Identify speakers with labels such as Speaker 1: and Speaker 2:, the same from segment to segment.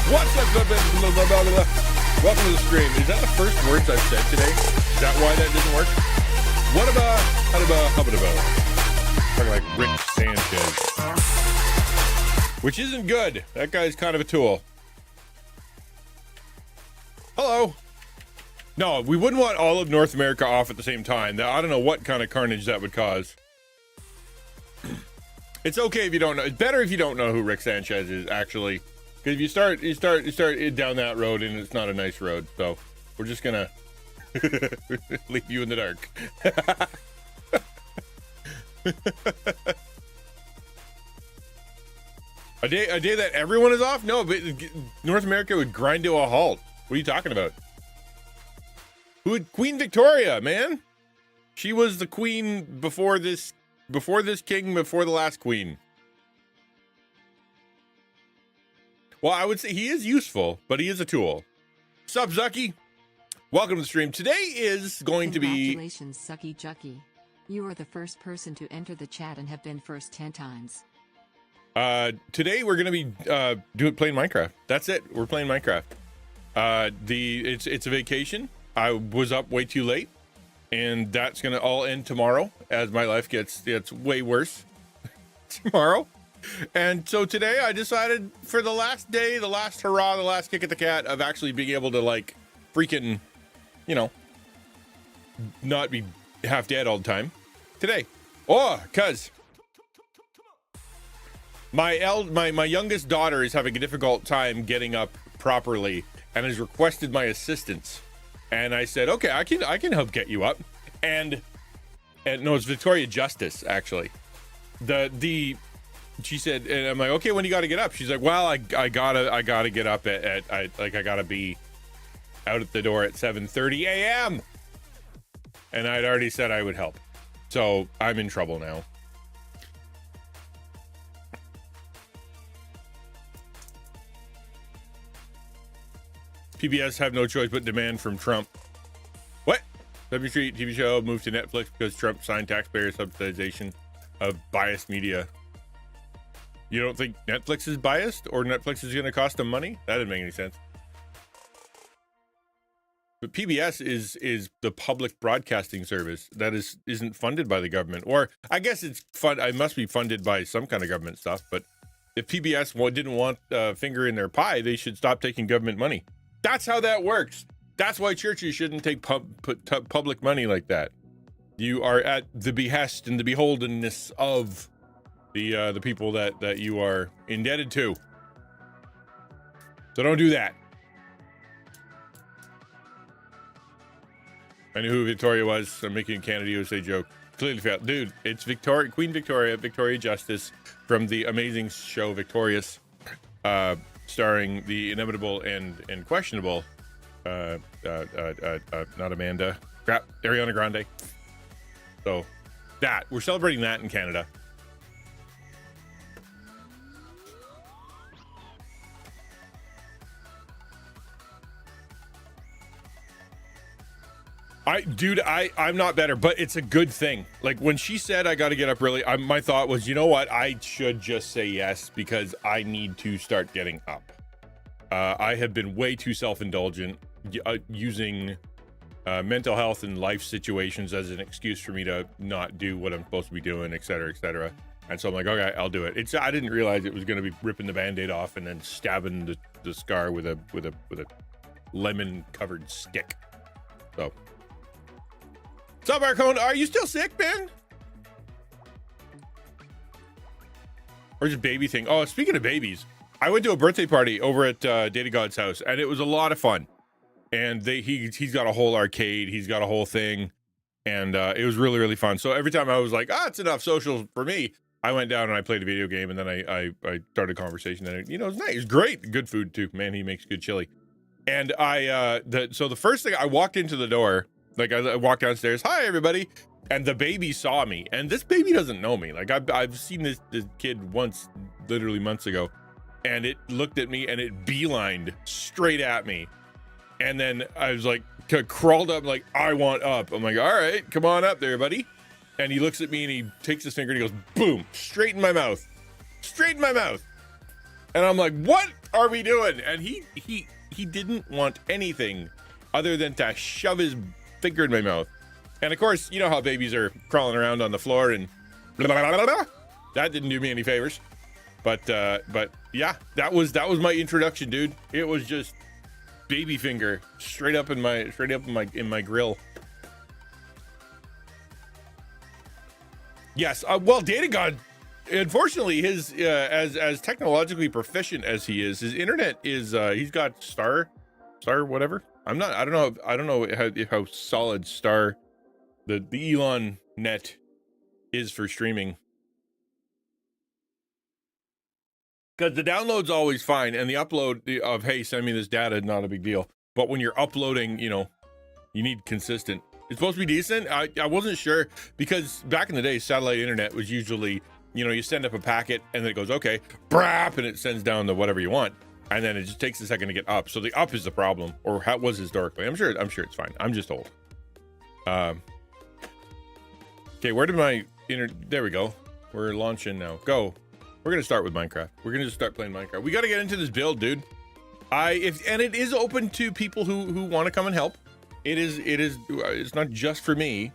Speaker 1: What's up? Welcome to the stream. Is that the first words I've said today? Is that why that didn't work? What about, talking like Rick Sanchez, which isn't good. That guy's kind of a tool. Hello. No, we wouldn't want all of North America off at the same time. I don't know what kind of carnage that would cause. It's okay if you don't know. It's better if you don't know who Rick Sanchez is, actually. Because if you start down that road, and it's not a nice road. So we're just gonna leave you in the dark. A day that everyone is off? No, but North America would grind to a halt. What are you talking about? Queen Victoria, man. She was the queen before this king, before the last queen. Well, I would say he is useful, but he is a tool. Sup, Zucky? Welcome to the stream. Today is going to be...
Speaker 2: Congratulations, Sucky Jucky. You are the first person to enter the chat and have been first 10 times.
Speaker 1: Today we're going to be playing Minecraft. That's it. We're playing Minecraft. It's a vacation. I was up way too late, and that's going to all end tomorrow as my life gets way worse tomorrow. And so today I decided for the last day, the last hurrah, the last kick at the cat of actually being able to like freaking, not be half dead all the time today. Oh, cuz my youngest daughter is having a difficult time getting up properly and has requested my assistance. And I said, okay, I can help get you up. And no, it's Victoria Justice, actually. She said, and I'm like, okay, when do you got to get up? She's like, well, I gotta get up I gotta be out at the door at 7:30 a.m. And I'd already said I would help. So I'm in trouble now. PBS have no choice but demand from Trump. What? Sesame Street TV show moved to Netflix because Trump signed taxpayer subsidization of biased media. You don't think Netflix is biased or Netflix is going to cost them money? That didn't make any sense. But PBS is the public broadcasting service that isn't funded by the government. Or I guess it must be funded by some kind of government stuff. But if PBS didn't want a finger in their pie, they should stop taking government money. That's how that works. That's why churches shouldn't take public money like that. You are at the behest and the beholdenness of the people that you are indebted to. So don't do that. I knew who Victoria was. I'm making a Canada USA joke. Clearly failed. Dude, it's Queen Victoria Justice from the amazing show Victorious, starring the inimitable and questionable, not Amanda, Ariana Grande. So we're celebrating that in Canada. I'm not better, but it's a good thing. Like when she said I got to get up early, my thought was, you know what? I should just say yes because I need to start getting up. I have been way too self-indulgent using mental health and life situations as an excuse for me to not do what I'm supposed to be doing, et cetera, et cetera. And so I'm like, okay, I'll do it. I didn't realize it was going to be ripping the Band-Aid off and then stabbing the scar with a lemon-covered stick. So. What's up, Arcone? Are you still sick, man? Or just baby thing? Oh, speaking of babies, I went to a birthday party over at Data God's house, and it was a lot of fun. And he's got a whole arcade, he's got a whole thing, and it was really, really fun. So every time I was like, it's enough social for me, I went down and I played a video game, and then I started a conversation, and it was nice. It was great. Good food too. Man, he makes good chili. And so the first thing, I walked into the door. Like I walked downstairs, hi everybody, and the baby saw me, and this baby doesn't know me. Like I've seen this kid once, literally months ago, and it looked at me and it beelined straight at me, and then I was like crawled up like I want up. I'm like, all right, come on up there, buddy. And he looks at me and he takes his finger and he goes, boom, straight in my mouth. And I'm like, what are we doing? And he didn't want anything other than to shove his finger in my mouth. And of course, you know how babies are crawling around on the floor and blah, blah, blah, blah, blah. That didn't do me any favors. But yeah, that was my introduction, dude. It was just baby finger straight up in my grill. Yes, well, Data God, unfortunately, his as technologically proficient as he is, his internet is he's got star whatever. I don't know how solid star the Elon net is for streaming. Because the download's always fine, and the upload of, hey, send me this data, not a big deal. But when you're uploading, you know, you need consistent. It's supposed to be decent. I wasn't sure, because back in the day, satellite internet was usually, you know, you send up a packet, and then it goes, okay, brap, and it sends down to whatever you want. And then it just takes a second to get up. So the up is the problem, or how it was historically. I'm sure it's fine. I'm just old. Okay, where did my there we go. We're launching now. Go. We're gonna start with Minecraft. We're gonna just start playing Minecraft. We gotta get into this build, dude. And it is open to people who want to come and help. It's not just for me.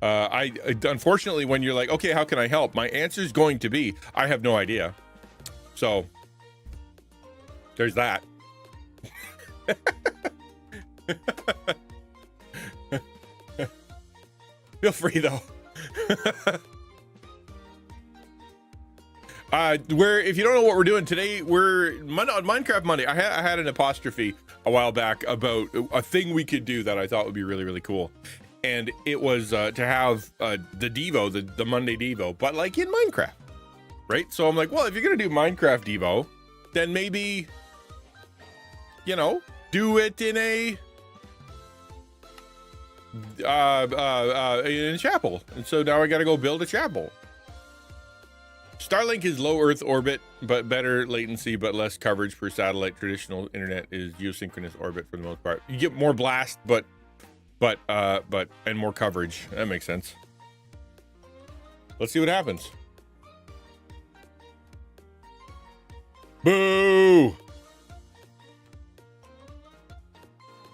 Speaker 1: Unfortunately, when you're like, okay, how can I help? My answer is going to be, I have no idea. So there's that. Feel free though. If you don't know what we're doing today, we're on Minecraft Monday. I had an apostrophe a while back about a thing we could do that I thought would be really, really cool. And it was to have the Devo, the Monday Devo, but like in Minecraft, right? So I'm like, well, if you're going to do Minecraft Devo, then maybe, you know, do it in a chapel. And so now I got to go build a chapel. Starlink is low Earth orbit, but better latency, but less coverage per satellite. Traditional internet is geosynchronous orbit for the most part. You get more blast, but and more coverage. That makes sense. Let's see what happens. Boo!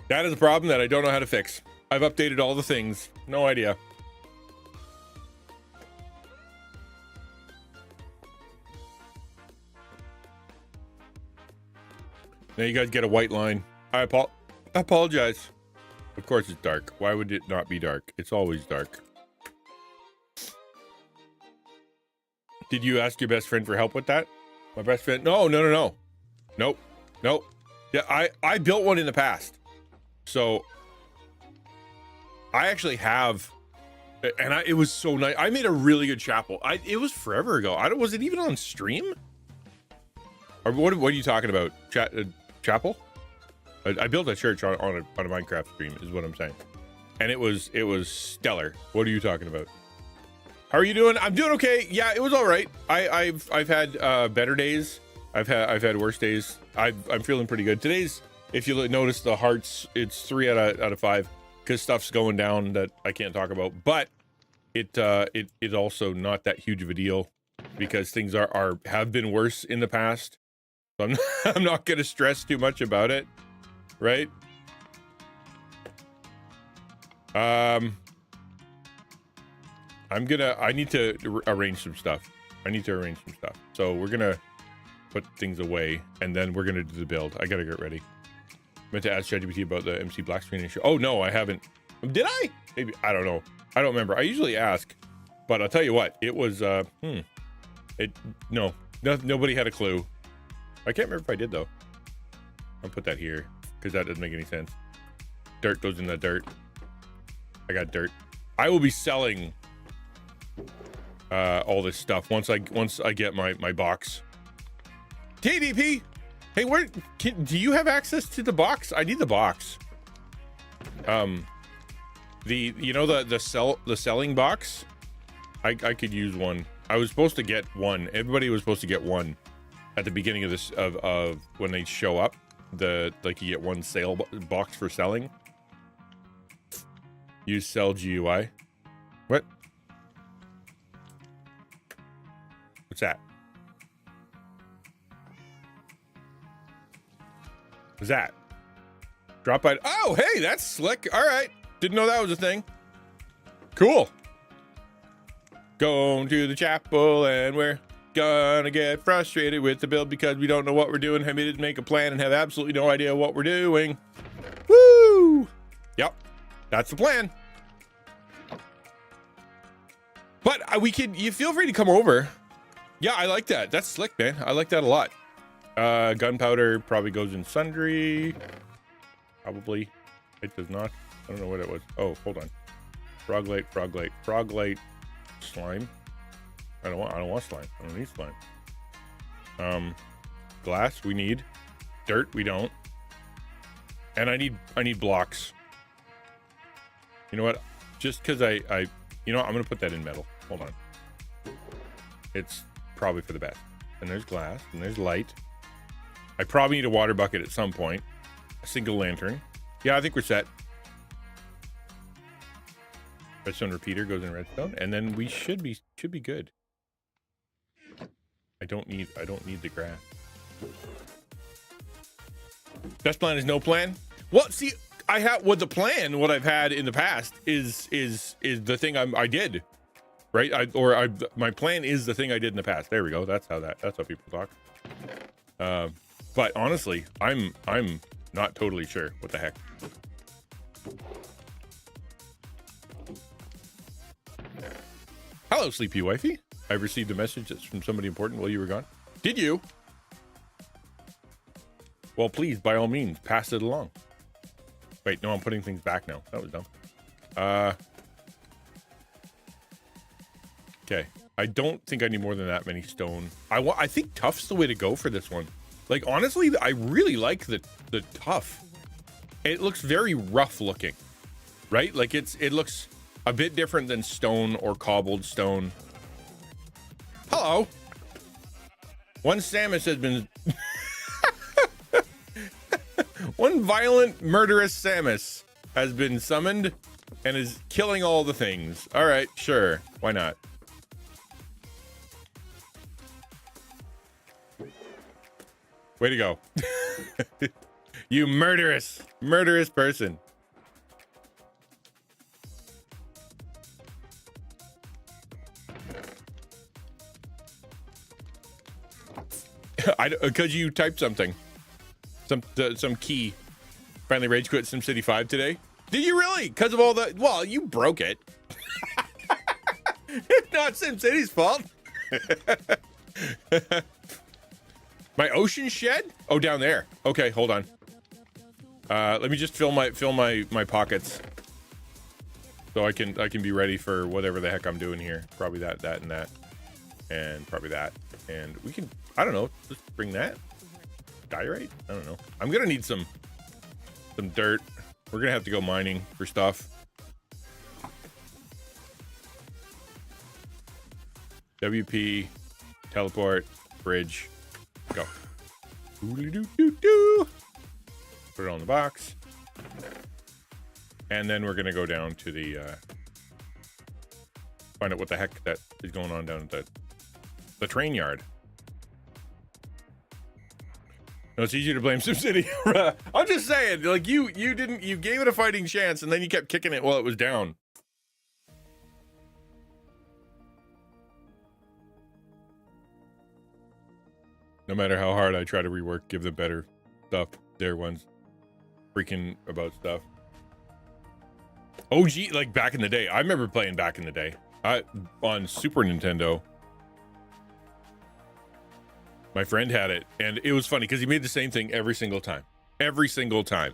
Speaker 1: That is a problem that I don't know how to fix. I've updated all the things. No idea. Now you guys get a white line. I apologize. Of course it's dark. Why would it not be dark? It's always dark. Did you ask your best friend for help with that? My best friend? No. Nope. Yeah, I built one in the past. So I actually have, and it was so nice. I made a really good chapel. It was forever ago. Was it even on stream? Or what are you talking about? Chapel? I built a church on a Minecraft stream, is what I'm saying, and it was stellar. What are you talking about? How are you doing? I'm doing okay. Yeah, it was all right. I've had better days. I've had worse days. I'm feeling pretty good. Today's, if you notice the hearts, it's 3 out of 5 because stuff's going down that I can't talk about. But it also not that huge of a deal because things have been worse in the past. So I'm not going to stress too much about it, right? I need to arrange some stuff. So we're going to put things away, and then we're going to do the build. I got to get ready. I meant to ask ChatGPT about the MC Black screen issue. Oh, no, I haven't. Did I? Maybe. I don't know. I don't remember. I usually ask, but I'll tell you what. It was, nobody had a clue. I can't remember if I did, though. I'll put that here, because that doesn't make any sense. Dirt goes in the dirt. I got dirt. I will be selling all this stuff once I get my box. TDP! Hey, do you have access to the box? I need the box. The selling box? I could use one. I was supposed to get one. Everybody was supposed to get one at the beginning of this of when they show up. You get one sale box for selling. Use sell GUI. What? What's that? What's that? Drop by. Oh, hey, that's slick. All right. Didn't know that was a thing. Cool. Going to the chapel and we're gonna get frustrated with the build because we don't know what we're doing. We didn't make a plan and have absolutely no idea what we're doing. Woo! Yep. That's the plan. But you feel free to come over. Yeah, I like that. That's slick, man. I like that a lot. Gunpowder probably goes in sundry. Probably. It does not. I don't know what it was. Oh, hold on. Frog light, slime. I don't want slime. I don't need slime. Glass we need. Dirt we don't. And I need blocks. You know what? Just because I'm gonna put that in metal. Hold on. It's probably for the best. And there's glass and there's light. I probably need a water bucket at some point. A single lantern. Yeah, I think we're set. Redstone repeater goes in redstone, and then we should be good. I don't need the grass. Best plan is no plan. Well, see, the plan. What I've had in the past is the thing I did, right? My plan is the thing I did in the past. There we go. That's how people talk. But honestly, I'm not totally sure what the heck. Hello, sleepy wifey. I've received a message that's from somebody important while you were gone. Did you? Well, please, by all means, pass it along. Wait, no, I'm putting things back now. That was dumb. Okay. I don't think I need more than that many stone. I think tough's the way to go for this one. Like, honestly, I really like the tough. It looks very rough looking, right? Like it looks a bit different than stone or cobbled stone. Hello. One Samus has been... One violent, murderous Samus has been summoned and is killing all the things. All right, sure. Why not? Way to go. You murderous person. Because you typed something. Some key. Finally rage quit SimCity 5 today. Did you really? Because of all the... Well, you broke it. It's not SimCity's fault. My ocean shed? Oh, down there. Okay, hold on. Let me just fill my pockets. So I can be ready for whatever the heck I'm doing here. Probably that, and that. And probably that. And we can... I don't know. Just bring that. Diorite? I don't know. I'm gonna need some dirt. We're gonna have to go mining for stuff. WP, teleport, bridge, go. Doo-doo-doo-doo-doo. Put it on the box. And then we're gonna go down to the find out what the heck that is going on down at the train yard. No, it's easier to blame SimCity. I'm just saying, like you gave it a fighting chance and then you kept kicking it while it was down. No matter how hard I try to rework, give them better stuff. Their ones freaking about stuff. OG, like back in the day. I remember playing back in the day. On Super Nintendo. My friend had it, and it was funny because he made the same thing every single time. Every single time.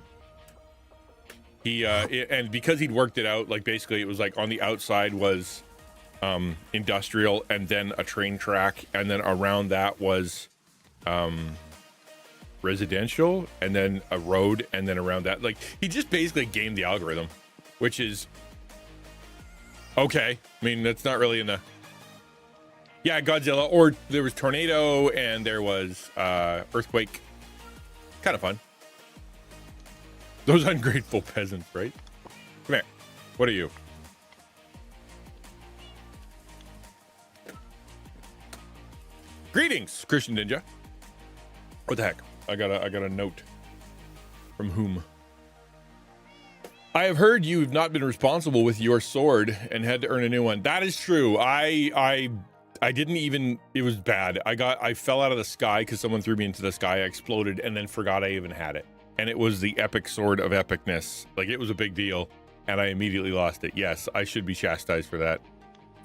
Speaker 1: He and because he'd worked it out, like basically it was like on the outside was industrial, and then a train track, and then around that was residential, and then a road, and then around that, like he just basically gamed the algorithm, which is okay. I mean, that's not really in the... Yeah, Godzilla, or there was tornado, and there was earthquake. Kind of fun. Those ungrateful peasants, right? Come here. What are you? Greetings, XtianNinja. What the heck? I got a note. From whom? I have heard you've not been responsible with your sword and had to earn a new one. That is true. I didn't even, it was bad. I fell out of the sky because someone threw me into the sky. I exploded and then forgot I even had it. And it was the epic sword of epicness. Like, it was a big deal. And I immediately lost it. Yes, I should be chastised for that.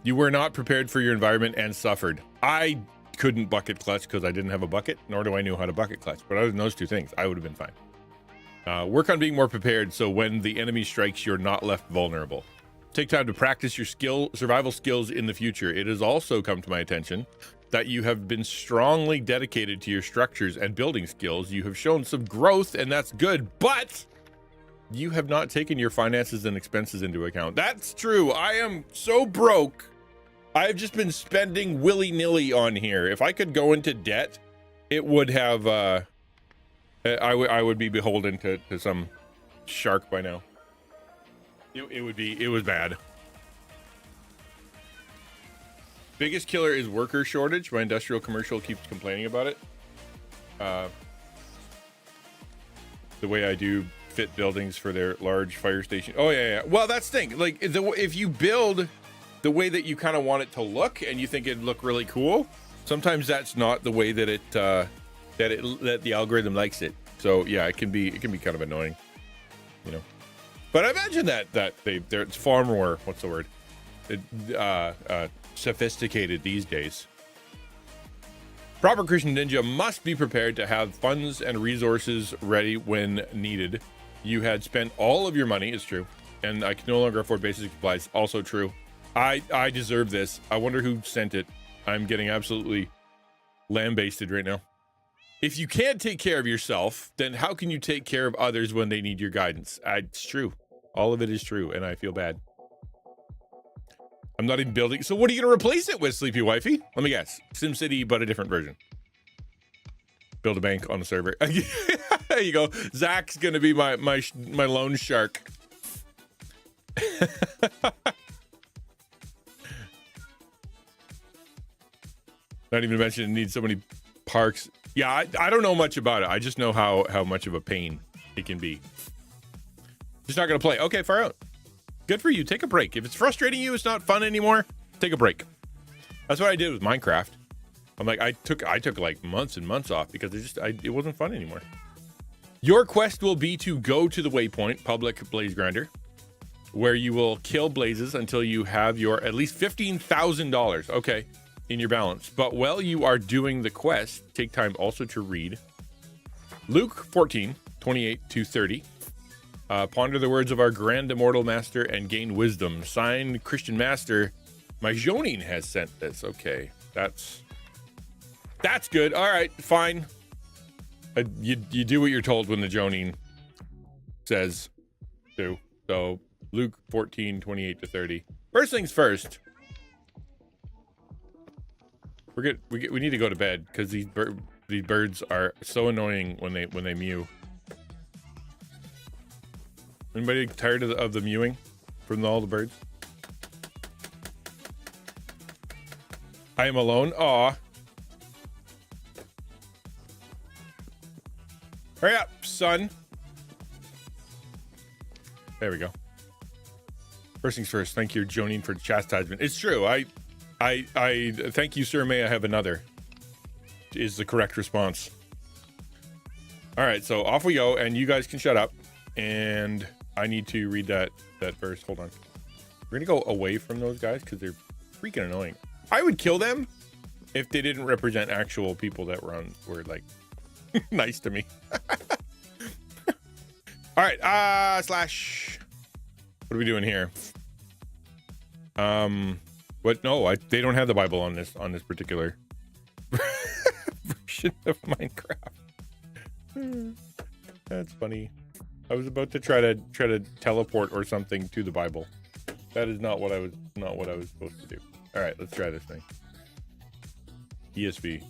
Speaker 1: You were not prepared for your environment and suffered. I couldn't bucket clutch because I didn't have a bucket, nor do I know how to bucket clutch. But other than those two things, I would have been fine. Work on being more prepared so when the enemy strikes, you're not left vulnerable. Take time to practice your survival skills in the future. It has also come to my attention that you have been strongly dedicated to your structures and building skills. You have shown some growth, and that's good, but you have not taken your finances and expenses into account. That's true. I am so broke. I've just been spending willy-nilly on here. If I could go into debt, it would have, I would be beholden to some shark by now. It was bad. Biggest killer is worker shortage. My industrial commercial keeps complaining about it. The way I do fit buildings for their large fire station. Oh yeah. Well, that's the thing. Like, if you build the way that you kind of want it to look and you think it'd look really cool, sometimes that's not the way that that the algorithm likes it. So yeah, it can be kind of annoying, you know. But I imagine that it's far more, what's the word, sophisticated these days. Proper Christian ninja must be prepared to have funds and resources ready when needed. You had spent all of your money, is true, and I can no longer afford basic supplies, also true. I deserve this. I wonder who sent it. I'm getting absolutely lambasted right now. If you can't take care of yourself, then how can you take care of others when they need your guidance? It's true. All of it is true, and I feel bad. I'm not even building. So what are you going to replace it with, Sleepy Wifey? Let me guess. SimCity, but a different version. Build a bank on the server. There you go. Zach's going to be my loan shark. Not even to mention it needs so many parks. Yeah, I don't know much about it. I just know how much of a pain it can be. Just not going to play. Okay, far out. Good for you. Take a break. If it's frustrating you, it's not fun anymore, take a break. That's what I did with Minecraft. I'm like, I took like months and months off because it wasn't fun anymore. Your quest will be to go to the waypoint, public blaze grinder, where you will kill blazes until you have your at least $15,000, okay, in your balance. But while you are doing the quest, take time also to read Luke 14:28-30. Ponder the words of our grand immortal master and gain wisdom. Signed, Christian Master. My Jonin has sent this. Okay, that's good. All right, fine. You do what you're told when the Jonin says to. So Luke 14:28-30. First things first. We need to go to bed because these birds are so annoying when they mew. Anybody tired of the mewing from all the birds? I am alone. Aw. Hurry up, son. There we go. First things first. Thank you, Jonin, for chastisement. It's true. I thank you, sir. May I have another? Is the correct response. All right, so off we go, and you guys can shut up. And I need to read that verse. Hold on. We're gonna go away from those guys because they're freaking annoying. I would kill them if they didn't represent actual people that were like nice to me. All right. Slash. What are we doing here? What? No, they don't have the Bible on this particular version of Minecraft. That's funny. I was about to try to teleport or something to the Bible. That is not what I was supposed to do. All right, let's try this thing. ESV.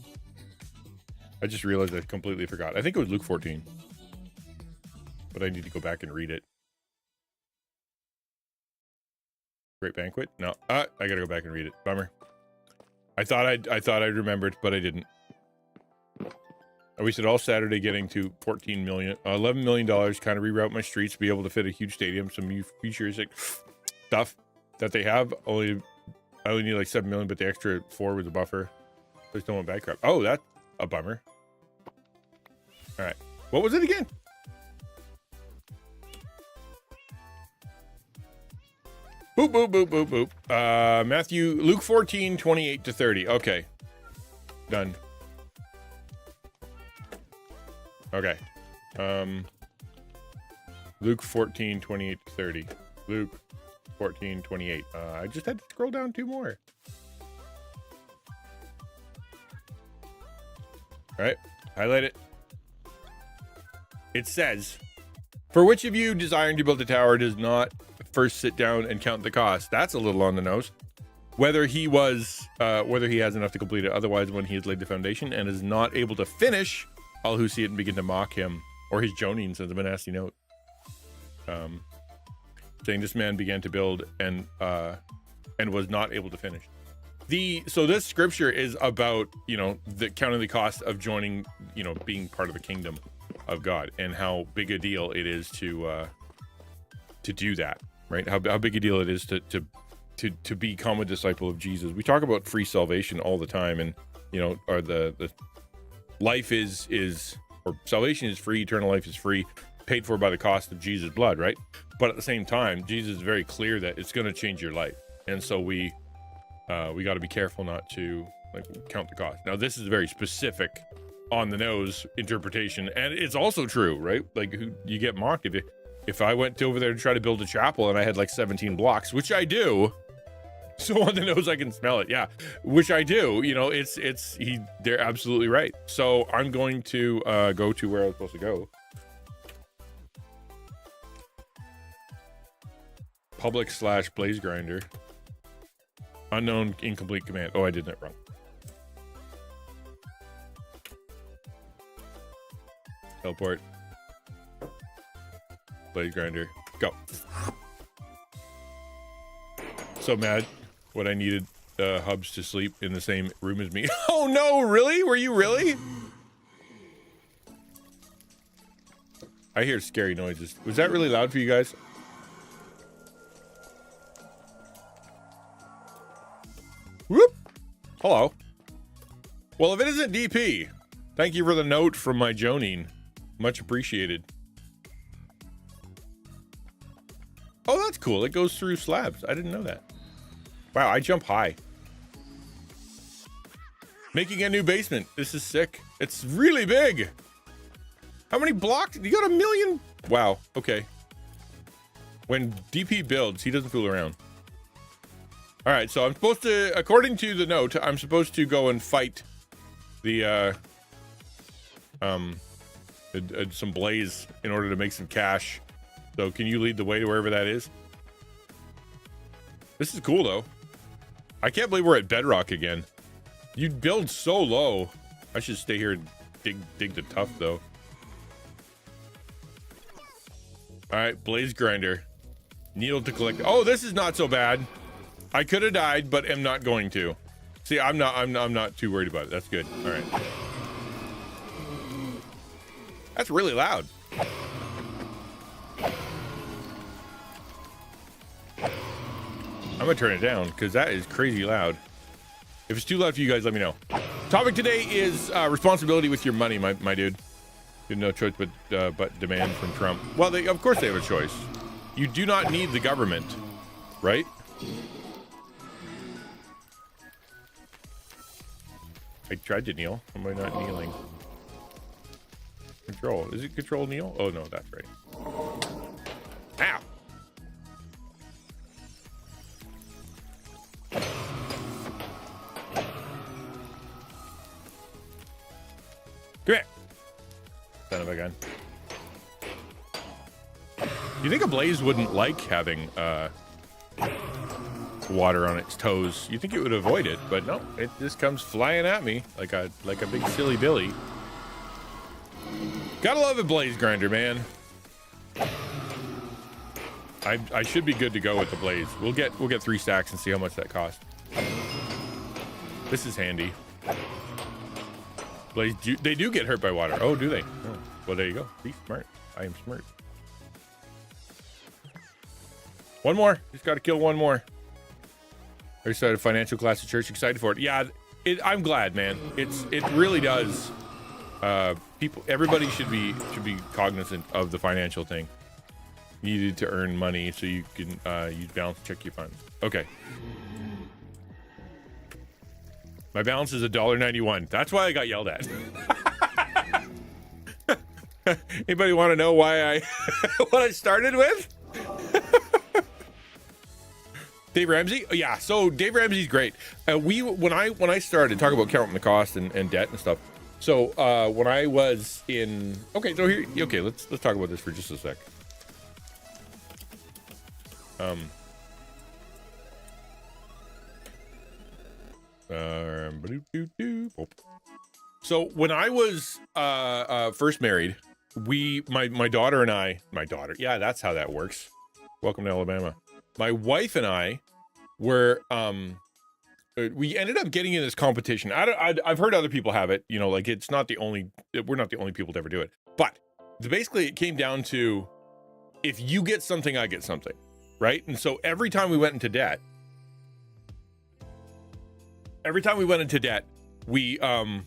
Speaker 1: I just realized I completely forgot. I think it was Luke 14, but I need to go back and read it. Great banquet? No, I gotta go back and read it. Bummer. I thought I'd remembered, but I didn't. I wasted all Saturday getting to $11 million, kind of reroute my streets, be able to fit a huge stadium, some new futuristic stuff that they have. I only need like $7 million, but the extra 4 was a buffer. Just don't want bad crap. Oh, that's a bummer. All right. What was it again? Boop, boop, boop, boop, boop. Luke 14, 28 to 30. Okay. Done. Okay. Luke 14, 28 to 30. Luke 14, 28. I just had to scroll down 2 more. All right. Highlight it. It says, for which of you desiring to build a tower does not first sit down and count the cost? That's a little on the nose. Whether he has enough to complete it. Otherwise, when he has laid the foundation and is not able to finish, all who see it and begin to mock him, or his Jonin sends him a nasty note, saying this man began to build and was not able to finish. So this scripture is about, the counting the cost of joining, being part of the kingdom of God, and how big a deal it is to do that, right? How big a deal it is to become a disciple of Jesus. We talk about free salvation all the time, and or the life or salvation is free, eternal life is free, paid for by the cost of Jesus' blood, right? But at the same time, Jesus is very clear that it's going to change your life, and so we got to be careful not to count the cost. Now, this is very specific, on the nose interpretation, and it's also true, right? You get mocked if I went over there to try to build a chapel and I had 17 blocks, which I do. So on the nose, I can smell it. Yeah, which I do. They're absolutely right. So I'm going to go to where I was supposed to go. Public/blaze grinder. Unknown incomplete command. Oh, I did that wrong. Teleport. Blaze grinder. Go. So mad when I needed Hubs to sleep in the same room as me. Oh no, really? Were you really? I hear scary noises. Was that really loud for you guys? Whoop. Hello. Well, if it isn't DP, thank you for the note from my Jonin. Much appreciated. Oh, that's cool. It goes through slabs. I didn't know that. Wow, I jump high. Making a new basement. This is sick. It's really big. How many blocks? You got 1 million? Wow, okay. When DP builds, he doesn't fool around. All right, so I'm supposed to, according to the note, I'm supposed to go and fight the, some blaze in order to make some cash. So can you lead the way to wherever that is? This is cool, though. I can't believe we're at bedrock again. You build so low. I should stay here and dig the tough, though. All right, blaze grinder. Needle to collect. Oh, this is not so bad. I could have died, but am not going to. See, I'm not too worried about it. That's good. All right. That's really loud. I'm gonna turn it down because that is crazy loud. If it's too loud for you guys, let me know. Topic today is responsibility with your money, my dude. You have no choice but demand from Trump. Well, of course they have a choice. You do not need the government, right? I tried to kneel. Am I not kneeling? Control. Is it control kneel? Oh no, that's right. Ow! Come here. Son of a gun. You think a blaze wouldn't like having water on its toes? You think it would avoid it, but no, it just comes flying at me like a big silly Billy. Gotta love a blaze grinder, man. I should be good to go with the blaze. We'll get 3 stacks and see how much that costs. This is handy. They do get hurt by water. Oh, do they? Oh. Well, there you go. Be smart. I am smart. One more. Just got to kill one more. I started financial class at church. Excited for it. Yeah, I'm glad, man. It really does. Everybody should be cognizant of the financial thing. You needed to earn money so you can use balance check your funds. Okay. My balance is $1.91. That's why I got yelled at. Anybody want to know why I what I started with? Dave Ramsey? Yeah, so Dave Ramsey's great. When I started talking about counting the cost and debt and stuff. So when I was in let's talk about this for just a sec. So when I was first married, my daughter and I, yeah, that's how that works. Welcome to Alabama. My wife and I were we ended up getting in this competition. I've heard other people have it, like we're not the only people to ever do it. But basically it came down to, if you get something, I get something, right? And so every time we went into debt, we do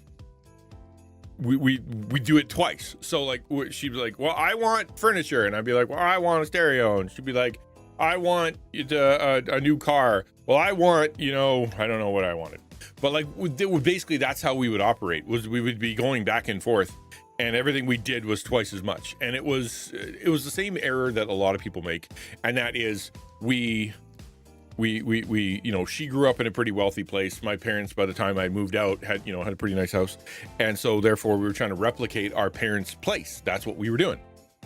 Speaker 1: it twice. So like she'd be like, well, I want furniture, and I'd be like, well, I want a stereo, and she'd be like, I want a new car. Well, I want, I don't know what I wanted, but like basically that's how we would operate. Was we would be going back and forth, and everything we did was twice as much. And it was the same error that a lot of people make, and that is we she grew up in a pretty wealthy place. My parents, by the time I moved out, had a pretty nice house, and so therefore we were trying to replicate our parents' place. That's what we were doing.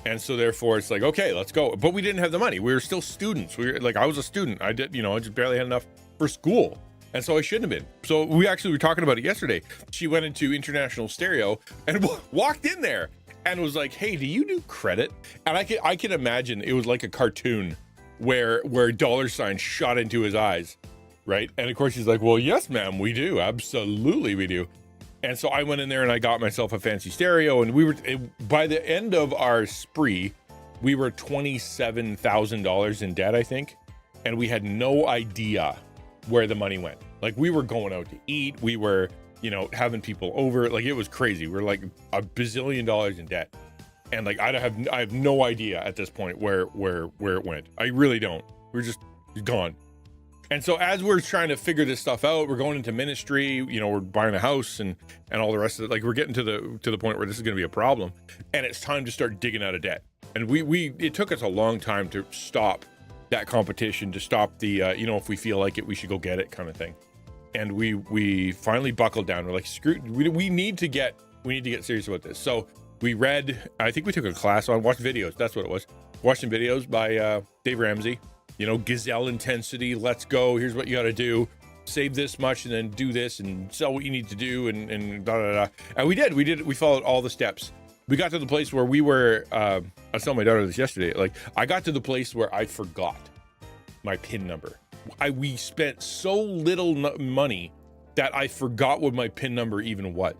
Speaker 1: And so therefore it's like, okay, let's go. But we didn't have the money. We were still students. I was a student. I just barely had enough for school. And so I shouldn't have been. So we actually were talking about it yesterday. She went into International Stereo and walked in there and was like, hey, do you do credit? And I can imagine it was like a cartoon where dollar signs shot into his eyes, right? And of course she's like, well, yes, ma'am, we do. Absolutely, we do. And so I went in there and I got myself a fancy stereo, and by the end of our spree, we were $27,000 in debt, I think. And we had no idea where the money went. Like, we were going out to eat. We were, having people over. Like, it was crazy. We were like $1 bazillion in debt. And like, I have no idea at this point where it went. I really don't. We're just gone. And so as we're trying to figure this stuff out, we're going into ministry, we're buying a house and all the rest of it. Like, we're getting to the point where this is going to be a problem, and it's time to start digging out of debt. And it took us a long time to stop that competition, to stop the, if we feel like it, we should go get it kind of thing. And we finally buckled down. We're like, screw, we need to get serious about this. So we read, I think we took a class watched videos. That's what it was. Watching videos by Dave Ramsey. Gazelle intensity, let's go. Here's what you got to do. Save this much and then do this and sell what you need to do and da da da. And we did. We followed all the steps. We got to the place where we were, I was telling my daughter this yesterday, like, I got to the place where I forgot my PIN number. We spent so little money that I forgot what my PIN number even was.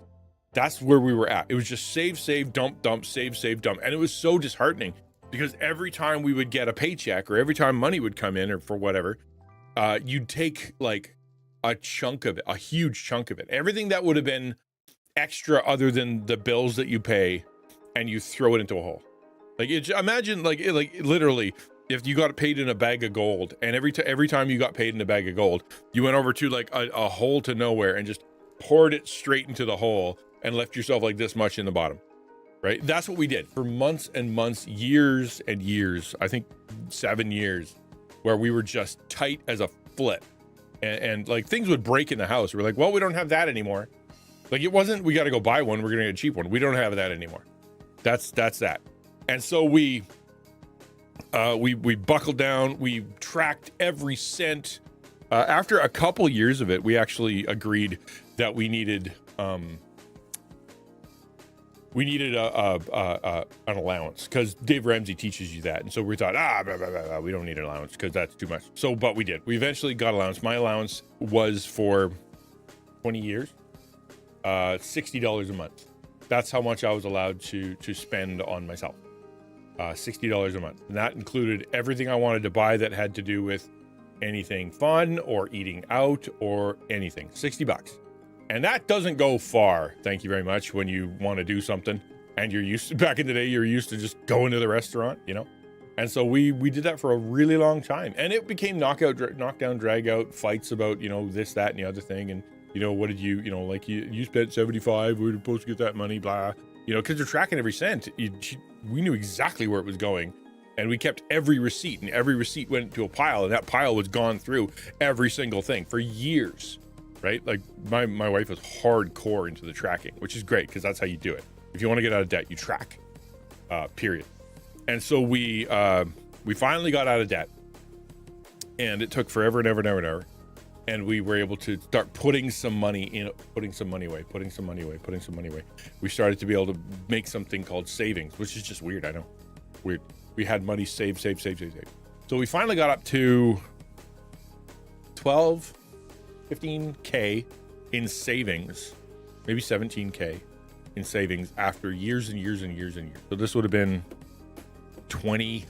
Speaker 1: That's where we were at. It was just save, dump, save, dump. And it was so disheartening. Because every time we would get a paycheck or every time money would come in or for whatever, you'd take like a chunk of it, a huge chunk of it. Everything that would have been extra other than the bills that you pay, and you throw it into a hole. Like, imagine like literally if you got paid in a bag of gold, and every time you got paid in a bag of gold, you went over to like a hole to nowhere and just poured it straight into the hole and left yourself like this much in the bottom. Right? That's what we did for months and months, years and years, I think 7 years, where we were just tight as a flip. And like, things would break in the house. We're like, well, we don't have that anymore. Like, it wasn't, we got to go buy one. We're going to get a cheap one. We don't have that anymore. That's that. And so we buckled down. We tracked every cent. After a couple years of it, we actually agreed that we needed an allowance, because Dave Ramsey teaches you that. And so we thought, blah, blah, blah, we don't need an allowance because that's too much. So, but we did. We eventually got allowance. My allowance was for 20 years. $60 a month. That's how much I was allowed to spend on myself. $60 a month. And that included everything I wanted to buy that had to do with anything fun or eating out or anything. $60. And that doesn't go far, thank you very much, when you want to do something and you're used to, back in the day, you're used to just going to the restaurant, you know? And so we did that for a really long time. And it became knockdown, drag out fights about, you know, this, that, and the other thing. And, you know, what did you, you know, like you spent 75, we were supposed to get that money, blah, you know, because they're tracking every cent. We knew exactly where it was going. And we kept every receipt, and every receipt went to a pile, and that pile was gone through every single thing for years, right? Like my wife was hardcore into the tracking, which is great because that's how you do it. If you want to get out of debt, you track, period. And so we finally got out of debt, and it took forever and ever. And we were able to start putting some money away. We started to be able to make something called savings, which is just weird. I know, weird. We had money saved. So we finally got up to 12, 15K in savings, maybe 17K in savings after years and years. So this would have been 20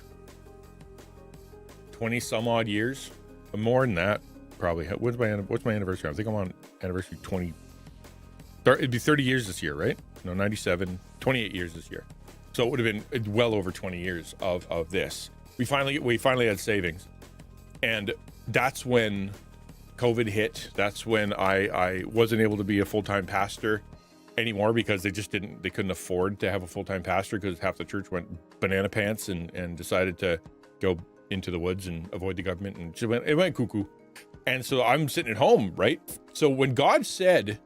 Speaker 1: some odd years, but more than that, probably. What's my anniversary? I think I'm on anniversary 20. It'd be 30 years this year, right? No, 97, 28 years this year. So it would have been well over 20 years of this. We finally had savings, and that's when COVID hit. That's when I wasn't able to be a full-time pastor anymore because they couldn't afford to have a full-time pastor because half the church went banana pants and decided to go into the woods and avoid the government, and it went cuckoo. And so I'm sitting at home, right? So when God said,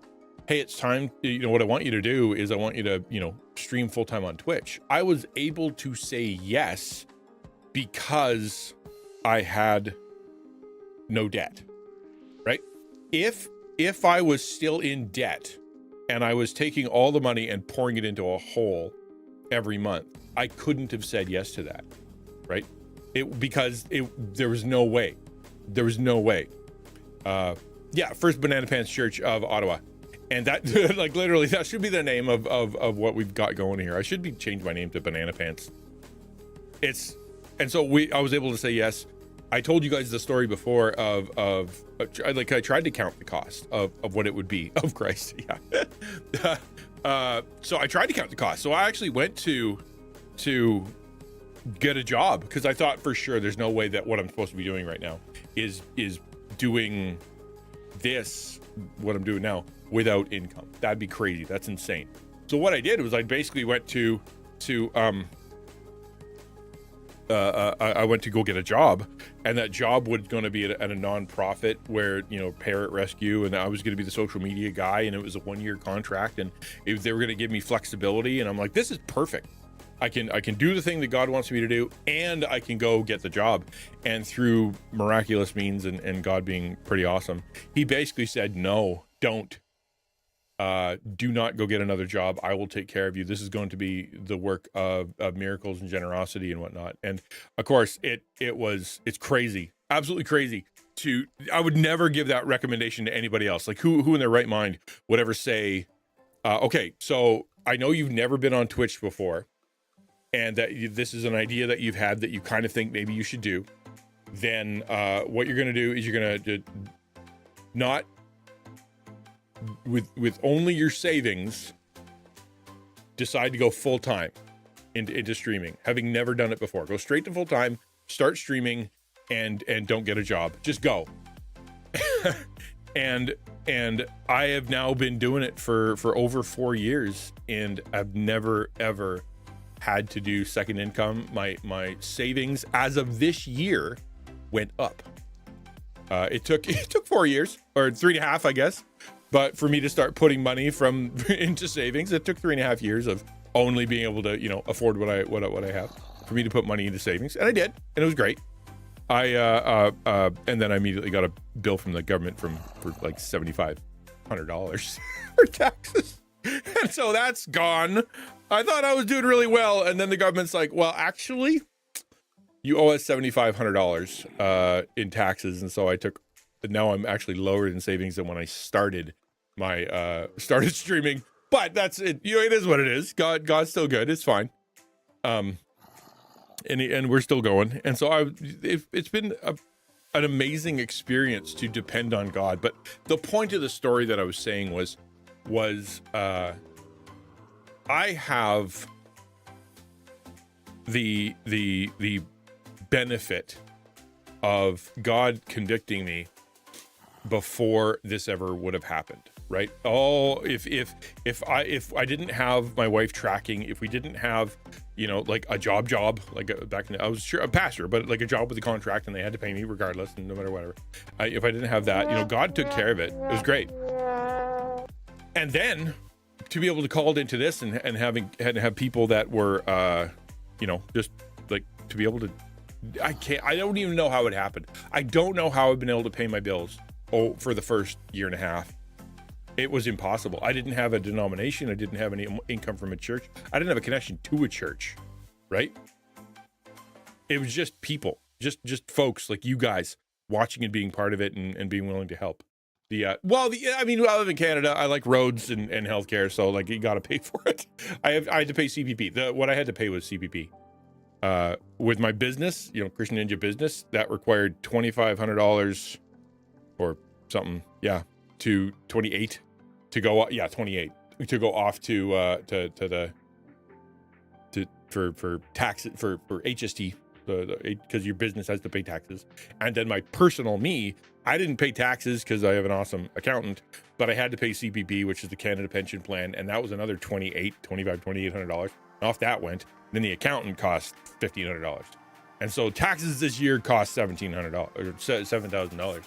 Speaker 1: hey, it's time, you know, what I want you to do is I want you to, you know, stream full-time on Twitch, I was able to say yes because I had no debt, right? If I was still in debt and I was taking all the money and pouring it into a hole every month, I couldn't have said yes to that, right? Because there was no way. First Banana Pants Church of Ottawa. And that, like, literally, that should be the name of what we've got going here. I should change my name to Banana Pants. I was able to say yes. I told you guys the story before I tried to count the cost of what it would be of Christ. Yeah. So I tried to count the cost. So I actually went to get a job because I thought for sure there's no way that what I'm supposed to be doing right now is doing this, what I'm doing now, without income. That'd be crazy. That's insane. So what I did was I basically went I went to go get a job, and that job was going to be at a nonprofit where, you know, Parrot Rescue, and I was going to be the social media guy, and it was a 1-year contract, and they were going to give me flexibility, and I'm like, this is perfect. I can do the thing that God wants me to do, and I can go get the job. And through miraculous means and God being pretty awesome, he basically said, no, don't. Do not go get another job. I will take care of you. This is going to be the work of miracles and generosity and whatnot. And of course, it's crazy, absolutely crazy. I would never give that recommendation to anybody else. Like who in their right mind would ever say, okay, so I know you've never been on Twitch before, and that this is an idea that you've had that you kind of think maybe you should do. Then what you're going to do is you're going to not with only your savings decide to go full time into streaming, having never done it before. Go straight to full time, start streaming, and don't get a job. Just go. and I have now been doing it for over 4 years, and I've never ever had to do second income. My savings as of this year went up. It took 4 years, or 3.5, I guess. But for me to start putting money from into savings, it took 3.5 years of only being able to, you know, afford what I have, for me to put money into savings, and I did, and it was great. And then I immediately got a bill from the government for like $7,500 for taxes, and so that's gone. I thought I was doing really well, and then the government's like, well, actually, you owe us $7,500 in taxes, and so now I'm actually lower in savings than when I started started streaming, but that's it. It is what it is. God's still good. It's fine. And we're still going. And so it's been an amazing experience to depend on God. But the point of the story that I was saying was I have the benefit of God convicting me before this ever would have happened, right? Oh, if I didn't have my wife tracking, if we didn't have, like a job, like back in, I was sure a pastor, but like a job with a contract, and they had to pay me regardless, and no matter whatever. If I didn't have that, God took care of it. It was great. And then to be able to call it into this and have people that were, just like to be able to, I don't even know how it happened. I don't know how I've been able to pay my bills for the first year and a half. It was impossible. I didn't have a denomination. I didn't have any income from a church. I didn't have a connection to a church, right? It was just people, just folks like you guys watching and being part of it and being willing to help. I live in Canada. I like roads and healthcare, so like you got to pay for it. I had to pay CPP. What I had to pay was CPP. With my business, XtianNinja business, that required $2,500 or something. Yeah, to 28 to go. 28 to go off for taxes for HST, because your business has to pay taxes. And then my personal I didn't pay taxes because I have an awesome accountant, but I had to pay CPP, which is the Canada Pension Plan, and that was another $2,800. Off that went. Then the accountant cost $1,500, and so taxes this year cost $1,700 or $7,000.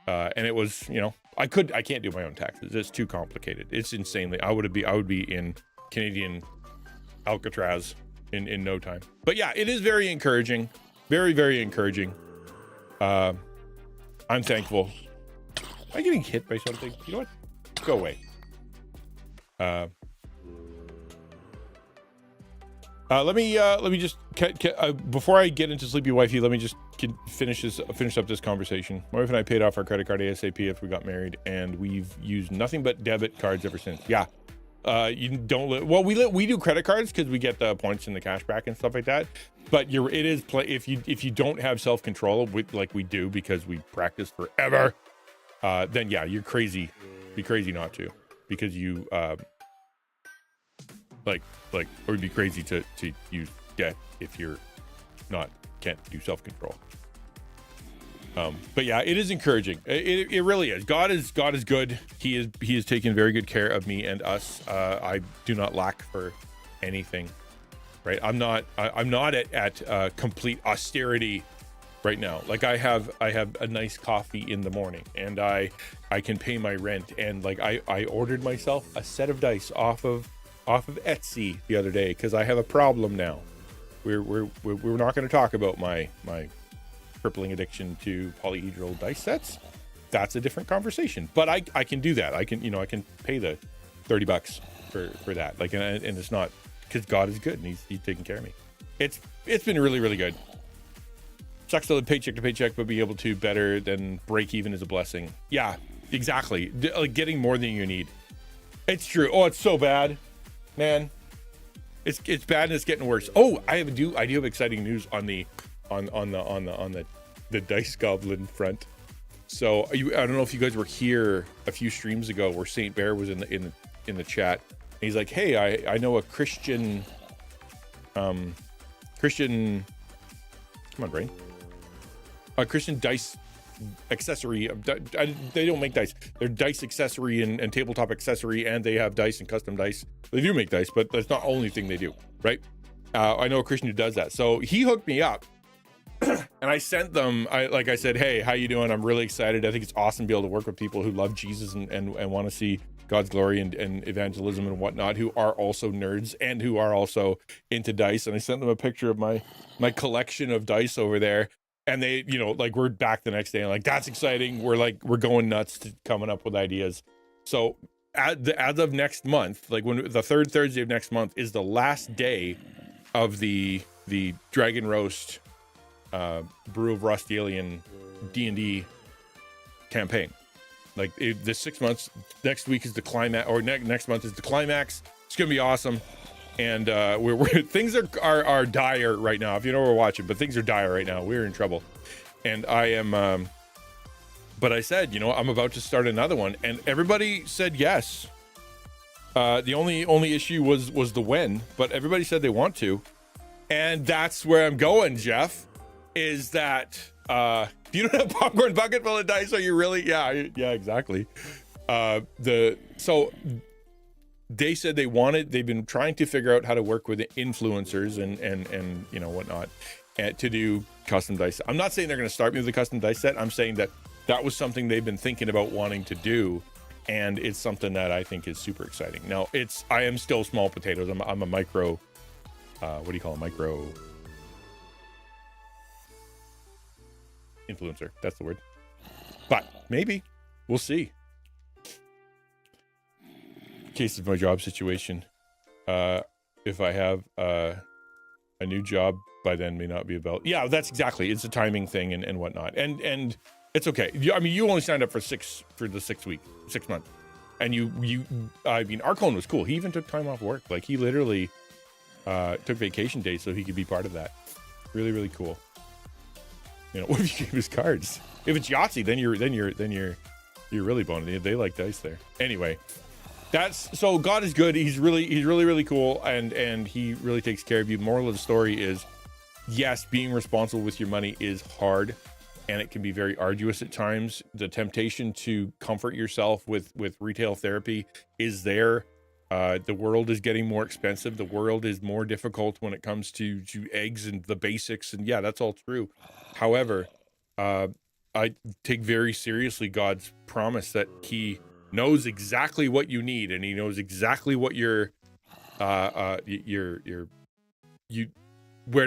Speaker 1: And it was, I can't do my own taxes. It's too complicated. It's insanely. I would be in Canadian Alcatraz in no time. But yeah, it is very encouraging, very, very encouraging. I'm thankful. Am I getting hit by something? You know what? Go away. Let me just before I get into Sleepy Wifey, let me just finish up this conversation. My wife and I paid off our credit card ASAP after we got married, and we've used nothing but debit cards ever since. Yeah. You don't we do credit cards because we get the points and the cash back and stuff like that. But if you don't have self-control, like we do because we practice forever, then yeah, you're crazy. Be crazy not to, because you or it'd be crazy to use debt if you're can't do self-control. But yeah, it is encouraging. It really is. God is good. He is taking very good care of me and us. I do not lack for anything, right? I'm not at complete austerity right now. Like I have a nice coffee in the morning, and I can pay my rent, and like I ordered myself a set of dice off of Etsy the other day because I have a problem now. We're not going to talk about my crippling addiction to polyhedral dice sets. That's a different conversation, but I can do that. I can pay the $30 for that. Like, and it's not because God is good and he's taking care of me. It's been really, really good. Sucks to live paycheck to paycheck, but be able to better than break even is a blessing. Yeah, exactly. Like getting more than you need. It's true. Oh, it's so bad, man. It's bad and it's getting worse. Oh, I do have exciting news on the Dice Goblin front. So I don't know if you guys were here a few streams ago where Saint Bear was in the chat. And he's like, hey, I know a Christian, come on, brain. A Christian dice accessory. They don't make dice. They're dice accessory and tabletop accessory, and they have dice and custom dice. They do make dice, but that's not the only thing they do, right? I know a Christian who does that. So he hooked me up. And I sent them, I said, hey, how you doing? I'm really excited. I think it's awesome to be able to work with people who love Jesus and want to see God's glory and evangelism and whatnot, who are also nerds and who are also into dice. And I sent them a picture of my collection of dice over there. And they, we're back the next day and that's exciting. We're going nuts to coming up with ideas. So as of next month, when the third Thursday of next month is the last day of the Dragon Roast Brew of Rust Alien D&D campaign. Like the 6 months, next week is the climax, or next month is the climax. It's gonna be awesome. And we're things are dire right now. If you know we're watching, but things are dire right now. We're in trouble. And I am, but I said, you know, I'm about to start another one, and everybody said yes. The only issue was the when, but everybody said they want to, and that's where I'm going, Jeff. Is that if you don't have popcorn bucket full of dice, are you really? Yeah, exactly. So they said they've been trying to figure out how to work with influencers and you know whatnot, and to do custom dice. I'm not saying they're going to start me with a custom dice set. I'm saying that was something they've been thinking about wanting to do, and it's something that I think is super exciting. Now I am still small potatoes. I'm a micro, what do you call a micro influencer? That's the word. But maybe we'll see. Case of my job situation, if I have a new job by then may not be about, yeah, that's exactly, it's a timing thing and whatnot, and it's okay. I mean, you only signed up for the 6 months, and you I mean, Arcone was cool. He even took time off work. Like, he literally took vacation days so he could be part of that. Really, really cool. You know, what if you gave his cards? If it's Yahtzee, then you're really boning. They like dice there. Anyway, so God is good. He's really cool, and he really takes care of you. Moral of the story is, yes, being responsible with your money is hard, and it can be very arduous at times. The temptation to comfort yourself with retail therapy is there. The world is getting more expensive. The world is more difficult when it comes to eggs and the basics, and yeah, that's all true. However, I take very seriously God's promise that he knows exactly what you need, and he knows exactly what where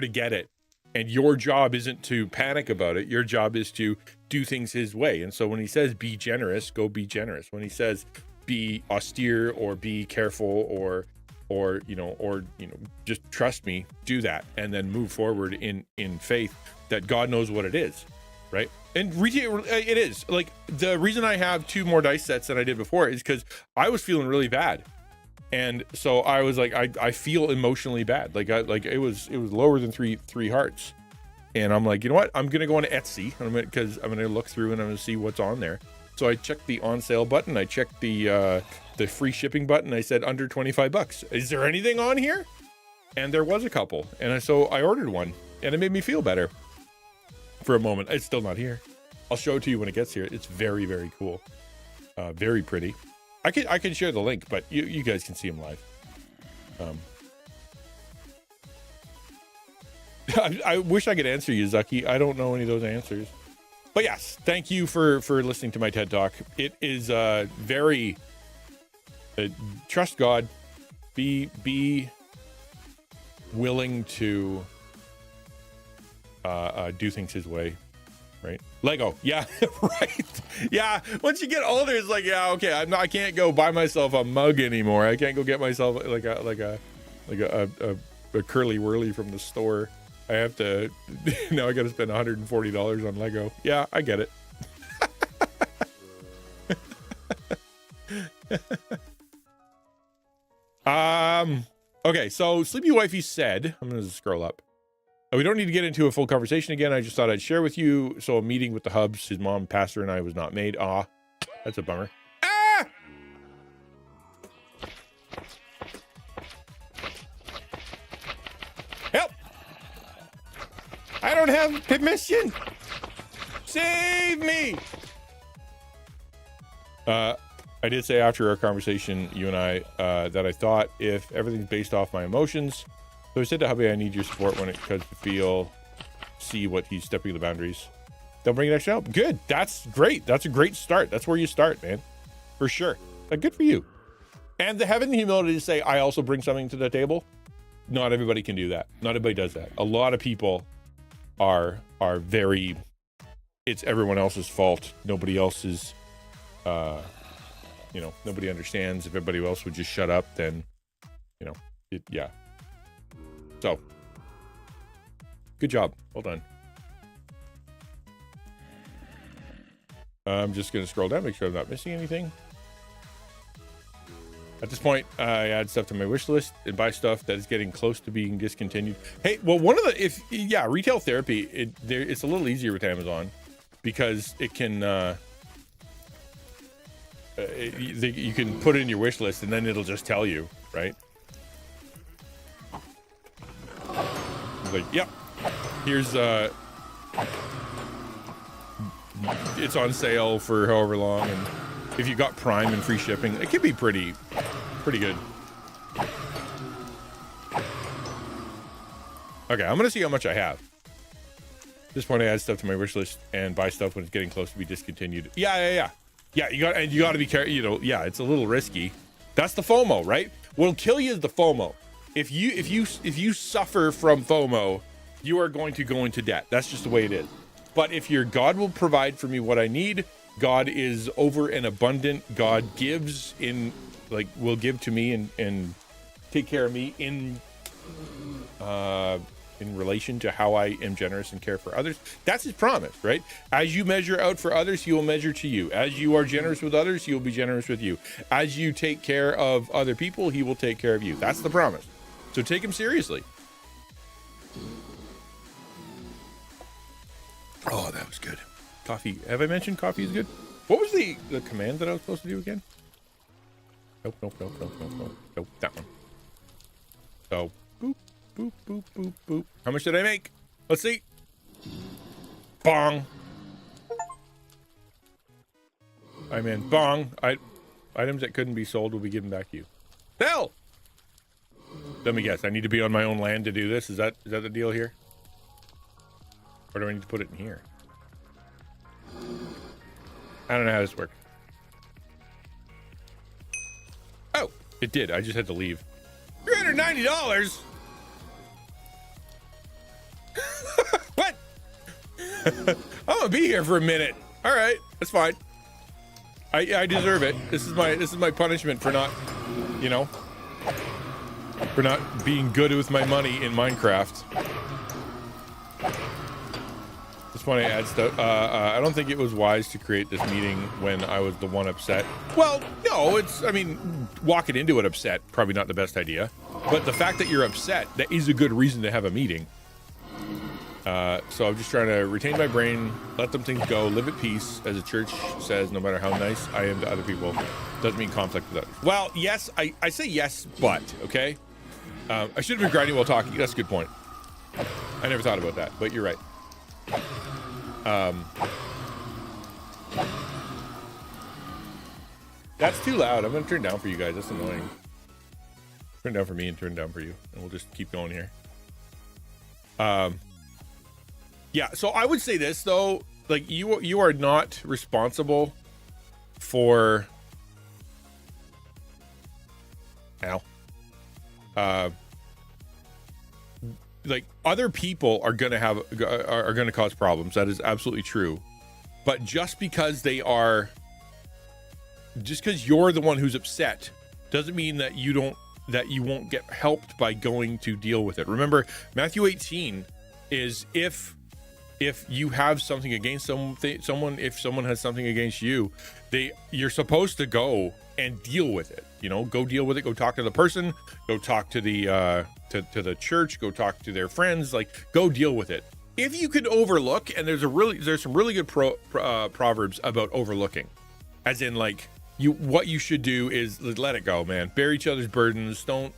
Speaker 1: to get it. And your job isn't to panic about it. Your job is to do things his way. And so when he says be generous, go be generous. When he says be austere or be careful or just trust me, do that, and then move forward in faith that God knows what it is, right? And retail, it is. Like, the reason I have 2 more dice sets than I did before is because I was feeling really bad, and so I was like, I feel emotionally bad. Like, it was lower than three hearts, and I'm like, you know what? I'm gonna go on Etsy, because I'm gonna look through and I'm gonna see what's on there. So I checked the on sale button. I checked the free shipping button. I said under $25. Is there anything on here? And there was a couple, and so I ordered one, and it made me feel better for a moment. It's still not here. I'll show it to you when it gets here. It's very, very cool. Very pretty. I can share the link, but you guys can see them live. I wish I could answer you, Zucky. I don't know any of those answers. But yes, thank you for listening to my TED Talk. It is very trust God. Be willing to do things his way, right? Lego, yeah, right, yeah. Once you get older, it's like, yeah, okay, I can't go buy myself a mug anymore. I can't go get myself like a curly whirly from the store. I have to now. I got to spend $140 on Lego. Yeah, I get it. Okay, so Sleepy Wifey said, I'm gonna scroll up. We don't need to get into a full conversation again. I just thought I'd share with you. So a meeting with the Hubs, his mom, pastor, and I was not made. That's a bummer. Help! I don't have permission. Save me! I did say after our conversation, you and I, that I thought if everything's based off my emotions. So I said to hubby, I need your support when it comes to see what he's stepping the boundaries. They'll bring it extra help. Good. That's great. That's a great start. That's where you start, man. For sure. Good for you. And having the humility to say, I also bring something to the table. Not everybody can do that. Not everybody does that. A lot of people are very, it's everyone else's fault. Nobody else's, nobody understands. If everybody else would just shut up, then, yeah. So, good job. Well done. I'm just going to scroll down, make sure I'm not missing anything. At this point, I add stuff to my wish list and buy stuff that is getting close to being discontinued. Hey, well, retail therapy, it's a little easier with Amazon because it can, you can put it in your wish list and then it'll just tell you, right? Like, yep, here's, it's on sale for however long, and if you got Prime and free shipping, it could be pretty good. Okay, I'm gonna see how much I have. At this point, I add stuff to my wish list and buy stuff when it's getting close to be discontinued. Yeah. You got to be careful. Yeah, it's a little risky. That's the FOMO, right? What'll kill you is the FOMO. If you suffer from FOMO, you are going to go into debt. That's just the way it is. But if God will provide for me what I need, God is over and abundant. God gives will give to me and take care of me in relation to how I am generous and care for others. That's his promise, right? As you measure out for others, he will measure to you. As you are generous with others, he will be generous with you. As you take care of other people, he will take care of you. That's the promise. So take him seriously. Oh, that was good. Coffee. Have I mentioned coffee is good? What was the command that I was supposed to do again? Nope. That one. So, boop, boop, boop, boop, boop. How much did I make? Let's see. Bong. I'm in. Bong. Items that couldn't be sold will be given back to you. Hell! Let me guess. I need to be on my own land to do this. Is that the deal here? Or do I need to put it in here? I don't know how this works. Oh, it did. I just had to leave. $390? What? I'm gonna be here for a minute. All right, that's fine. I deserve it. This is my punishment for not, for not being good with my money in Minecraft. This one I add stuff. I don't think it was wise to create this meeting when I was the one upset. Well, no, walking into it upset, probably not the best idea. But the fact that you're upset, that is a good reason to have a meeting. So I'm just trying to retain my brain, let them things go, live at peace, as the church says, no matter how nice I am to other people. Doesn't mean conflict with others. Well, yes, I say yes, but, okay? I should have been grinding while talking. That's a good point. I never thought about that, but you're right. That's too loud. I'm going to turn it down for you guys. That's annoying. Turn it down for me and turn it down for you. And we'll just keep going here. Yeah, so I would say this, though. Like, you are not responsible for... like, other people are going to cause problems. That is absolutely true. But just because you're the one who's upset doesn't mean that you won't get helped by going to deal with it. Remember, Matthew 18 is if you have something against someone, if someone has something against you, you're supposed to go and deal with it. Go deal with it. Go talk to the person. Go talk to the to the church. Go talk to their friends. Like, go deal with it. If you can overlook, and there's some really good proverbs about overlooking, as in, like, what you should do is let it go, man. Bear each other's burdens. Don't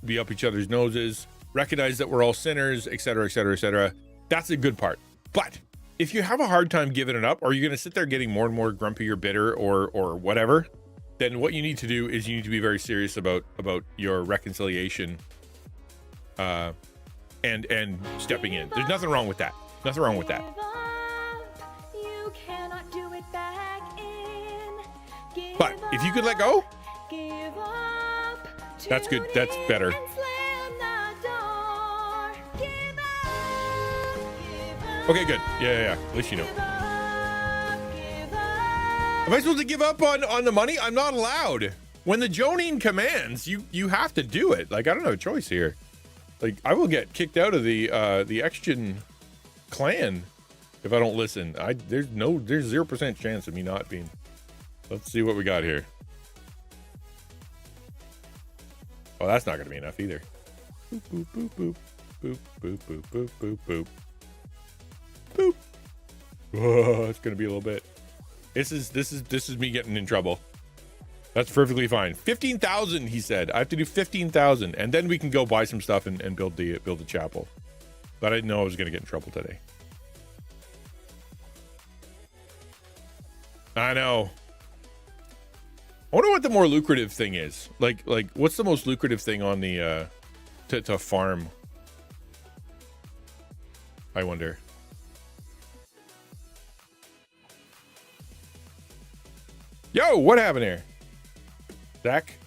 Speaker 1: be up each other's noses. Recognize that we're all sinners, etc., etc., etc. That's a good part. But if you have a hard time giving it up, or you're going to sit there getting more and more grumpy or bitter or whatever, then what you need to do is you need to be very serious about your reconciliation and stepping in. There's nothing wrong with that. Nothing wrong with that. But if you could let go, that's good. That's better. Okay, good. Yeah. At least you know. Am I supposed to give up on the money? I'm not allowed. When the Jonine commands, you have to do it. Like, I don't have a choice here. Like, I will get kicked out of the Xtian clan if I don't listen. There's 0% chance of me not being. Let's see what we got here. Oh, that's not going to be enough either. Boop, boop, boop, boop. Boop, boop, boop, boop, boop, boop. Boop. Oh, it's going to be a little bit. This is me getting in trouble. That's perfectly fine. 15,000, he said. I have to do 15,000, and then we can go buy some stuff and build the chapel. But I didn't know I was going to get in trouble today. I know. I wonder what the more lucrative thing is. Like what's the most lucrative thing on the to farm? I wonder. Yo, what happened here? Zach,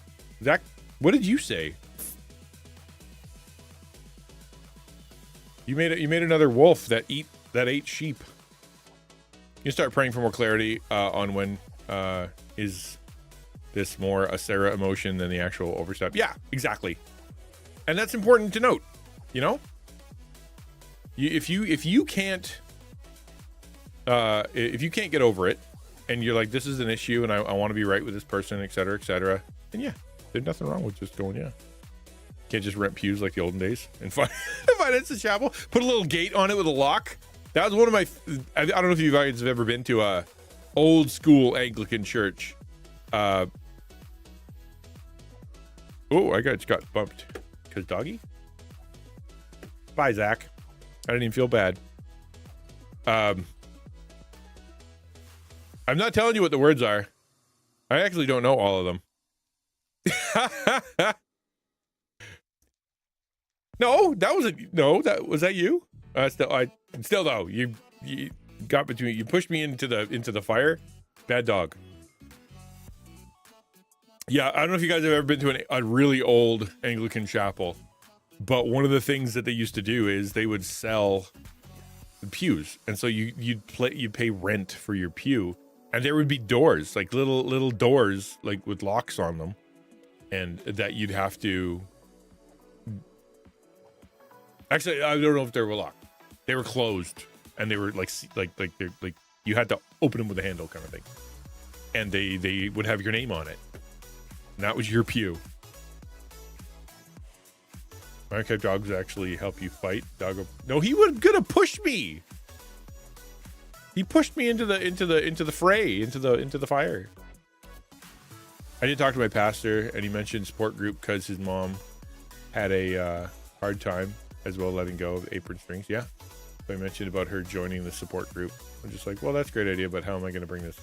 Speaker 1: what did you say? You made another wolf that ate sheep. You start praying for more clarity on when is this more a Sarah emotion than the actual overstep. Yeah, exactly. And that's important to note, you know? If you can't get over it, and you're like, this is an issue and I want to be right with this person, et cetera, then yeah, there's nothing wrong with just going, yeah. Can't just rent pews like the olden days and finance the chapel. Put a little gate on it with a lock. That was one of my, I don't know if you guys have ever been to a old school Anglican church. Oh, I just got bumped because doggy. Bye, Zach. I didn't even feel bad. I'm not telling you what the words are. I actually don't know all of them. No, was that you? Still though, you got between, you pushed me into the fire. Bad dog. Yeah, I don't know if you guys have ever been to a really old Anglican chapel, but one of the things that they used to do is they would sell the pews, and so you'd pay rent for your pew, and there would be doors, like little doors, like with locks on them, and that you'd have to. Actually, I don't know if they were locked. They were closed, and they were like you had to open them with a handle, kind of thing, and they would have your name on it. And that was your pew. Okay, dogs actually help you fight. No, he was gonna push me. He pushed me into the fray, into the fire. I did talk to my pastor, and he mentioned support group because his mom had a hard time as well letting go of apron strings. Yeah, so I mentioned about her joining the support group. I'm just like, well, that's a great idea, but how am I going to bring this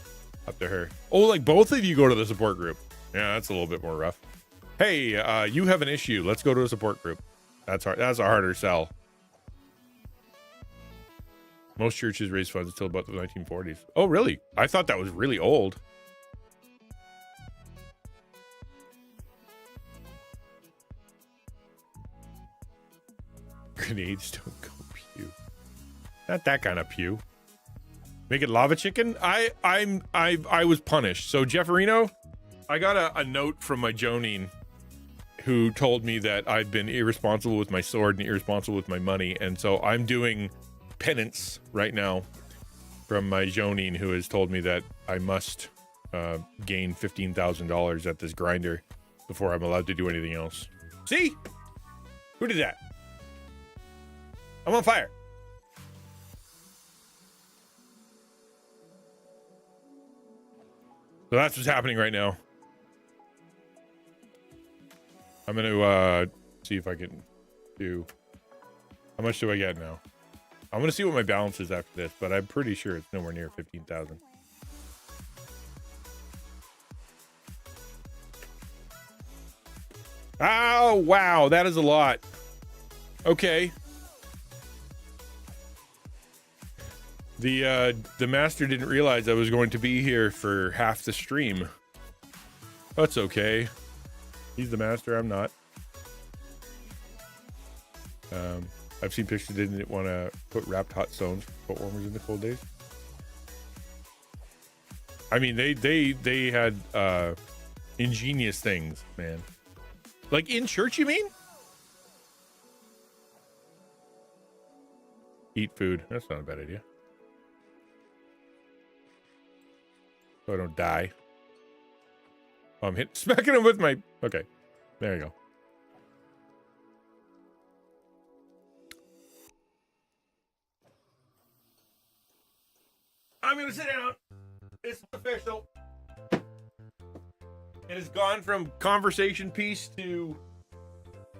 Speaker 1: up to her? Oh, like both of you go to the support group. Yeah, that's a little bit more rough. Hey, you have an issue. Let's go to a support group. That's hard. That's a harder sell. Most churches raise funds until about the 1940s. Oh, really? I thought that was really old. Grenades don't go pew. Not that kind of pew. Make it lava chicken? I was punished. So Jefferino, I got a note from my Jonine who told me that I've been irresponsible with my sword and irresponsible with my money, and so I'm doing penance right now from my Jonine, who has told me that I must gain $15,000 at this grinder before I'm allowed to do anything else. See? Who did that? I'm on fire. So that's what's happening right now. I'm going to see if I can do... How much do I get now? I'm going to see what my balance is after this, but I'm pretty sure it's nowhere near 15,000. Oh, wow. That is a lot. Okay. The master didn't realize I was going to be here for half the stream. That's okay. He's the master, I'm not. I've seen pictures, didn't want to put wrapped hot stones for foot warmers in the cold days. I mean, they had ingenious things, man. Like in church, you mean? Eat food. That's not a bad idea. so I don't die. Oh, I'm smacking him with my... Okay, there you go. I'm going to sit down. It's official. It has gone from conversation piece to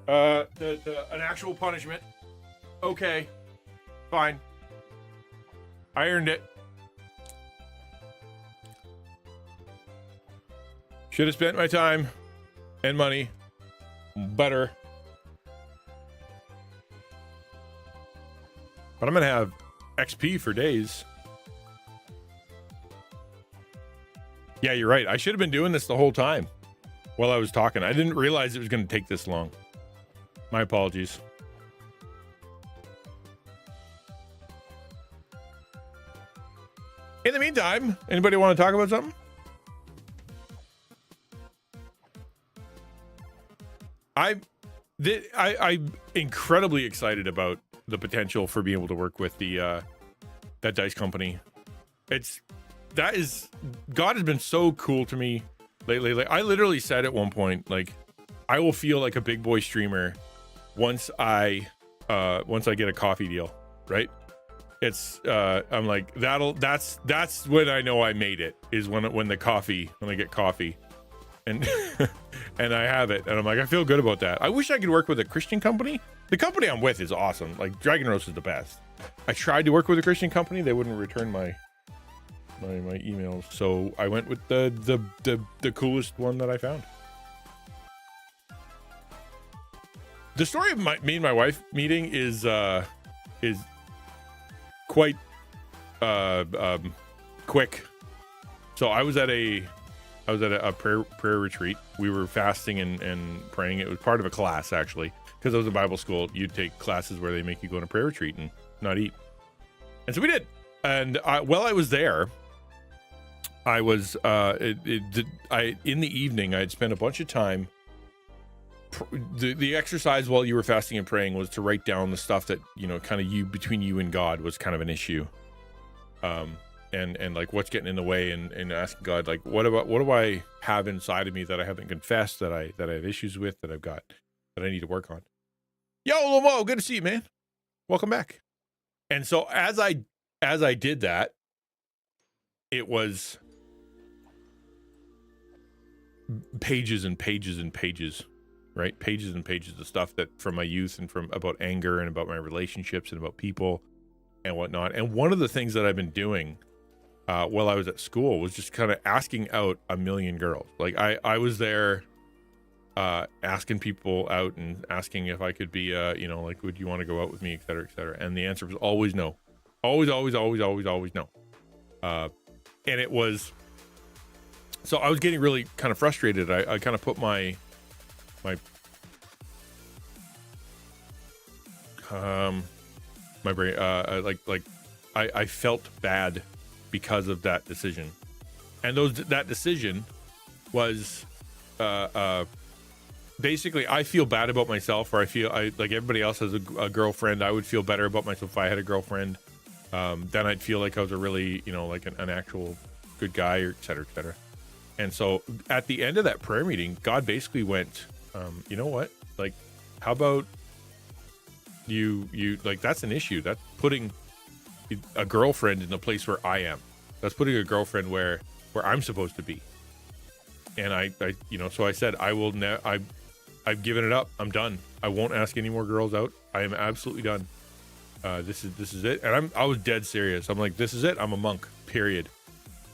Speaker 1: an actual punishment. Okay, fine. I earned it. Should have spent my time and money better. But I'm going to have XP for days. Yeah, you're right. I should have been doing this the whole time while I was talking. I didn't realize it was going to take this long. My apologies. In the meantime, anybody want to talk about something? I'm incredibly excited about the potential for being able to work with the that dice company. God has been so cool to me lately. Like, I literally said at one point, like, I will feel like a big boy streamer once I get a coffee deal, right? It's I'm like, that's when I know I made it, is when I get coffee and and I have it, and I'm like, I feel good about that. I wish I could work with a Christian company. The company I'm with is awesome. Like, Dragon Roast is the best. I tried to work with a Christian company. They wouldn't return my emails, so I went with the coolest one that I found. The story of me and my wife meeting is quite quick. So I was at a prayer retreat. We were fasting and praying. It was part of a class, actually, because I was in Bible school. You take classes where they make you go on a prayer retreat and not eat. And so we did. And while I was there, I was in the evening, I had spent a bunch of time. The exercise while you were fasting and praying was to write down the stuff that, you know, kind of between you and God was kind of an issue. And like what's getting in the way, and asking God, like, what do I have inside of me that I haven't confessed, that I have issues with, that I need to work on. Yo, Lomo, good to see you, man. Welcome back. And so as I did that, it was pages and pages and pages, right? Pages and pages of stuff that from my youth and from about anger and about my relationships and about people and whatnot. And one of the things that I've been doing while I was at school was just kind of asking out a million girls. Like, I was there asking people out and asking if I could be, like, would you want to go out with me, et cetera, et cetera. And the answer was always no. Always no. And it was, so I was getting really kind of frustrated. I kind of put my brain, I felt bad because of that decision. And that decision was, basically, I feel bad about myself, or I like everybody else has a girlfriend. I would feel better about myself if I had a girlfriend. Then I'd feel like I was a really, like an actual good guy, or et cetera, et cetera. And so at the end of that prayer meeting, God basically went, you know what? Like, how about you like, that's an issue. That's putting a girlfriend in the place where I am. That's putting a girlfriend where I'm supposed to be. And I so I said, I've given it up. I'm done. I won't ask any more girls out. I am absolutely done. This is it. And I was dead serious. I'm like, this is it. I'm a monk, period.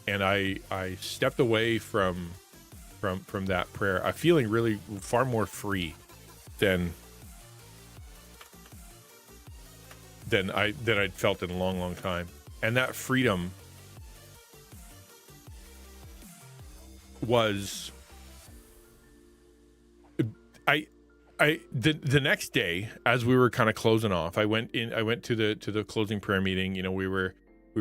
Speaker 1: And I stepped away from that prayer. I'm feeling really far more free than I'd felt in a long, long time. And that freedom was, the next day, as we were kind of closing off, I went to the closing prayer meeting. We were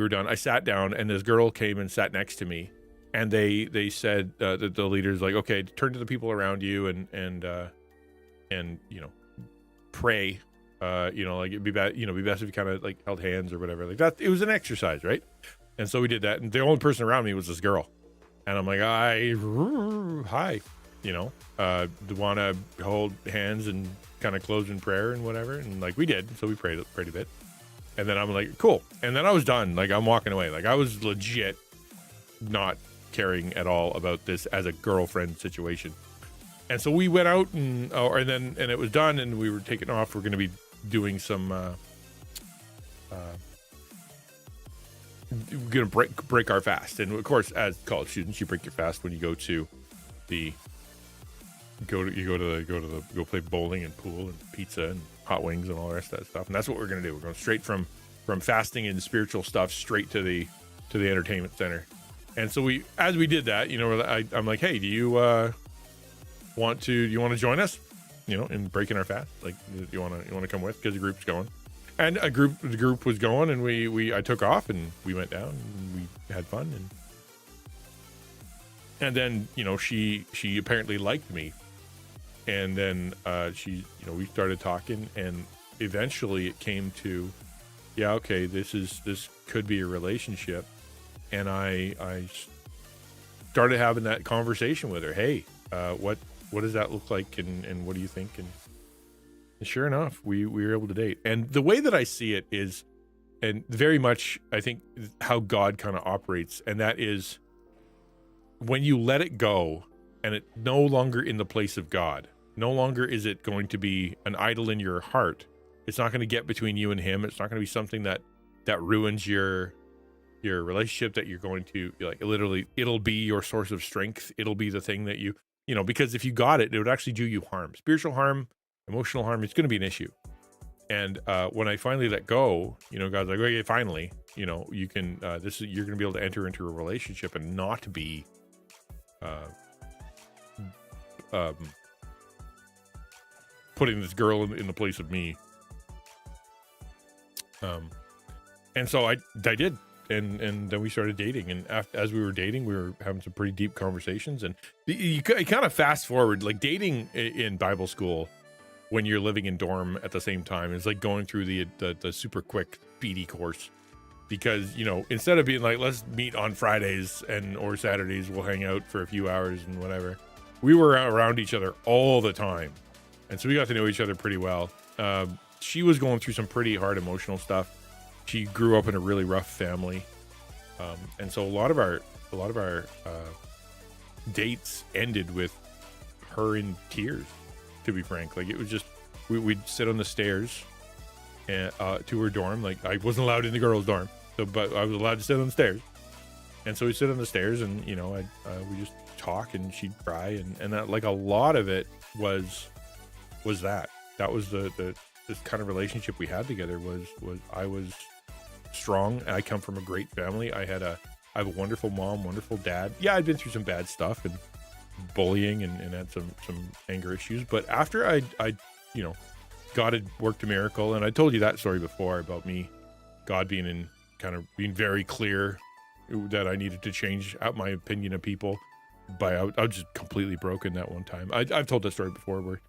Speaker 1: done. I sat down, and this girl came and sat next to me, and they said, the leader's like, okay, turn to the people around you and pray. Like, it'd be best if you kind of like held hands or whatever like that. It was an exercise, right? And so we did that, and the only person around me was this girl. And I'm like, hi, want to hold hands and kind of close in prayer and whatever. And like we did. So we prayed a bit. And then I'm like, cool. And then I was done. Like I'm walking away. Like I was legit not caring at all about this as a girlfriend situation. And so we went out and it was done and we were taking off. We're going to be doing some, we're going to break our fast. And of course, as college students, you break your fast when you go to go play bowling and pool and pizza and hot wings and all the rest of that stuff. And that's what we're going to do. We're going straight from fasting and spiritual stuff straight to the entertainment center. And so as we did that, I'm like, hey, do you want to join us, in breaking our fast? Like, do you want to come with? Because the group's going. And the group was going, and I took off and we went down and we had fun. And then, she apparently liked me. And then we started talking, and eventually it came to, yeah, okay, this could be a relationship. And I started having that conversation with her. Hey, what does that look like? And what do you think? And sure enough, we were able to date. And the way that I see it is, and very much, I think, how God kind of operates. And that is when you let it go and it no longer in the place of God, no longer is it going to be an idol in your heart. It's not going to get between you and him. It's not going to be something that ruins your relationship, that you're going to, like, literally, it'll be your source of strength. It'll be the thing that because if you got it, it would actually do you harm, spiritual harm, emotional harm. It's going to be an issue. And when I finally let go, God's like, okay, finally, you can, you're going to be able to enter into a relationship and not be, putting this girl in the place of me. And so I did. And then we started dating, and as we were dating, we were having some pretty deep conversations. And you kind of fast forward, like dating in Bible school when you're living in dorm at the same time is like going through the super quick speedy course, because instead of being like, let's meet on Fridays or Saturdays, we'll hang out for a few hours and whatever, we were around each other all the time, and so we got to know each other pretty well. She was going through some pretty hard emotional stuff. She grew up in a really rough family, and so a lot of our dates ended with her in tears. To be frank, like, it was just we'd sit on the stairs and to her dorm. Like, I wasn't allowed in the girls' dorm, but I was allowed to sit on the stairs, and so we sit on the stairs, and we just talk, and she'd cry, and that, like, a lot of it was that was the this kind of relationship we had together was I was strong. I come from a great family. I have a wonderful mom, wonderful dad. Yeah, I'd been through some bad stuff and bullying and had some anger issues. But after I God had worked a miracle, and I told you that story before about me, God being very clear that I needed to change out my opinion of people. I was just completely broken that one time. I've told that story before, where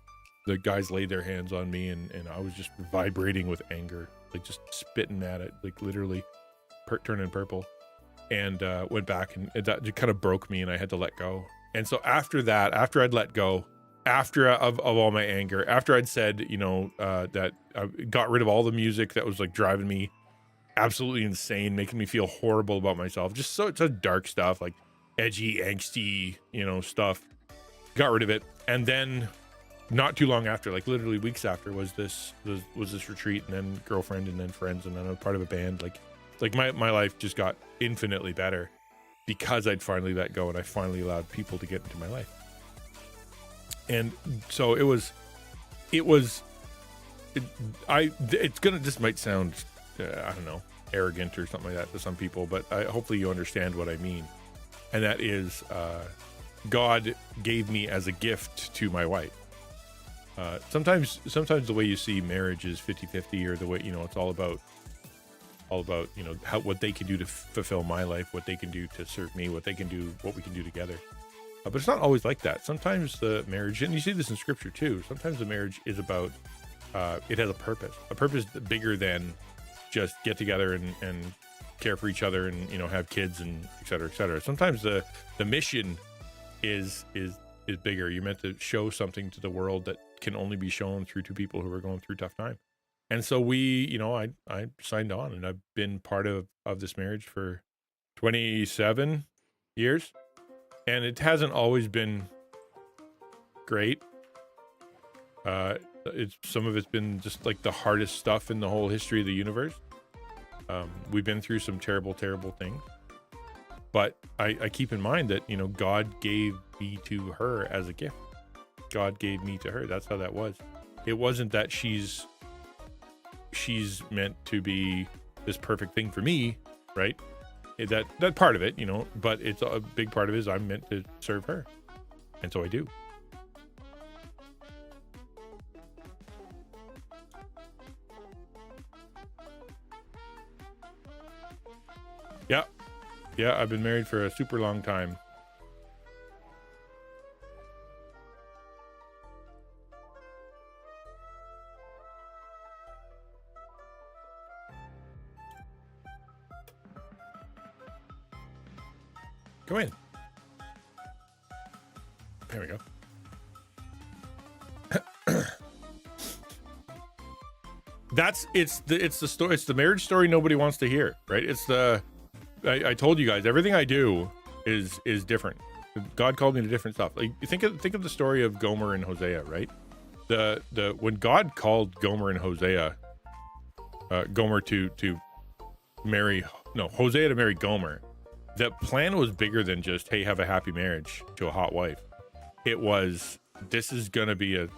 Speaker 1: the guys laid their hands on me, and I was just vibrating with anger, like just spitting at it, like literally turning purple, and went back, and that just kind of broke me, and I had to let go. And so after that, after I'd let go, of all my anger, after I'd said, that I got rid of all the music that was like driving me absolutely insane, making me feel horrible about myself, just such dark stuff, like edgy, angsty, stuff, got rid of it. And then not too long after, like literally weeks after, was this retreat, and then girlfriend, and then friends, and then I was part of a band. Like my life just got infinitely better because I'd finally let go, and I finally allowed people to get into my life. And so this might sound, I don't know, arrogant or something like that to some people, but hopefully you understand what I mean. And that is, God gave me as a gift to my wife. Sometimes the way you see marriage is 50-50, or the way, it's all about what they can do to fulfill my life, what they can do to serve me, what we can do together. But it's not always like that. Sometimes the marriage, and you see this in scripture too, sometimes the marriage is about, it has a purpose bigger than just get together and care for each other and, have kids and et cetera, et cetera. Sometimes the mission is bigger. You're meant to show something to the world that can only be shown through two people who are going through tough time. And so I signed on, and I've been part of this marriage for 27 years, and it hasn't always been great. Some of it's been just like the hardest stuff in the whole history of the universe. We've been through some terrible, terrible things, but I keep in mind that, God gave me to her as a gift. God gave me to her. That's how that was. It wasn't that she's meant to be this perfect thing for me, right? That part of it, but it's a big part of it is I'm meant to serve her. And so I do. Yeah, I've been married for a super long time. Go in. There we go. It's the story. It's the marriage story nobody wants to hear, right? I told you guys, everything I do is different. God called me to different stuff. Like, think of the story of Gomer and Hosea, right? When God called Gomer and Hosea, Hosea to marry Gomer, the plan was bigger than just, hey, have a happy marriage to a hot wife. It was, this is going to be a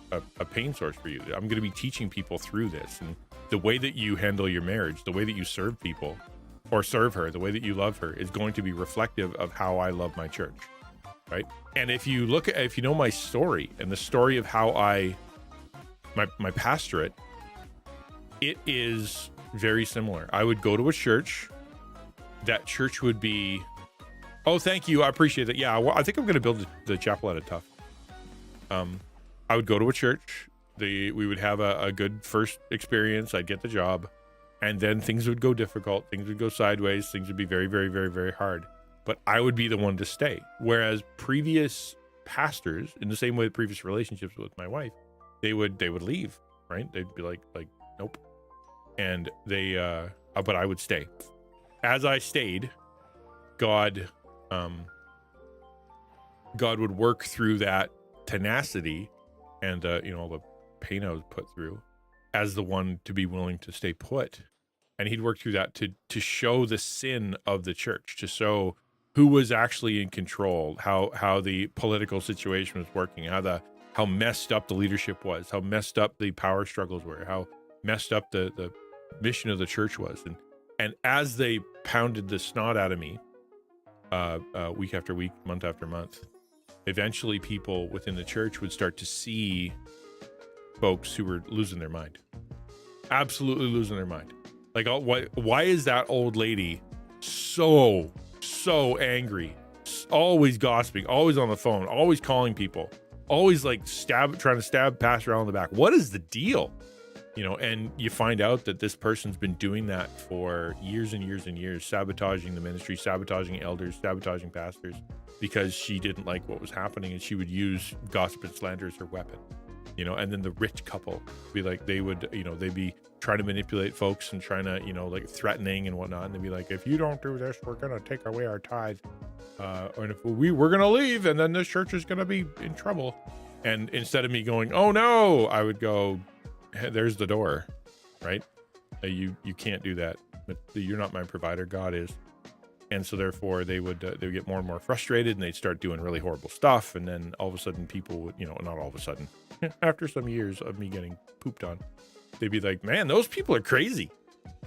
Speaker 1: pain source for you. I'm going to be teaching people through this, and the way that you handle your marriage, the way that you serve people or serve her, the way that you love her is going to be reflective of how I love my church, right? And if you know my story and the story of how my pastorate, it is very similar. I would go to a church. That church would be, oh, thank you, I appreciate it. Yeah, well, I think I'm going to build the chapel out of tuff. I would go to a church. We would have a good first experience. I'd get the job. And then things would go difficult. Things would go sideways. Things would be very, very, very, very hard. But I would be the one to stay. Whereas previous pastors, in the same way the previous relationships with my wife, they would leave, right? They'd be like, nope. And but I would stay. As I stayed, God would work through that tenacity and all the pain I was put through as the one to be willing to stay put. And he'd work through that to show the sin of the church, to show who was actually in control, how the political situation was working, how messed up the leadership was, how messed up the power struggles were, how messed up the mission of the church was. And as they pounded the snot out of me, week after week, month after month, eventually people within the church would start to see folks who were losing their mind, absolutely losing their mind. Like, why is that old lady so angry, always gossiping, always on the phone, always calling people, always like trying to stab Pastor Al in the back? What is the deal? And you find out that this person's been doing that for years and years and years, sabotaging the ministry, sabotaging elders, sabotaging pastors, because she didn't like what was happening, and she would use gossip and slander as her weapon. And then the rich couple be like, they'd be trying to manipulate folks and trying to, like threatening and whatnot. And they'd be like, if you don't do this, we're going to take away our tithe. And if we're going to leave, and then this church is going to be in trouble. And instead of me going, oh no, I would go, hey, there's the door, right? You can't do that. But you're not my provider. God is. And so therefore they would get more and more frustrated, and they'd start doing really horrible stuff. And then all of a sudden people would, not all of a sudden, after some years of me getting pooped on, they'd be like, man, those people are crazy.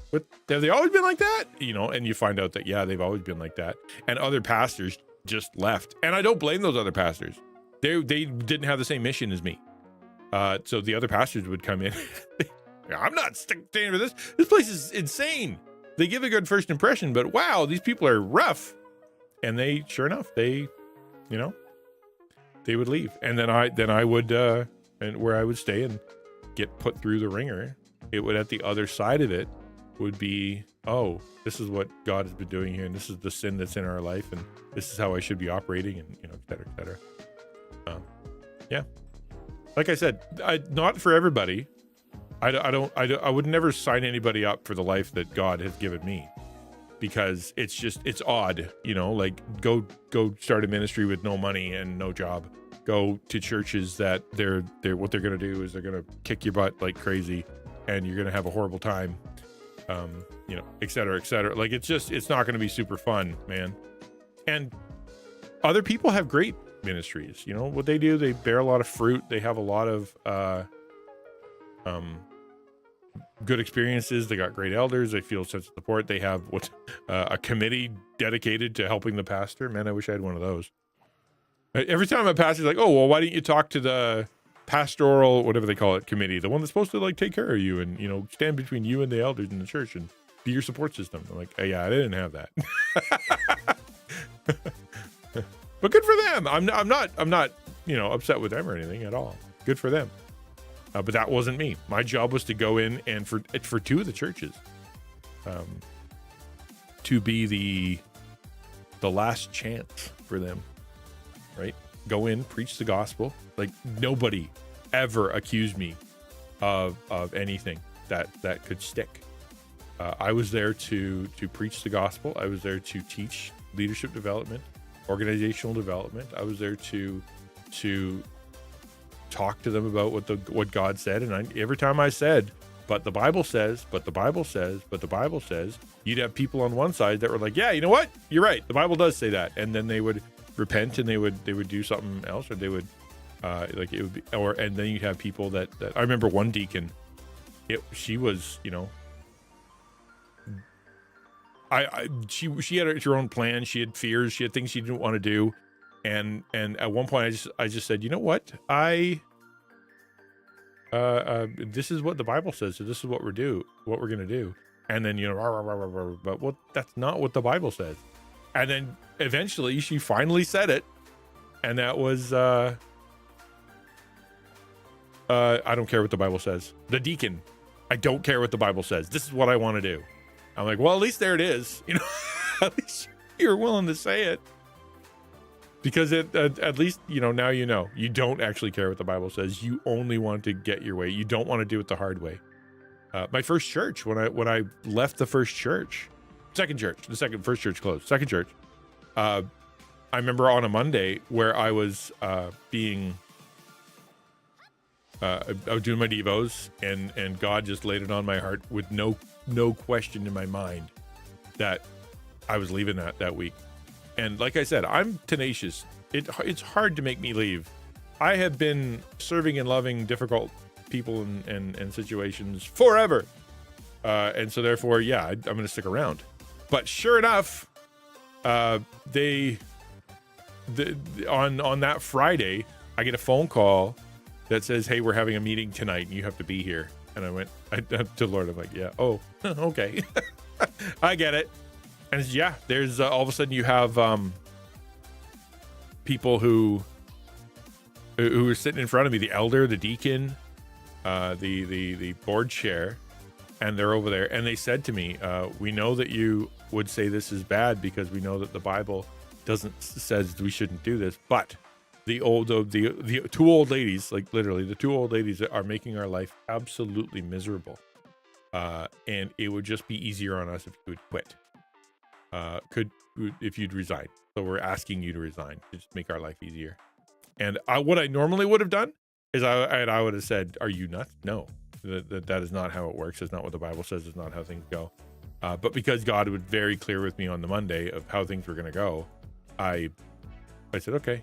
Speaker 1: But have they always been like that? And you find out that, yeah, they've always been like that. And other pastors just left. And I don't blame those other pastors. They didn't have the same mission as me. So the other pastors would come in. I'm not staying for this. This place is insane. They give a good first impression, but wow, these people are rough. And they, sure enough, they would leave. And then I would, and where I would stay and get put through the ringer, it would, at the other side of it, would be oh, this is what God has been doing here, and this is the sin that's in our life, and this is how I should be operating, and et cetera, et cetera. Yeah, like I said, not for everybody. I would never sign anybody up for the life that God has given me, because it's odd, like go start a ministry with no money and no job. Go to churches that they're what they're gonna do is they're gonna kick your butt like crazy, and you're gonna have a horrible time, et cetera, et cetera. Like it's not gonna be super fun, man. And other people have great ministries. What they do, they bear a lot of fruit. They have a lot of good experiences. They got great elders. They feel a sense of support. They have a committee dedicated to helping the pastor. Man, I wish I had one of those. Every time a pastor's like, oh, well, why didn't you talk to the pastoral, whatever they call it, committee, the one that's supposed to like take care of you and, stand between you and the elders in the church and be your support system. I'm like, hey, yeah, I didn't have that. But good for them. I'm not, upset with them or anything at all. Good for them. But that wasn't me. My job was to go in and for two of the churches, to be the last chance for them. Right? Go in, preach the gospel. Like nobody ever accused me of anything that could stick. I was there to preach the gospel. I was there to teach leadership development, organizational development. I was there to talk to them about what God said. And every time I said, but the Bible says, but the Bible says, but the Bible says, you'd have people on one side that were like, yeah, you know what? You're right. The Bible does say that. And then they would repent and they would do something else, or they would it would be, and then you'd have people that I remember one deacon, she was, she had her own plan. She had fears. She had things she didn't want to do. And at one point I just said, you know what? This is what the Bible says. So this is what we're going to do. And then, but that's not what the Bible says. And then eventually she finally said it. And that was, I don't care what the Bible says. The deacon, I don't care what the Bible says. This is what I want to do. I'm like, well, at least there it is. At least you're willing to say it. Because at least, now you don't actually care what the Bible says. You only want to get your way. You don't want to do it the hard way. My first church, when I left the first church, first church closed, second church. I remember on a Monday where I was I was doing my devos and God just laid it on my heart with no question in my mind that I was leaving that week. And like I said, I'm tenacious. It's hard to make me leave. I have been serving and loving difficult people and situations forever. And so therefore, yeah, I'm going to stick around. But sure enough, on that Friday, I get a phone call that says, hey, we're having a meeting tonight and you have to be here. And I went to the Lord, I'm like, yeah, oh, okay. I get it. And yeah, there's all of a sudden you have people who are sitting in front of me, the elder, the deacon, the board chair, and they're over there. And they said to me, we know that you would say this is bad because we know that the Bible says we shouldn't do this. But the two old ladies, like literally the two old ladies, are making our life absolutely miserable. And it would just be easier on us if you would quit. If you'd resign. So we're asking you to resign to just make our life easier. And what I normally would have done is I would have said, are you nuts? No, that is not how it works. It's not what the Bible says. It's not how things go. But because God was very clear with me on the Monday of how things were going to go, I said, okay.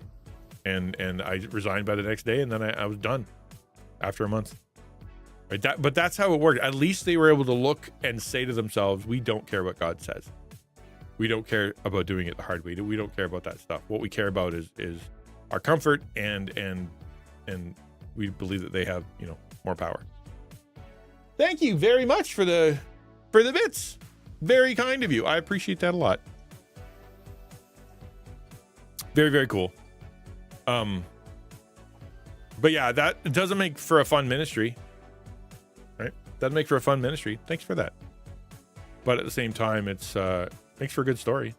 Speaker 1: And I resigned by the next day, and then I was done after a month. Right? But that's how it worked. At least they were able to look and say to themselves, we don't care what God says. We don't care about doing it the hard way. We don't care about that stuff. What we care about is our comfort and we believe that they have, more power. Thank you very much for the bits. Very kind of you. I appreciate that a lot. Very, very cool. But yeah, that doesn't make for a fun ministry, right? Doesn't make for a fun ministry. Thanks for that. but at the same time, it's makes for a good story.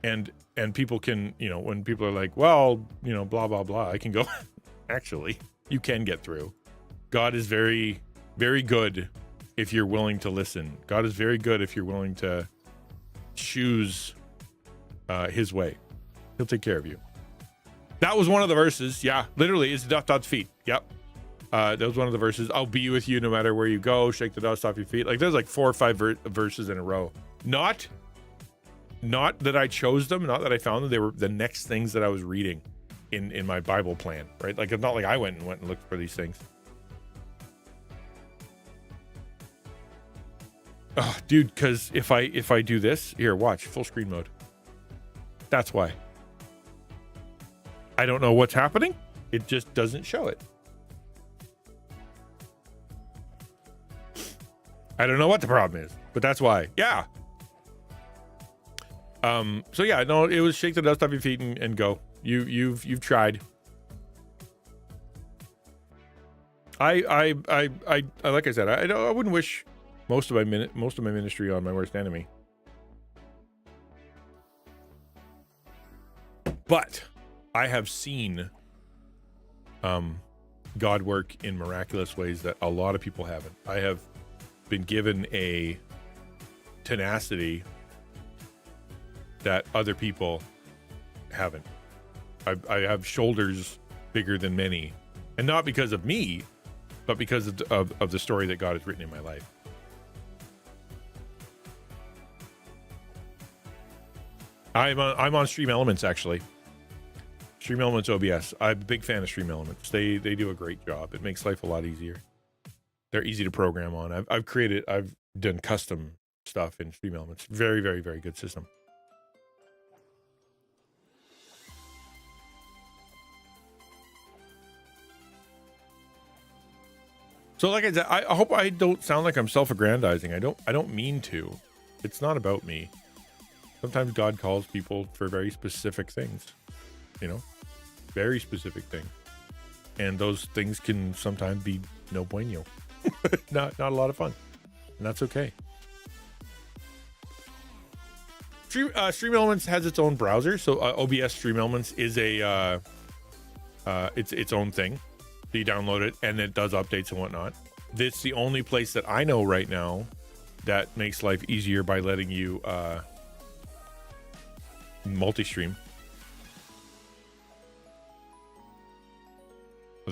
Speaker 1: And people can, when people are like, well, blah blah blah, I can go. Actually, you can get through. God is very, very good if you're willing to listen. God is very good if you're willing to choose his way. He'll take care of you. That was one of the verses. Yeah, literally, it's dust feet. Yep. That was one of the verses. I'll be with you no matter where you go. Shake the dust off your feet. Like there's like 4 or 5 verses in a row. Not that I chose them, not that I found them. They were the next things that I was reading in my Bible plan, right? Like it's not like I went and looked for these things. Oh, dude, because if I do this, here, watch, full screen mode. That's why. I don't know what's happening. It just doesn't show it. I don't know what the problem is, but that's why. Yeah. So yeah, no, it was shake the dust off your feet and go. You've tried. I like I said, I wouldn't wish most of my ministry on my worst enemy. But I have seen God work in miraculous ways that a lot of people haven't. I have been given a tenacity that other people haven't. I have shoulders bigger than many, and not because of me, but because of the story that God has written in my life. I'm on Stream Elements, actually. Stream Elements OBS. I'm a big fan of Stream Elements. They do a great job. It makes life a lot easier. They're easy to program on. I've done custom stuff in Stream Elements. Very, very, very good system. So like I said, I hope I don't sound like I'm self-aggrandizing. I don't mean to. It's not about me. Sometimes God calls people for very specific things, very specific things. And those things can sometimes be no bueno. not a lot of fun. And that's okay. Stream Elements has its own browser. So OBS Stream Elements is its own thing. So you download it and it does updates and whatnot. It's the only place that I know right now that makes life easier by letting you multi-stream.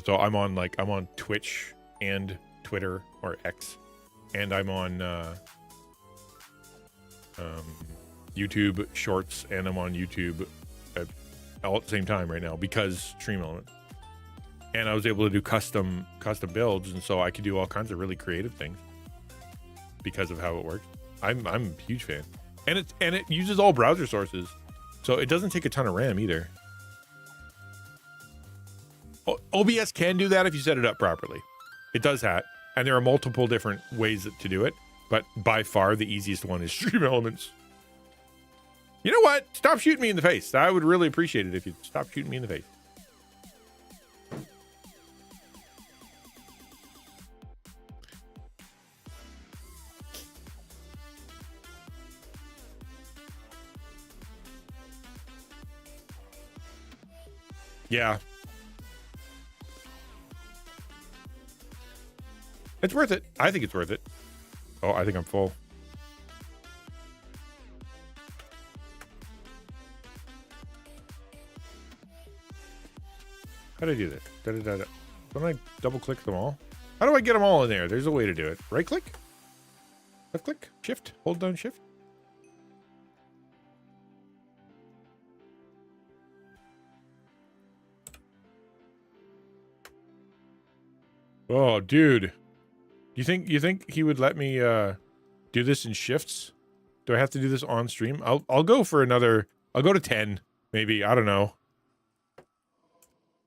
Speaker 1: So I'm on Twitch and Twitter or X, and I'm on YouTube Shorts, and I'm on YouTube all at the same time right now because Stream Elements. And I was able to do custom builds, and so I could do all kinds of really creative things because of how it works. I'm a huge fan, and it uses all browser sources, so it doesn't take a ton of RAM either. OBS can do that if you set it up properly. It does that, and there are multiple different ways to do it, but by far the easiest one is Stream Elements. You know what? Stop shooting me in the face. I would really appreciate it if you'd stop shooting me in the face. Yeah. It's worth it. I think it's worth it. Oh, I think I'm full. How do I do this? Don't I double click them all? How do I get them all in there? There's a way to do it. Right click? Left click? Shift? Hold down shift? Oh, dude. You think he would let me do this in shifts? Do I have to do this on stream? I'll go for another. I'll go to 10, maybe. I don't know.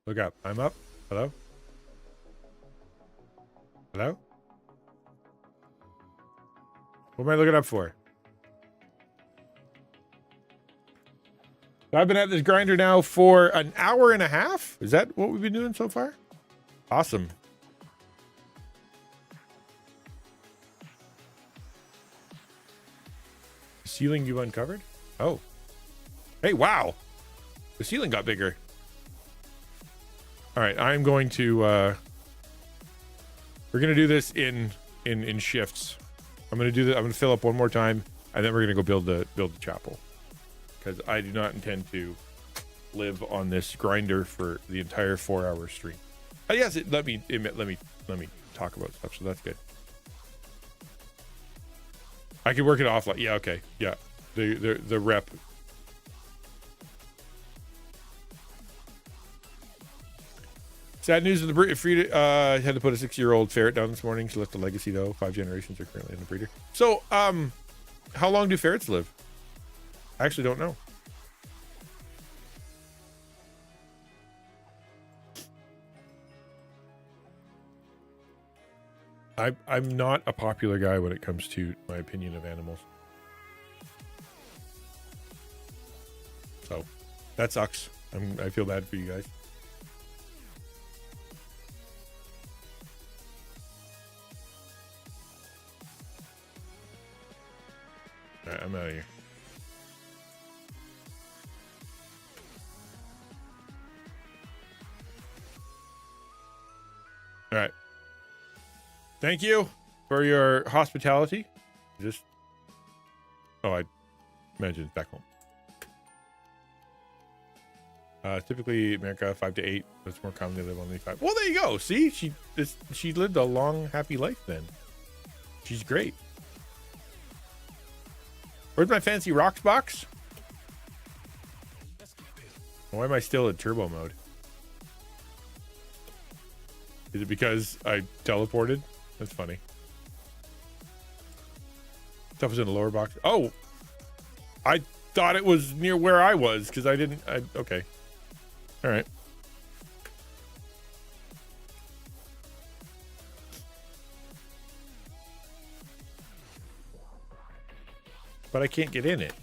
Speaker 1: Look up. I'm up. Hello? Hello? What am I looking up for? I've been at this grinder now for an hour and a half. Is that what we've been doing so far? Awesome. ceiling you've uncovered? Oh. Hey, wow. The ceiling got bigger. All right, I'm going to we're gonna do this in shifts. I'm gonna do that. I'm gonna fill up one more time, and then we're gonna go build the chapel, because I do not intend to live on this grinder for the entire 4-hour stream. Yes, let me talk about stuff, so that's good. I can work it offline. Yeah, okay, yeah. The rep. Sad news of the breeder. Frida had to put a 6-year-old ferret down this morning. She left a legacy, though. 5 generations are currently in the breeder. So, how long do ferrets live? I actually don't know. I'm not a popular guy when it comes to my opinion of animals. So, that sucks. I feel bad for you guys. All right, I'm out of here. All right. Thank you for your hospitality. I imagine it's back home. Typically America 5 to 8. It's more common to live only 5. Well, there you go. See, she lived a long, happy life then. She's great. Where's my fancy rocks box? Why am I still in turbo mode? Is it because I teleported? That's funny. Stuff was in the lower box. Oh, I thought it was near where I was because I didn't. Okay. All right. But I can't get in it.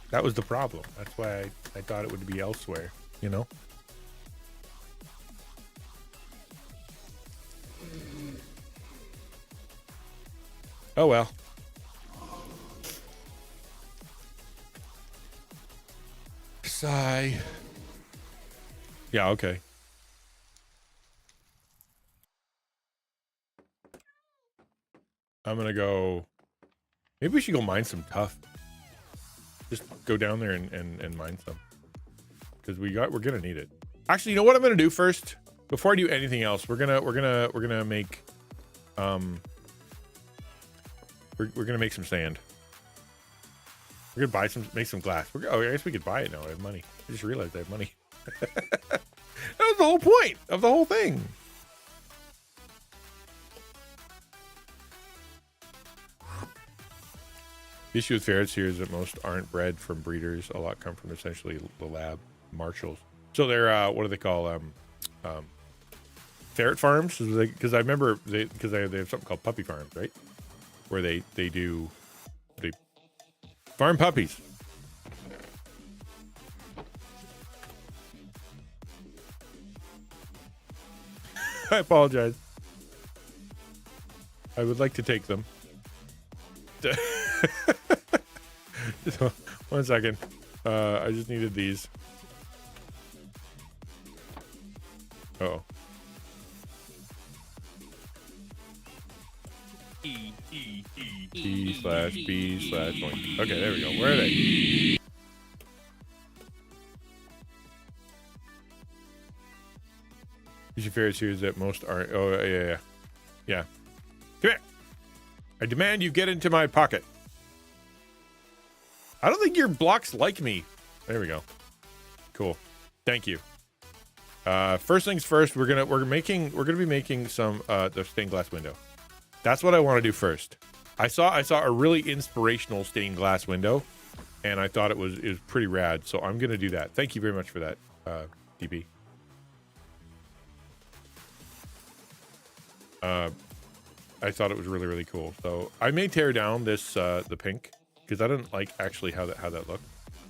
Speaker 1: That was the problem. That's why I thought it would be elsewhere, you know? Oh well. Sigh. Yeah, okay. I'm gonna go. Maybe we should go mine some tough. Just go down there and mine some. Because we're gonna need it. Actually, you know what I'm gonna do first? Before I do anything else, we're gonna make we're gonna make some sand. We're gonna make some glass. I guess we could buy it now. I have money. I just realized I have money. That was the whole point of the whole thing. The issue with ferrets here is that most aren't bred from breeders. A lot come from essentially the lab marshals. So they're what do they call ferret farms? Because I remember they have something called puppy farms, right? Where they farm puppies. I apologize. I would like to take them. Just 1 second. I just needed these. Uh-oh. E/B/point. Okay, there we go. Where are they? Issue ferrets here is that most aren't. Oh, yeah. Yeah. Come here. I demand you get into my pocket. I don't think your blocks like me. There we go. Cool. Thank you. First things first, we're gonna be making some the stained glass window. That's what I want to do first. I saw a really inspirational stained glass window, and I thought it was pretty rad. So I'm gonna do that. Thank you very much for that, DB. I thought it was really, really cool. So I may tear down this the pink because I didn't like actually how that looked.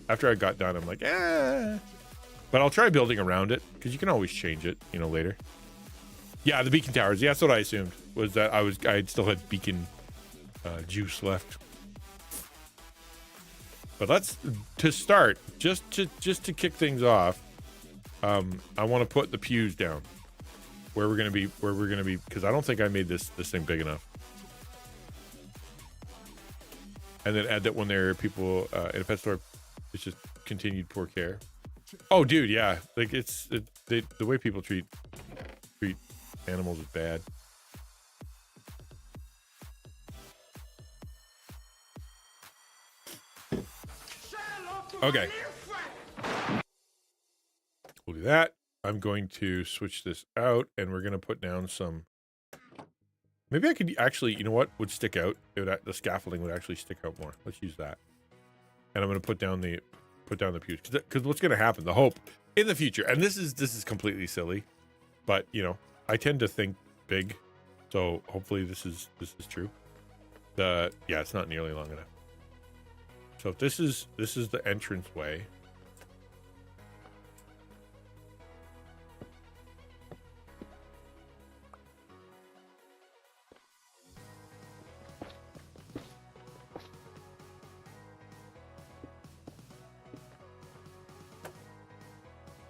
Speaker 1: After I got done, I'm like, but I'll try building around it because you can always change it, later. Yeah, the beacon towers. Yeah, that's what I assumed was that I still had beacon juice left. But let's to start just to kick things off. I want to put the pews down where we're gonna be because I don't think I made this thing big enough. And then add that when there are people in a pet store, it's just continued poor care. Oh, dude, yeah, like the way people treat animals is bad. Okay, we'll do that. I'm going to switch this out, and we're gonna put down some. Maybe I could actually, you know what would stick out? The scaffolding would actually stick out more. Let's use that. And I'm gonna put down the pews because what's gonna happen? The hope in the future, and this is completely silly, but you know I tend to think big, so hopefully this is true. Yeah, it's not nearly long enough. So if this is the entrance way.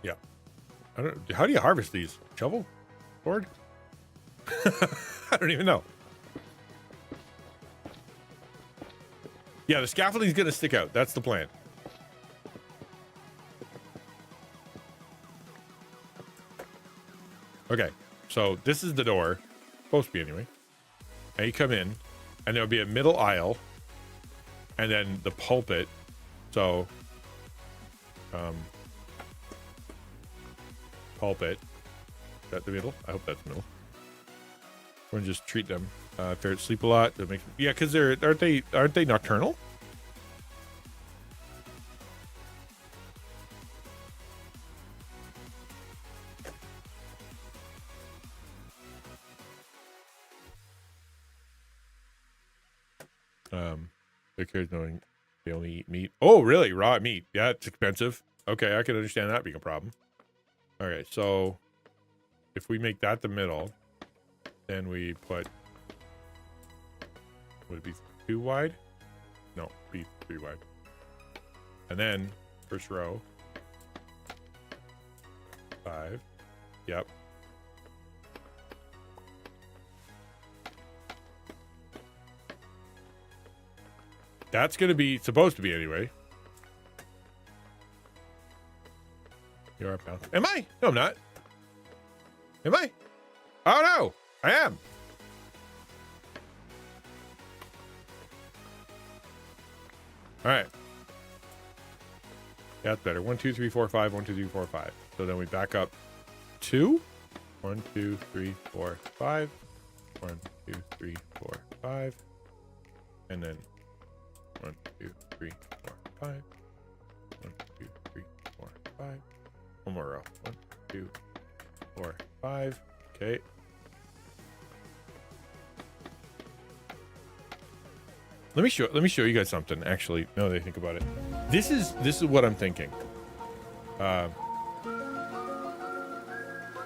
Speaker 1: Yeah. How do you harvest these? Shovel? Board? I don't even know. Yeah, the scaffolding's gonna stick out. That's the plan. Okay, so this is the door. Supposed to be anyway. And you come in, and there'll be a middle aisle, and then the pulpit. So, pulpit. Is that the middle? I hope that's the middle. We're gonna just treat them. Ferrets sleep a lot. That makes because aren't they nocturnal? Their kids knowing they only eat meat. Oh, really? Raw meat? Yeah, it's expensive. Okay, I can understand that being a problem. All right, so if we make that the middle, then we put. Would it be 2 wide? No, be 3 wide. And then first row. 5. Yep. That's gonna be supposed to be anyway. You are pal. Am I? No, I'm not. Am I? Oh no, I am. All right. That's better. 1, 2, 3, 4, 5. 1, 2, 3, 4, 5. So then we back up 2. 1, 2, 3, 4, 5. 1, 2, 3, 4, 5. And then 1, 2, 3, 4, 5. 1, 2, 3, 4, 5. One more row. 1, 2, 4, 5. Okay. Let me show you guys something. Actually, now that I think about it, this is what I'm thinking.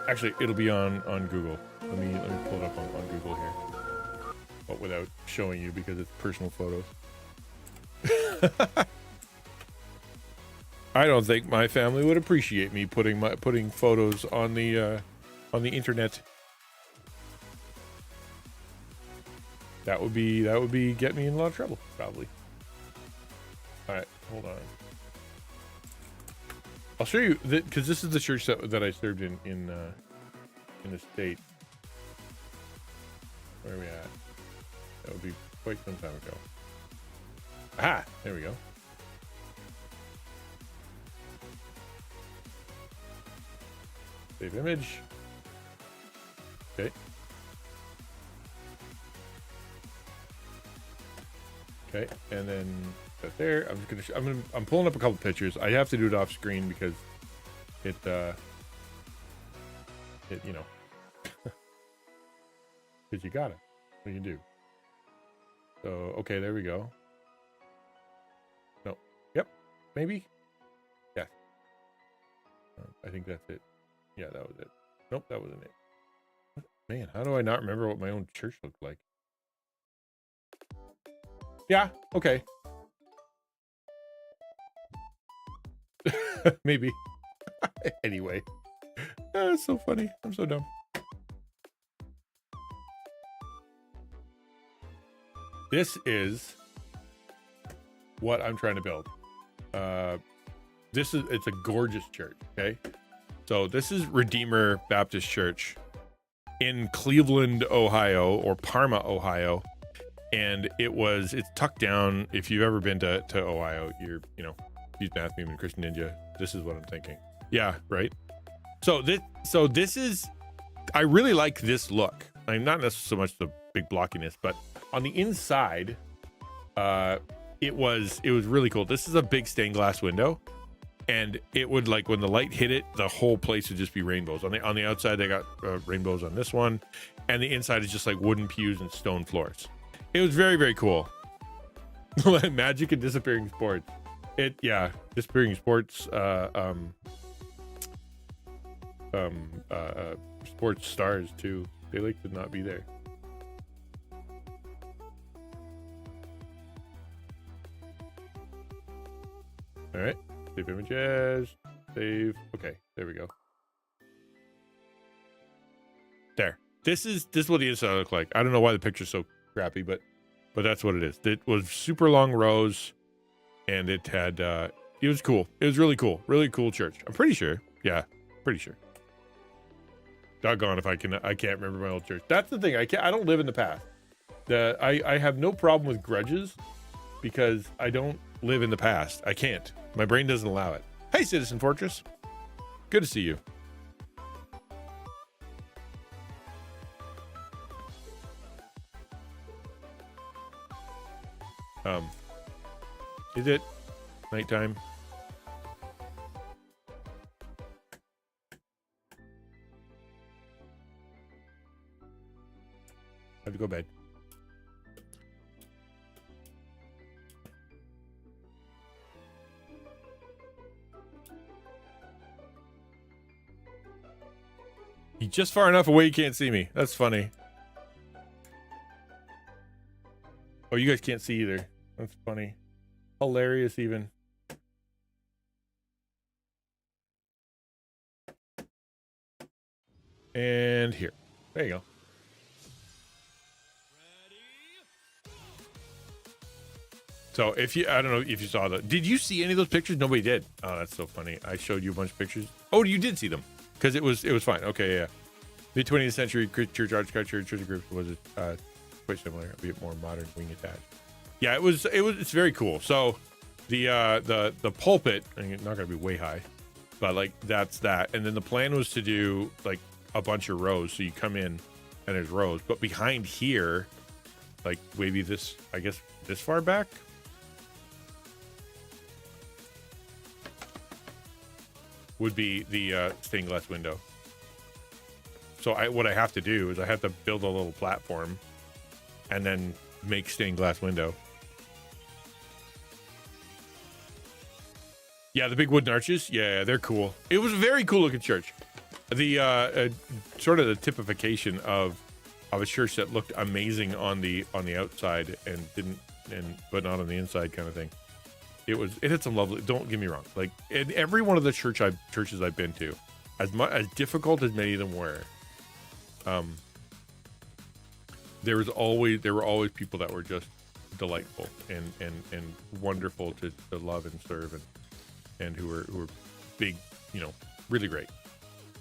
Speaker 1: Actually, it'll be on Google. Let me pull it up on Google here, but without showing you because it's personal photos. I don't think my family would appreciate me putting photos on the internet. That would be get me in a lot of trouble, probably. All right, hold on. I'll show you because this is the church that I served in the States. Where are we at? That would be quite some time ago. Aha! There we go. Save image. Okay. Okay, and then that there. I'm pulling up a couple pictures. I have to do it off screen because it you know, because you got it. What do you do? So okay, there we go. No, yep, maybe. Yeah, I think that's it. Yeah, that was it. Nope, that wasn't it. Man, how do I not remember what my own church looked like? Yeah, okay. Maybe. Anyway. It's so funny. I'm so dumb. This is what I'm trying to build. It's a gorgeous church, okay? So this is Redeemer Baptist Church in Cleveland, Ohio, or Parma, Ohio. And it's tucked down. If you've ever been to Ohio, use math meme and XtianNinja. This is what I'm thinking. Yeah, right. So this is, I really like this look. I'm not necessarily so much the big blockiness, but on the inside, it was really cool. This is a big stained glass window, and it would, like, when the light hit it, the whole place would just be rainbows. On the outside, they got rainbows on this one, and the inside is just like wooden pews and stone floors. It was very, very cool. Magic and disappearing sports. Disappearing sports. Sports stars too. They like to not be there. All right, save images. Save. Okay, there we go. There. This is what the inside looked like. I don't know why the picture's so crappy, but that's what it is. It was super long rows, and it had it was cool. It was really cool. Really cool church. I'm pretty sure. Yeah, pretty sure. Doggone if I can't remember my old church. That's the thing. I don't live in the past. I have no problem with grudges because I don't live in the past. I can't. My brain doesn't allow it. Hey, Citizen Fortress. Good to see you. Is it nighttime? I have to go to bed. You're just far enough away you can't see me. That's funny. Oh, you guys can't see either. That's funny. Hilarious even. And here. There you go. So I don't know if you saw did you see any of those pictures? Nobody did. Oh, that's so funny. I showed you a bunch of pictures. Oh, you did see them because it was fine. Okay, yeah. Mid 20th century church architecture, church groups was quite similar, a bit more modern, wing attached. Yeah, it's very cool. So the pulpit, and it's not gonna be way high, but like that's that. And then the plan was to do like a bunch of rows. So you come in and there's rows, but behind here, like maybe this far back. Would be the stained glass window. So what I have to do is I have to build a little platform and then make stained glass window. Yeah, the big wooden arches. Yeah, they're cool. It was a very cool looking church. The sort of the typification of a church that looked amazing on the outside but not on the inside kind of thing. It had some lovely. Don't get me wrong. Like in every one of the churches I've been to, as difficult as many of them were, there were always people that were just delightful and wonderful to love and serve and who were big, really great.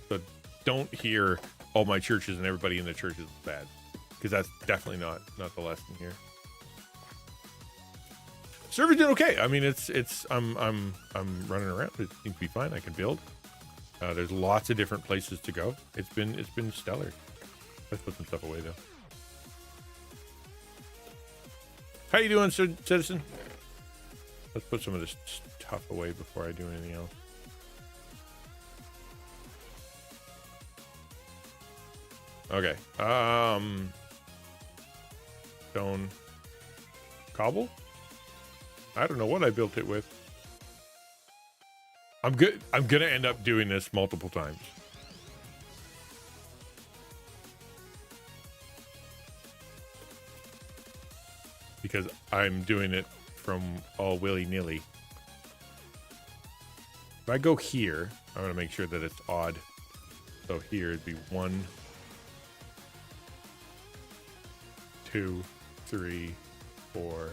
Speaker 1: So don't hear all my churches and everybody in the church is bad, because that's definitely not the lesson here. Server's doing okay. I mean, I'm running around. It seems to be fine. I can build. There's lots of different places to go. It's been stellar. Let's put some stuff away though. How you doing, citizen? Let's put some of this stuff away before I do anything else. Okay. Stone cobble. I don't know what I built it with. I'm gonna end up doing this multiple times. Because I'm doing it from all willy-nilly. If I go here, I'm going to make sure that it's odd. So here it'd be 1, 2, 3, 4,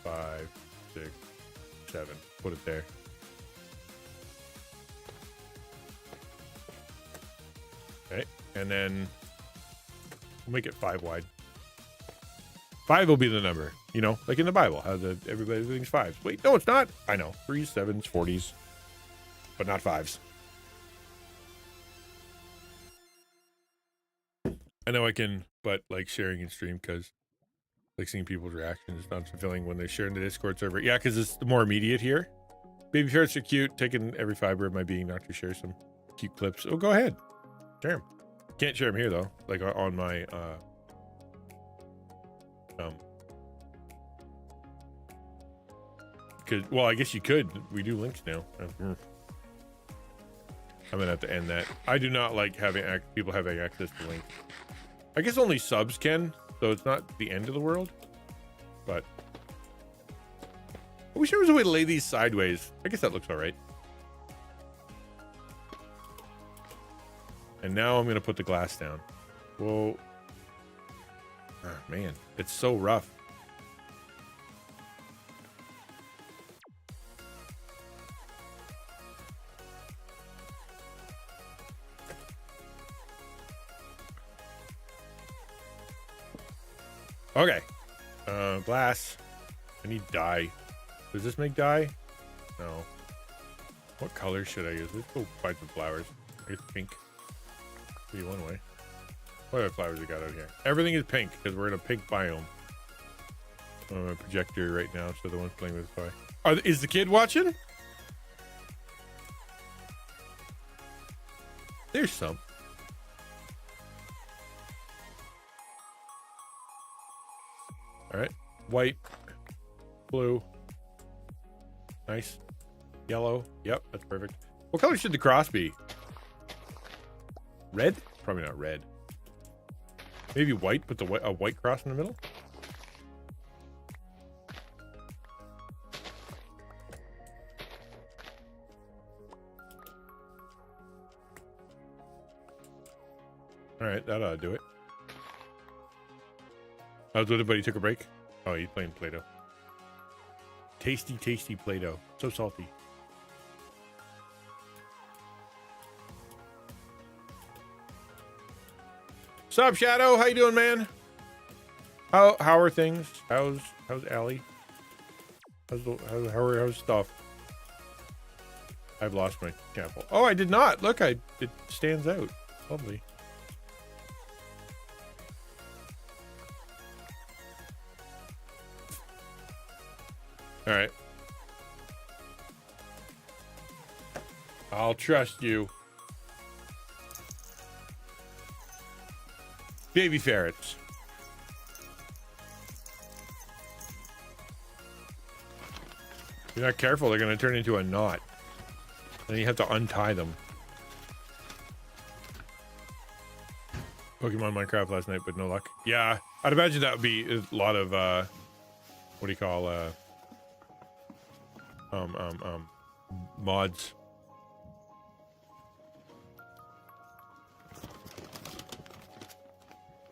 Speaker 1: 5, 6, 7. Put it there. Okay, and then we'll make it 5 wide. 5 will be the number, you know, like in the Bible, how everything's 5s. Wait, no, it's not. I know, 3s, 7s, 40s, but not 5s. I know I can, but like sharing in stream because like seeing people's reactions is not fulfilling when they share in the Discord server. Yeah, because it's more immediate here. Baby ferrets are cute. Taking every fiber of my being not to share some cute clips. Oh, go ahead. Share them. Can't share them here though. Like on my well, I guess you could. We do links now. I'm gonna have to end that. I do not like having people having access to links. I guess only subs can, so it's not the end of the world. But I wish there was a way to lay these sideways. I guess that looks all right. And now I'm gonna put the glass down. Whoa. Oh, man, it's so rough. Okay. Glass. I need dye. Does this make dye? No. What color should I use? Let's go find some flowers. I guess pink. Be one way. What other flowers we got out here? Everything is pink because we're in a pink biome. I'm on a projector right now, so the one's playing with the toy. Is the kid watching? There's some. All right, white, blue, nice, yellow. Yep, that's perfect. What color should the cross be? Red? Probably not red. Maybe white. Put a white cross in the middle. All right, that ought to do it. How's everybody? Took a break? Oh, he's playing Play-Doh. Tasty, tasty Play-Doh. So salty. Sup, Shadow? How you doing, man? How are things? How's Allie? How's stuff? I've lost my camel. Oh, I did not. Look, it stands out. Lovely. All right. I'll trust you. Baby ferrets. If you're not careful, they're going to turn into a knot. Then you have to untie them. Pokemon Minecraft last night, but no luck. Yeah, I'd imagine that would be a lot of, what do you call, mods.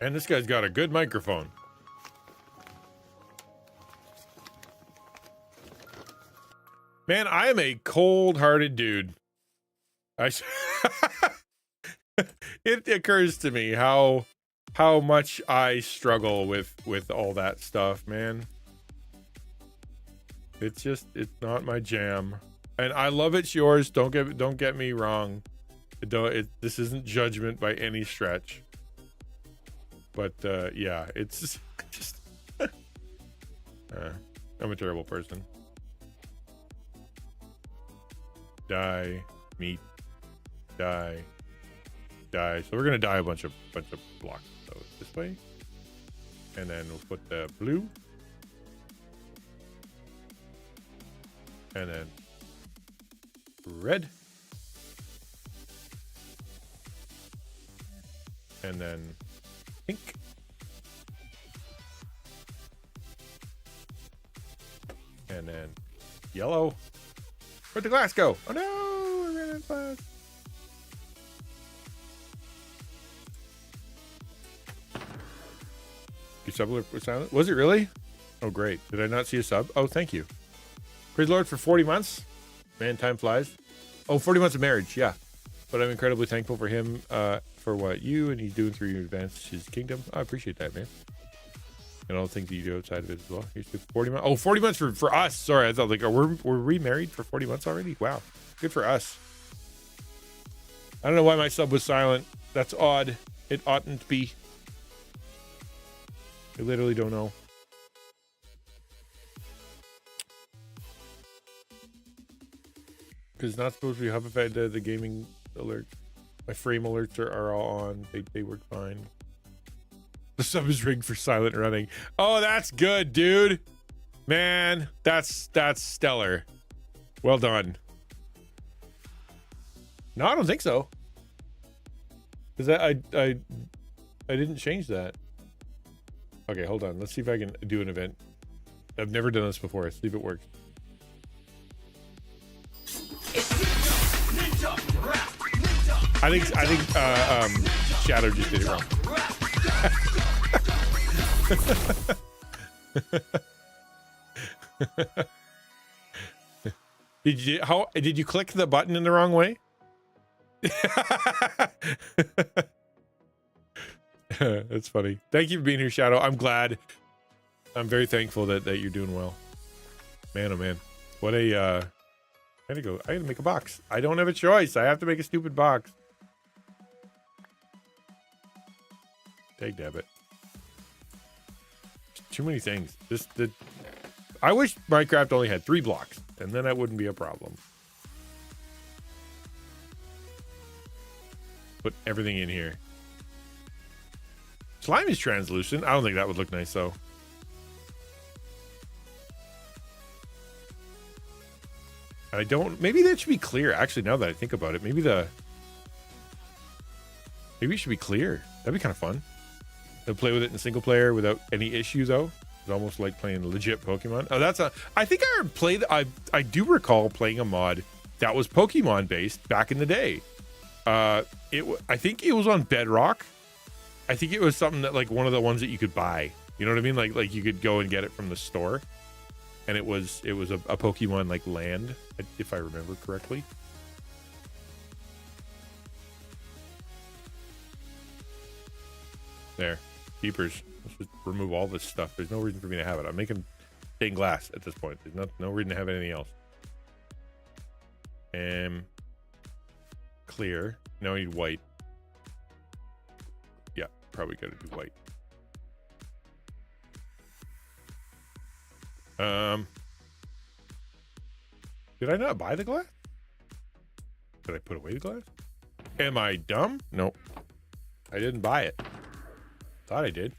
Speaker 1: And this guy's got a good microphone. Man, I am a cold-hearted dude. It occurs to me how much I struggle with all that stuff, man. It's not my jam. And I love it's yours. Don't get me wrong. This isn't judgment by any stretch. But yeah, it's just I'm a terrible person. Die, meat, die. So we're gonna die a bunch of blocks. So this way, and then we'll put the blue, and then red, and then pink, and then yellow, Where'd the glass go? Oh no, I ran out of glass. Your sub alert was silent? Was it really? Oh, great. Did I not see a sub? Oh, thank you. Praise the Lord for 40 months. Man, time flies. Oh, 40 months of marriage, yeah. But I'm incredibly thankful for him, for what you and he's doing through you advance his kingdom. I appreciate that, man. And all the things that you do outside of it as well. Here's 40 months. Oh, 40 months for us. Sorry, I thought like, we're remarried for 40 months already? Wow. Good for us. I don't know why my sub was silent. That's odd. It oughtn't to be. I literally don't know. Because it's not supposed to be Hubify, the gaming alerts. My frame alerts are all on. They work fine. The sub is rigged for silent running. Oh, that's good, dude. Man, that's stellar. Well done. No, I don't think so. Because I didn't change that. Okay, hold on. Let's see if I can do an event. I've never done this before. Let's see if it works. I think Shadow just did it wrong. Did you click the button in the wrong way? That's funny. Thank you for being here, Shadow. I'm glad. I'm very thankful that you're doing well. Man, oh man. What a I gotta make a box. I don't have a choice. I have to make a stupid box. Take debit. Too many things. I wish Minecraft only had 3 blocks, and then that wouldn't be a problem. Put everything in here. Slime is translucent. I don't think that would look nice though. I don't. Maybe that should be clear. Actually, now that I think about it, maybe it should be clear. That'd be kind of fun. They'll play with it in single player without any issue though. It's almost like playing legit Pokemon. Oh, I think I do recall playing a mod that was Pokemon based back in the day. I think it was on Bedrock. I think it was something that like one of the ones that you could buy. You know what I mean? Like you could go and get it from the store. And it was a Pokemon like land, if I remember correctly. There, keepers. Let's just remove all this stuff. There's no reason for me to have it. I'm making stained glass at this point. There's no reason to have anything else. Clear. Now I need white. Yeah, probably gotta do white. Did I not buy the glass? Did I put away the glass? Am I dumb? Nope. I didn't buy it. Thought I did.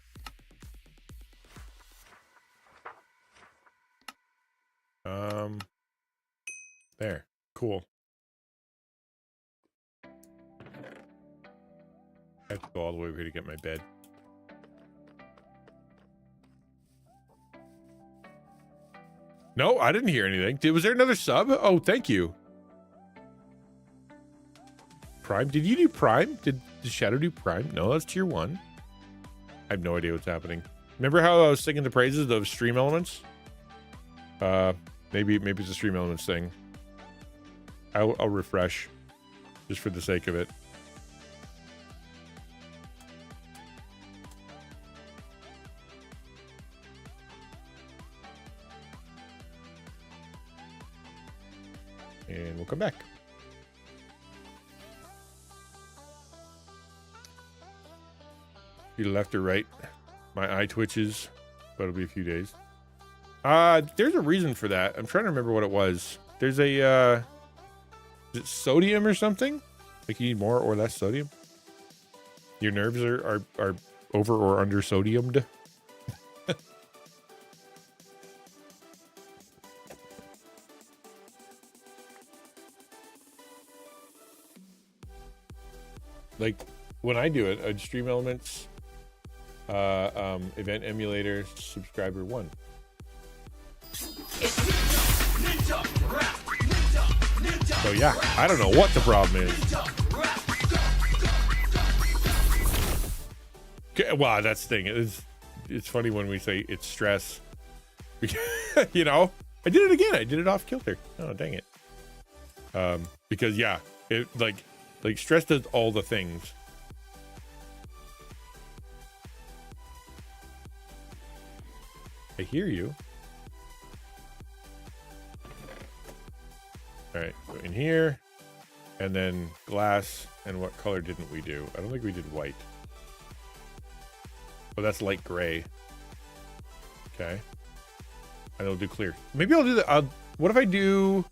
Speaker 1: There. Cool. I have to go all the way over here to get my bed. No, I didn't hear anything. Was there another sub? Oh, thank you. Prime? Did you do Prime? Did Shadow do Prime? No, that's tier 1. I have no idea what's happening. Remember how I was singing the praises of Stream Elements? Maybe it's a Stream Elements thing. I'll refresh just for the sake of it. And we'll come back. Either left or right. My eye twitches, but it'll be a few days. There's a reason for that. I'm trying to remember what it was. There's a, is it sodium or something? Like you need more or less sodium? Your nerves are over or under sodiumed? Like when I do it, I'd Stream Elements, event emulator, subscriber 1. XtianNinja. So yeah, I don't know what the problem is. Okay, wow, that's the thing. It's funny when we say it's stress. You know, I did it again. I did it off kilter. Oh, dang it. Because yeah, it like stress does all the things. I hear you. All right, so in here, and then glass. And what color didn't we do? I don't think we did white. Oh, that's light gray. Okay. And I'll do clear. Maybe I'll do the. What if I do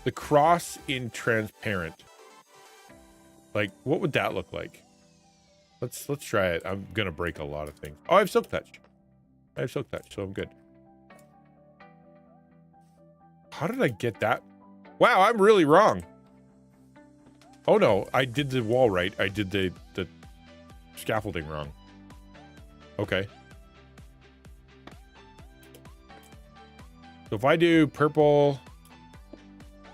Speaker 1: the cross in transparent? Like, what would that look like? Let's try it. I'm gonna break a lot of things. Oh, I have silk touch. So I'm good. How did I get that? Wow, I'm really wrong. Oh no, I did the wall right. I did the scaffolding wrong. Okay. So if I do purple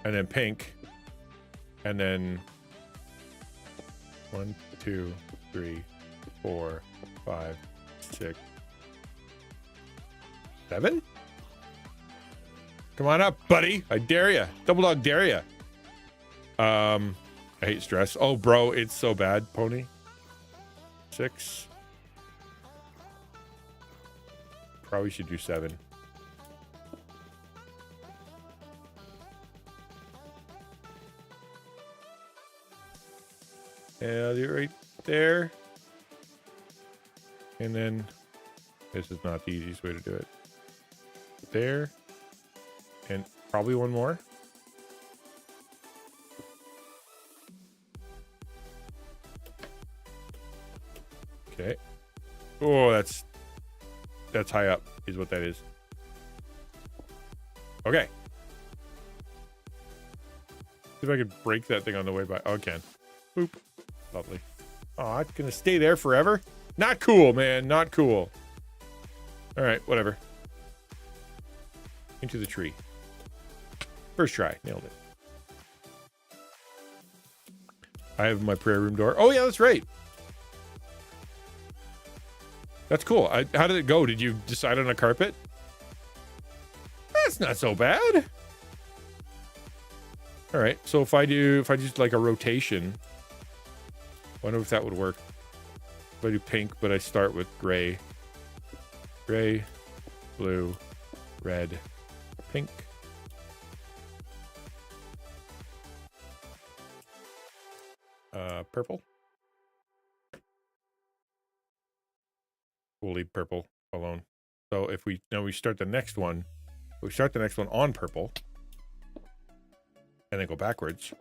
Speaker 1: and then pink and then 1, 2, 3, 4, 5, 6, 7? Come on up, buddy. I dare ya. Double dog dare ya. I hate stress. Oh, bro, it's so bad, pony. 6. Probably should do 7. And I'll do it right there. And then this is not the easiest way to do it. There. And probably one more. Okay. Oh, that's high up is what that is. Okay. See if I could break that thing on the way by. Oh, I can. Boop. Lovely. Oh, it's gonna stay there forever? Not cool, man. Not cool. All right, whatever. Into the tree. First try. Nailed it. I have my prayer room door. Oh, yeah, that's right. That's cool. How did it go? Did you decide on a carpet? That's not so bad. All right. So if I do like a rotation, I wonder if that would work. If I do pink, but I start with gray, blue, red, pink. Purple. We'll leave purple alone. So if we start the next one, we start the next one on purple and then go backwards.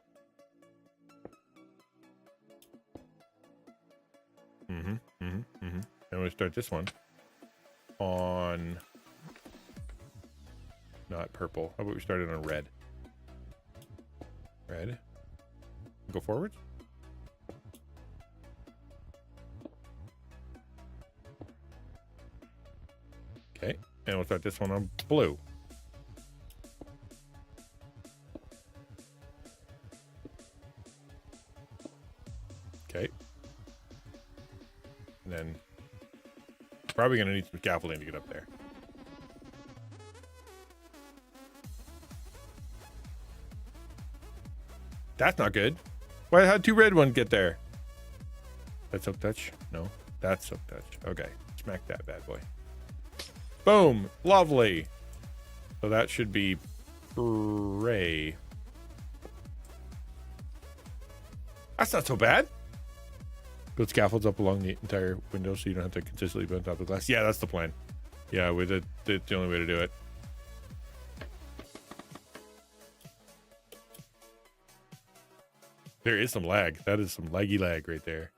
Speaker 1: And we start this one on not purple. How about we start it on red? Red. Go forwards. Okay, and we'll start this one on blue. Okay. And then probably going to need some scaffolding to get up there. That's not good. Why how'd 2 red ones get there? That's silk touch? No, that's silk touch. Okay, smack that bad boy. Boom! Lovely. So that should be gray. That's not so bad. Build scaffolds up along the entire window so you don't have to consistently be on top of glass. Yeah, that's the plan. Yeah, that's the only way to do it. There is some lag. That is some laggy lag right there.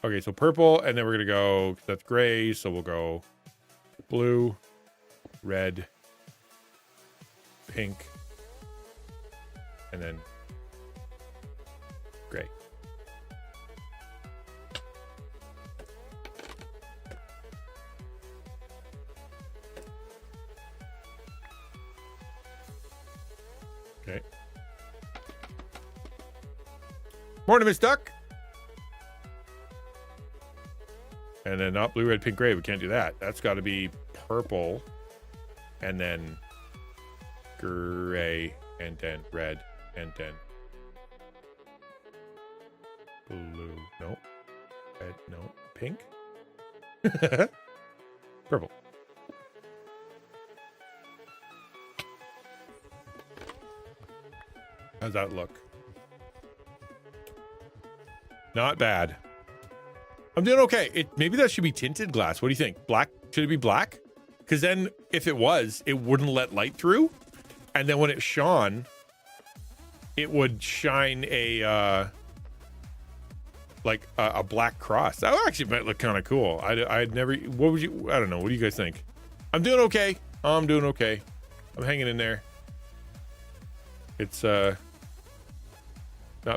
Speaker 1: Okay, so purple, and then we're going to go, that's gray, so we'll go blue, red, pink, and then gray. Okay. Morning, Miss Duck. And then not blue, red, pink, gray. We can't do that. That's got to be purple. And then gray. And then red. And then blue. No. Red. No. Pink. Purple. How's that look? Not bad. I'm doing okay. Maybe that should be tinted glass. What do you think? Black? Should it be black? Because then if it was, it wouldn't let light through. And then when it shone, it would shine a black cross. That actually might look kind of cool. I'd never. What would you? I don't know. What do you guys think? I'm doing okay. I'm doing okay. I'm hanging in there. It's not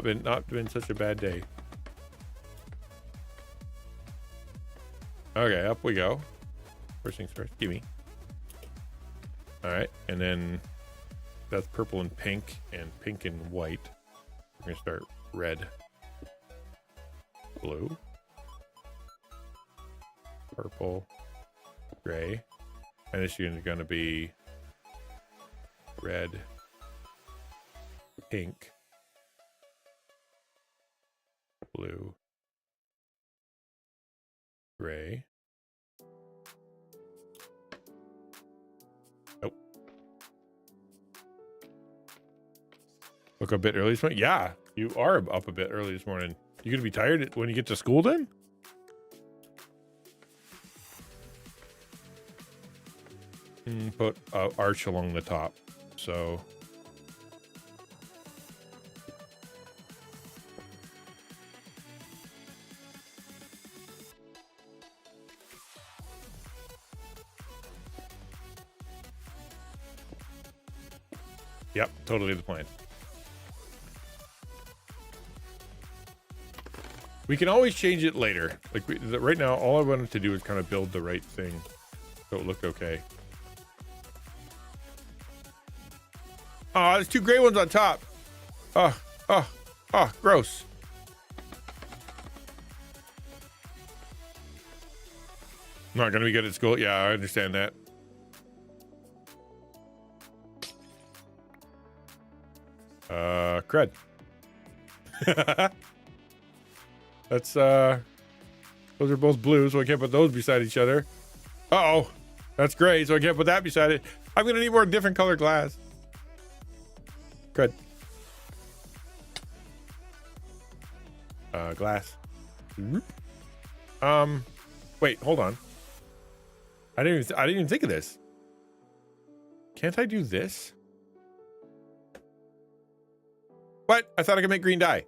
Speaker 1: been such a bad day. Okay, up we go. First things first. Gimme. All right, and then that's purple and pink and white. We're gonna start red, blue, purple, gray, and this is gonna be red, pink, blue, gray. Nope. Woke up a bit early this morning. Yeah, you are up a bit early this morning. You gonna be tired when you get to school then? Put an arch along the top. So yep, totally the plan. We can always change it later. Like right now, all I wanted to do is kind of build the right thing so it looked okay. Oh, there's two gray ones on top. Oh, gross. Not gonna be good at school. Yeah, I understand that. Crud. That's those are both blue, so I can't put those beside each other. Uh-oh, that's gray, so I can't put that beside it. I'm gonna need more different color glass. Good. Glass. Wait, hold on. I didn't even think of this. Can't I do this? What? I thought I could make green dye.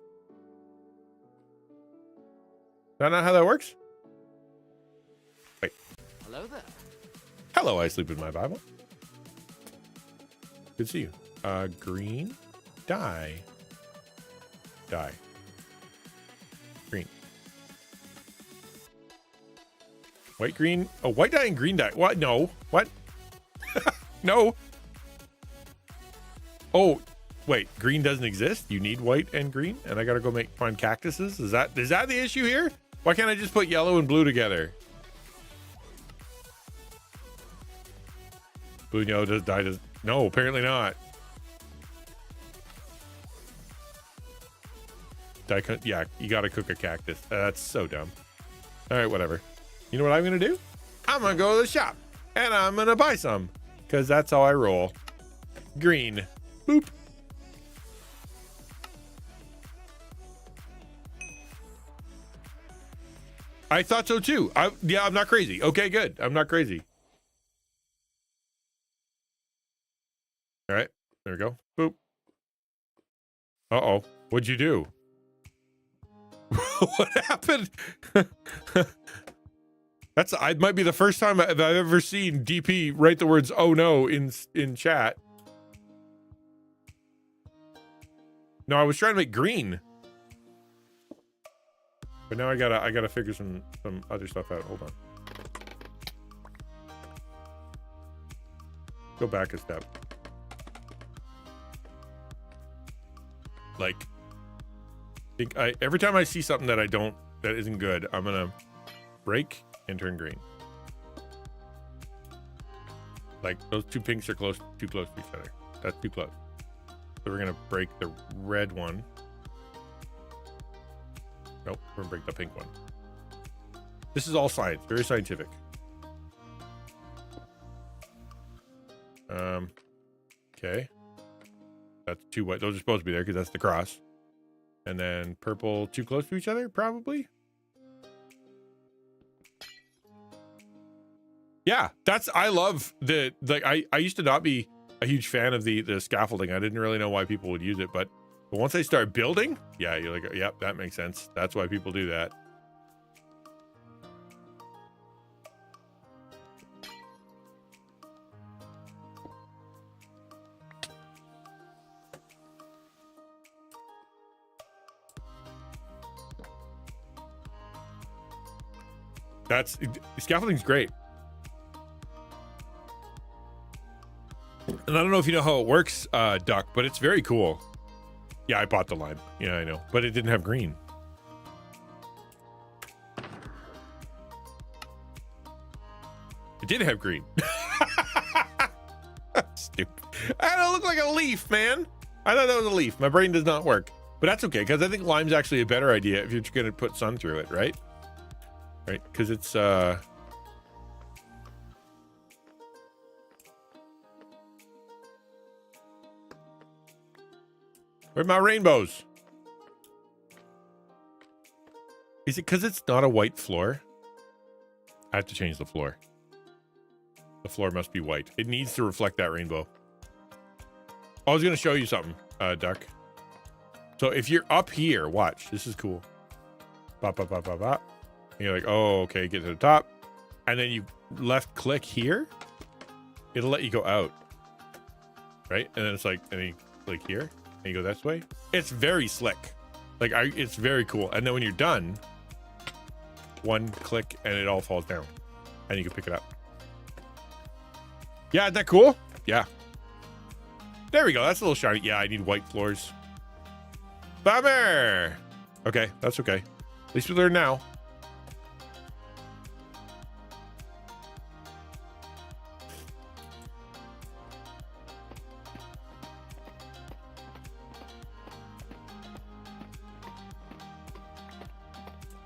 Speaker 1: Is that not how that works? Wait.
Speaker 3: Hello there.
Speaker 1: Hello, I sleep in my Bible. Good to see you. Green dye. Dye. Green. White, green. Oh, white dye and green dye. What? No. What? No. Oh, wait. Green doesn't exist? You need white and green? And I gotta go find cactuses? Is that the issue here? Why can't I just put yellow and blue together? Blue and yellow does. No, apparently not. Yeah, you gotta cook a cactus. That's so dumb. All right, whatever. You know what I'm gonna do? I'm gonna go to the shop and I'm gonna buy some because that's how I roll. Green. Boop. I thought so too. I'm not crazy. Okay, good. I'm not crazy. All right, there we go. Boop. Uh-oh. What'd you do? What happened? I might be the first time I've ever seen DP write the words "oh no" in chat. No, I was trying to make green, but now I gotta figure some other stuff out. Hold on. Go back a step. think every time I see something that isn't good, I'm gonna break and turn green. Like those two pinks are too close to each other. That's too close. So we're gonna break the red one. Nope, we're gonna break the pink one. This is all science, very scientific. Okay. That's two white. Those are supposed to be there because that's the cross. And then purple too close to each other, probably. Yeah, I love I used to not be a huge fan of the scaffolding. I didn't really know why people would use it, but once I start building, yeah, you're like, yep, that makes sense. That's why people do that. Scaffolding's great. And I don't know if you know how it works, Duck, but it's very cool. Yeah, I bought the lime. Yeah, I know. But it didn't have green. It did have green. Stupid. I don't look like a leaf, man. I thought that was a leaf. My brain does not work. But that's okay, because I think lime's actually a better idea if you're going to put sun through it, right? Right? Because it's... Where's my rainbows? Is it because it's not a white floor? I have to change the floor. The floor must be white. It needs to reflect that rainbow. I was going to show you something, Duck. So if you're up here, watch. This is cool. Bop, bop, bop, bop, bop. And you're like, oh, okay, get to the top. And then you left click here. It'll let you go out. Right? And then it's like, and then you click here. And you go this way. It's very slick. It's very cool. And then when you're done, one click and it all falls down. And you can pick it up. Yeah, isn't that cool? Yeah. There we go. That's a little shiny. Yeah, I need white floors. Bummer. Okay, that's okay. At least we learn now.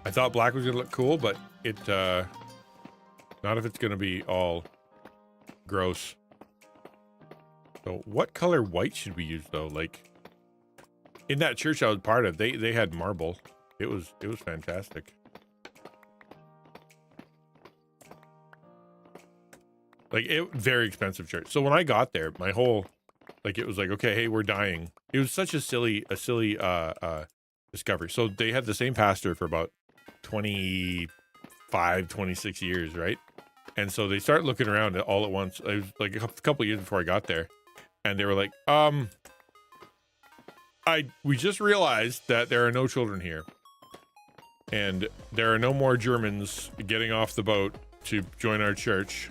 Speaker 1: I thought black was gonna look cool, but not if it's gonna be all gross. So what color white should we use though? Like in that church I was part of, they had marble. It was fantastic. Very expensive church. So when I got there, my whole it was like, okay, hey, we're dying. It was such a silly discovery. So they had the same pastor for about 25, 26 years, right? And so they start looking around all at once. It was like a couple of years before I got there. And they were like, we just realized that there are no children here. And there are no more Germans getting off the boat to join our church.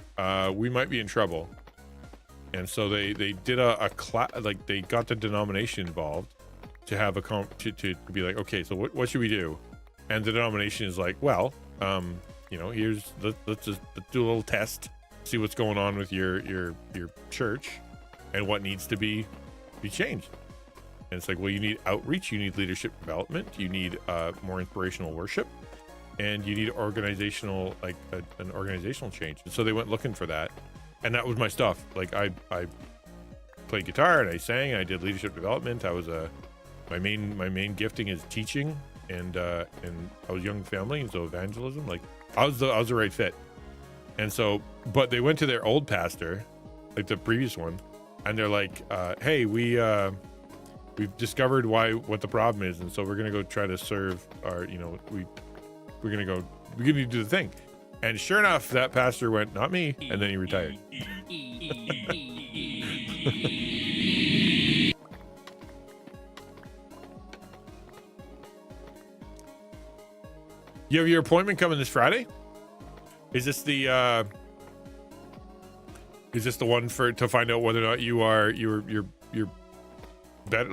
Speaker 1: We might be in trouble. And so they did they got the denomination involved to have to be like, okay, so what should we do? And the denomination is like, well, let's do a little test, see what's going on with your church and what needs to be changed. And it's like, well, you need outreach, you need leadership development, you need more inspirational worship, and you need organizational an organizational change. And so they went looking for that, and that was my stuff. I played guitar and I sang and I did leadership development. I was my main gifting is teaching, and I was young family, and so evangelism. I was the right fit. And so, but they went to their old pastor, the previous one, and they're like, hey, we've discovered what the problem is, and so we're gonna go try to serve our, we're gonna do the thing. And sure enough, that pastor went, not me, and then he retired. You have your appointment coming this Friday? Is this the one to find out whether or not you're better?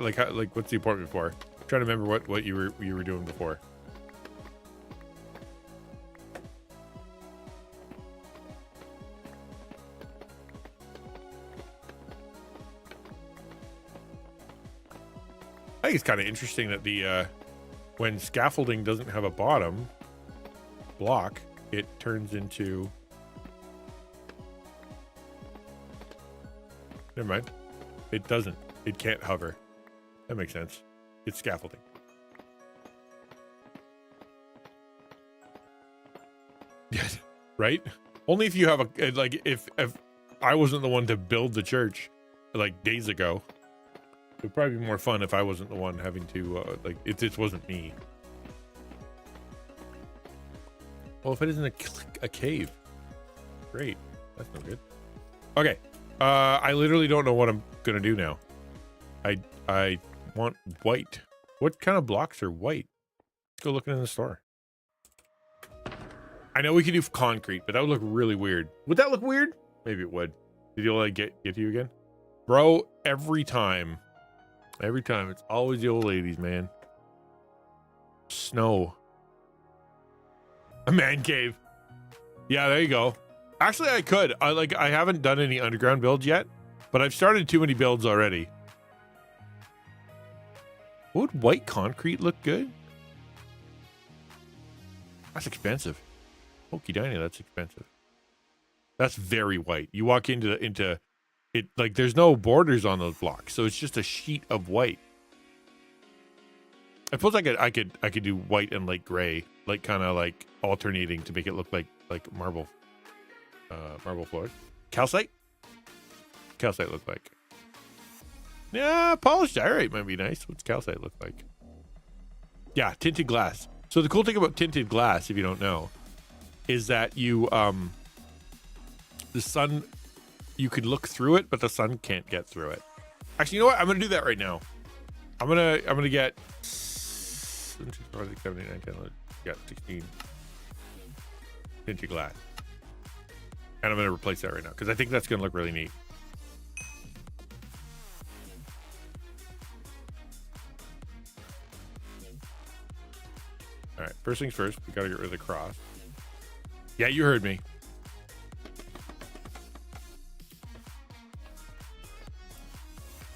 Speaker 1: What's the appointment for? trying to remember what you were doing before. I think it's kind of interesting that the when scaffolding doesn't have a bottom block, it turns into. Never mind. It doesn't. It can't hover. That makes sense. It's scaffolding. Yes. Right? Only if you have a like if I wasn't the one to build the church like days ago. It would probably be more fun if I wasn't the one having to like it just wasn't me. Well, if it isn't a cave. Great. That's no good. Okay. I literally don't know what I'm gonna do now. I want white. What kind of blocks are white? Let's go looking in the store. I know we could do concrete, but that would look really weird. Would that look weird? Maybe it would. Did you like get to you again? Bro, every time it's always the old ladies, man. Snow. A man cave. Yeah, there you go. Actually, I could. I haven't done any underground builds yet, but I've started too many builds already. Would white concrete look good? That's expensive. Okie dokie, that's expensive. That's very white. You walk into it like there's no borders on those blocks, so it's just a sheet of white. I suppose I could do white and light gray, like kind of like alternating to make it look like marble floors. Calcite look like? Yeah, polished diorite might be nice. What's calcite look like? Yeah, tinted glass. So the cool thing about tinted glass, if you don't know, is that you the sun, you could look through it, but the sun can't get through it. Actually, you know what? I'm gonna do that right now. I'm gonna get 16 tinted glass, and I'm gonna replace that right now because I think that's gonna look really neat. All right, first things first, we gotta get rid of the cross. Yeah, you heard me.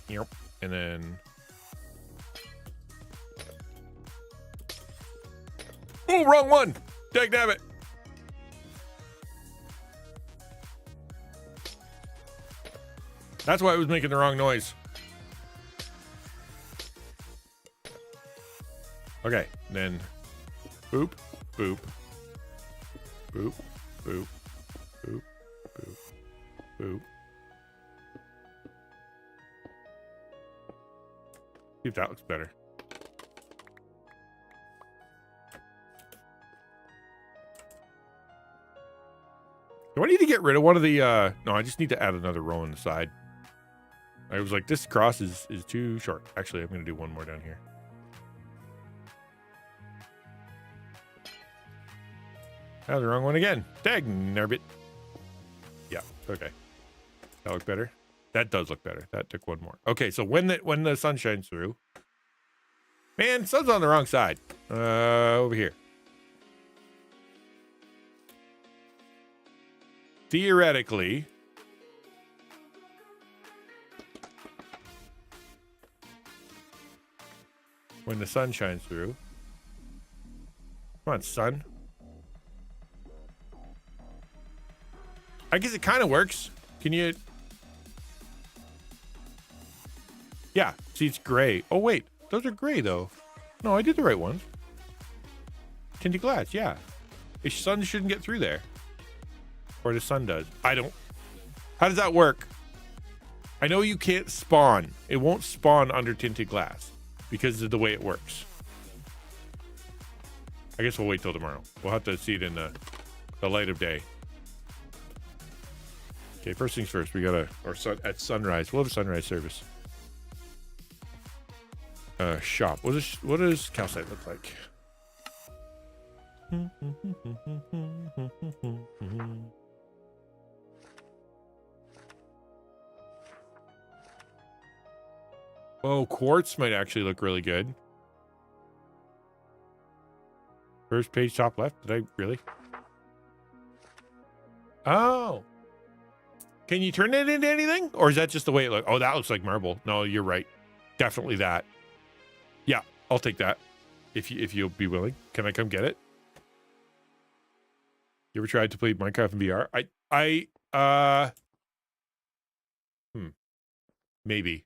Speaker 1: Yep. And then... Oh, wrong one! Dagnabbit! That's why it was making the wrong noise. Okay, then... Boop, boop, boop, boop, boop, boop, boop. See if that looks better. Do I need to get rid of one of the, no, I just need to add another row on the side. I was like, this cross is too short. Actually, I'm going to do one more down here. Oh, the wrong one again. Dag narbit. Yeah, okay. That look better? That does look better. That took one more. Okay, so when the sun shines through. Man, sun's on the wrong side. Over here. Theoretically. When the sun shines through. Come on, sun. I guess it kind of works. Can you... Yeah, see, it's gray. Oh, wait. Those are gray, though. No, I did the right ones. Tinted glass, yeah. The sun shouldn't get through there. Or the sun does. I don't... How does that work? I know you can't spawn. It won't spawn under tinted glass because of the way it works. I guess we'll wait till tomorrow. We'll have to see it in the light of day. Okay, first things first. We gotta... at sunrise. We'll have a sunrise service. Shop. What does calcite look like? Oh, quartz might actually look really good. First page, top left. Did I really? Oh. Can you turn it into anything? Or is that just the way it looks? Oh, that looks like marble. No, you're right. Definitely that. Yeah, I'll take that. If you'll be willing. Can I come get it? You ever tried to play Minecraft in VR? Maybe.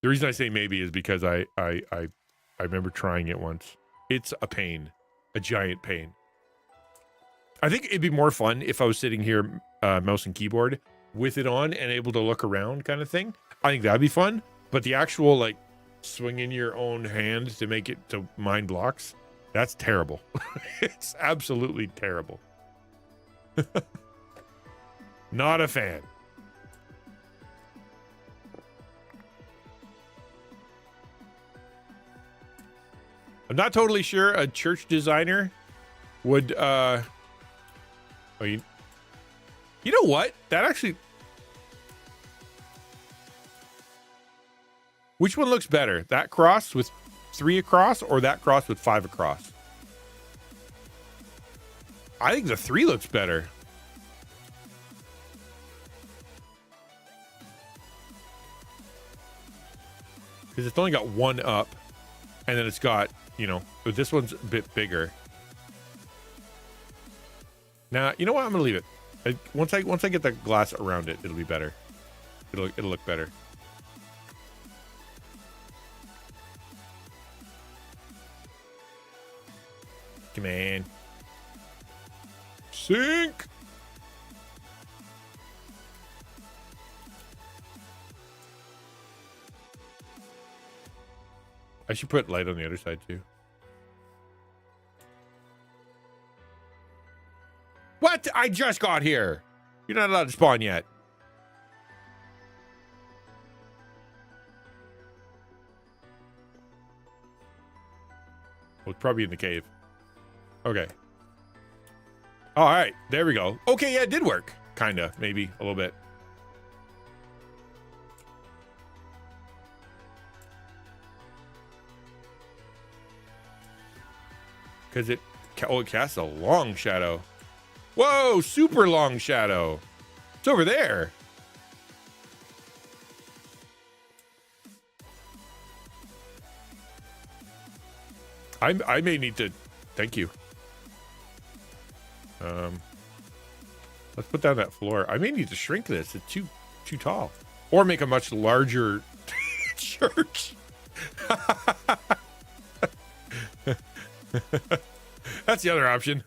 Speaker 1: The reason I say maybe is because I remember trying it once. It's a pain. A giant pain. I think it'd be more fun if I was sitting here, mouse and keyboard, with it on and able to look around kind of thing. I think that'd be fun. But the actual, like, swinging your own hand to make it to mine blocks, that's terrible. It's absolutely terrible. Not a fan. I'm not totally sure a church designer would, you know what? That actually... Which one looks better? That cross with 3 across or that cross with 5 across? I think the 3 looks better. Because it's only got 1 up. And then it's got, you know, this one's a bit bigger. Now, you know what? I'm going to leave it. Once I get the glass around it, it'll be better. It'll look better. Come on. Sink! I should put light on the other side too. What? I just got here. You're not allowed to spawn yet. Well, it's probably in the cave. Okay. All right. There we go. Okay. Yeah, it did work. Kinda. Maybe a little bit. Because it casts a long shadow. Whoa, super long shadow. It's over there. I may need to... Thank you. Let's put down that floor. I may need to shrink this. It's too tall. Or make a much larger church. That's the other option.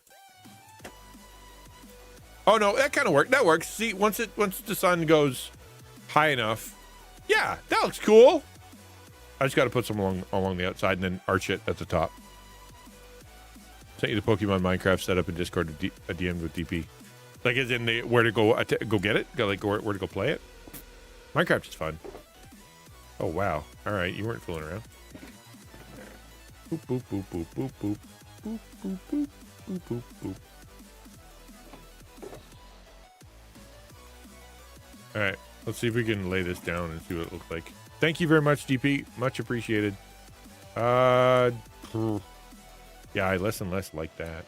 Speaker 1: Oh no, that kind of worked. That works. See, once the sun goes high enough, yeah, that looks cool. I just got to put some along the outside and then arch it at the top. Sent you the Pokemon Minecraft setup in Discord. A DM with DP, like as in where to go get it. Where to go play it. Minecraft is fun. Oh wow! All right, you weren't fooling around. Boop boop boop boop boop boop boop boop boop boop boop boop. All right, let's see if we can lay this down and see what it looks like. Thank you very much, DP. Much appreciated. Yeah, I less and less like that.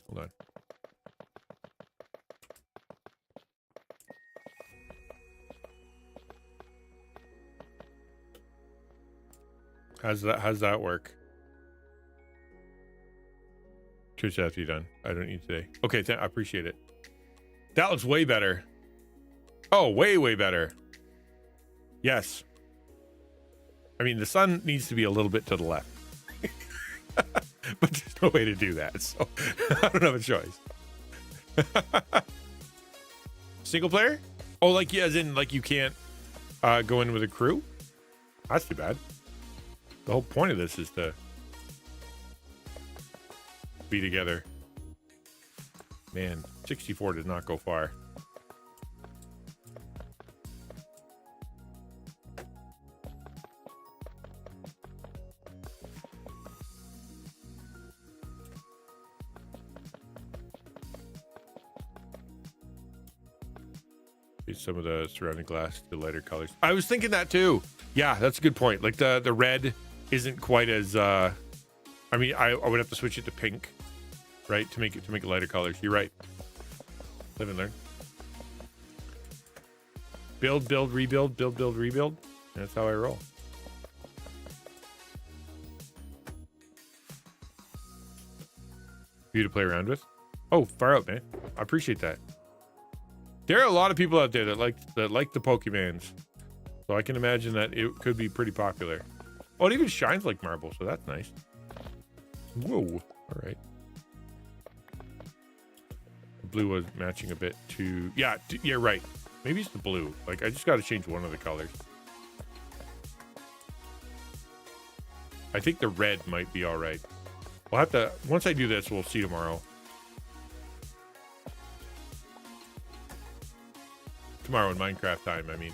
Speaker 1: Hold on. How's that work? Church has to be done. I don't need today. Okay, I appreciate it. That looks way better. Oh, way better. Yes. I mean, the sun needs to be a little bit to the left. But there's no way to do that, so I don't have a choice. Single player? Oh, like, yeah, as in, like, you can't go in with a crew? That's too bad. The whole point of this is to be together. Man, 64 does not go far. Change some of the surrounding glass to lighter colors. I was thinking that too. Yeah, that's a good point. Like the red isn't quite as I mean, I would have to switch it to pink, right? To make it lighter colors. You're right. Live and learn. Build, rebuild, build, rebuild. That's how I roll. For you to play around with. Oh, far out, man. I appreciate that. There are a lot of people out there that like the Pokemans. So I can imagine that it could be pretty popular. Oh, it even shines like marble, so that's nice. Whoa. All right. The blue was matching a bit to... Yeah, right. Maybe it's the blue. Like, I just got to change one of the colors. I think the red might be all right. We'll have to... Once I do this, we'll see tomorrow. Tomorrow in Minecraft time, I mean.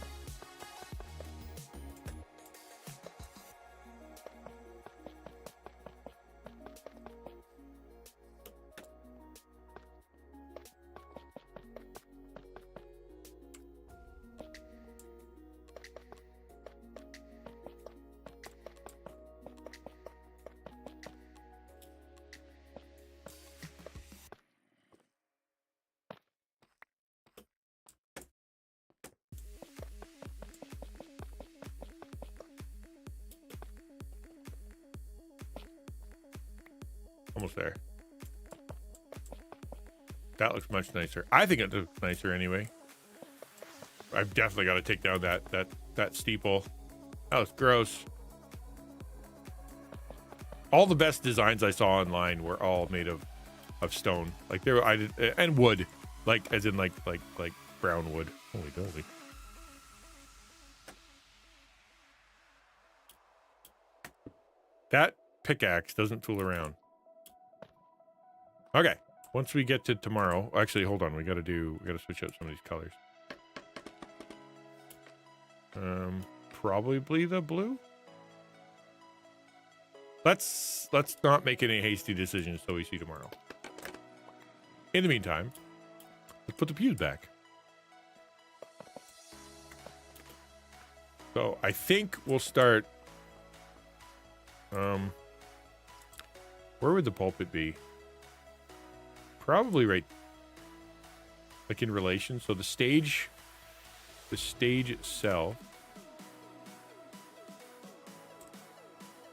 Speaker 1: Almost there. That looks much nicer. I think it looks nicer anyway. I've definitely got to take down that steeple. That was gross. All the best designs I saw online were all made of stone. Like they were, and wood, like as in like brown wood. Holy dolly. That pickaxe doesn't fool around. Okay, once we get to tomorrow, actually, hold on, we gotta switch out some of these colors. Probably the blue. Let's not make any hasty decisions till we see tomorrow. In the meantime, let's put the pews back. So I think we'll start. Where would the pulpit be? Probably right, like in relation. So the stage itself.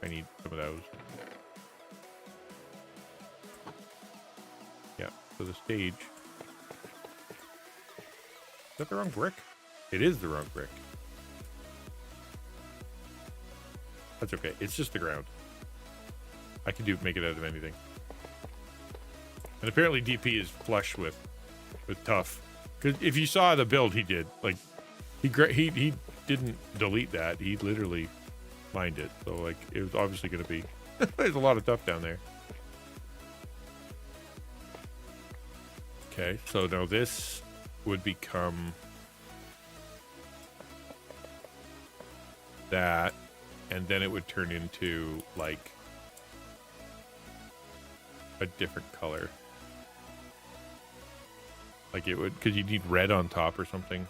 Speaker 1: I need some of those. Yeah, so the stage. Is that the wrong brick? It is the wrong brick. That's okay. It's just the ground. I can make it out of anything. And apparently DP is flush with tough. Because if you saw the build he did, like he didn't delete that. He literally mined it. So like it was obviously going to be. There's a lot of tough down there. Okay, so now this would become that, and then it would turn into like a different color. Like it would, because you need red on top or something.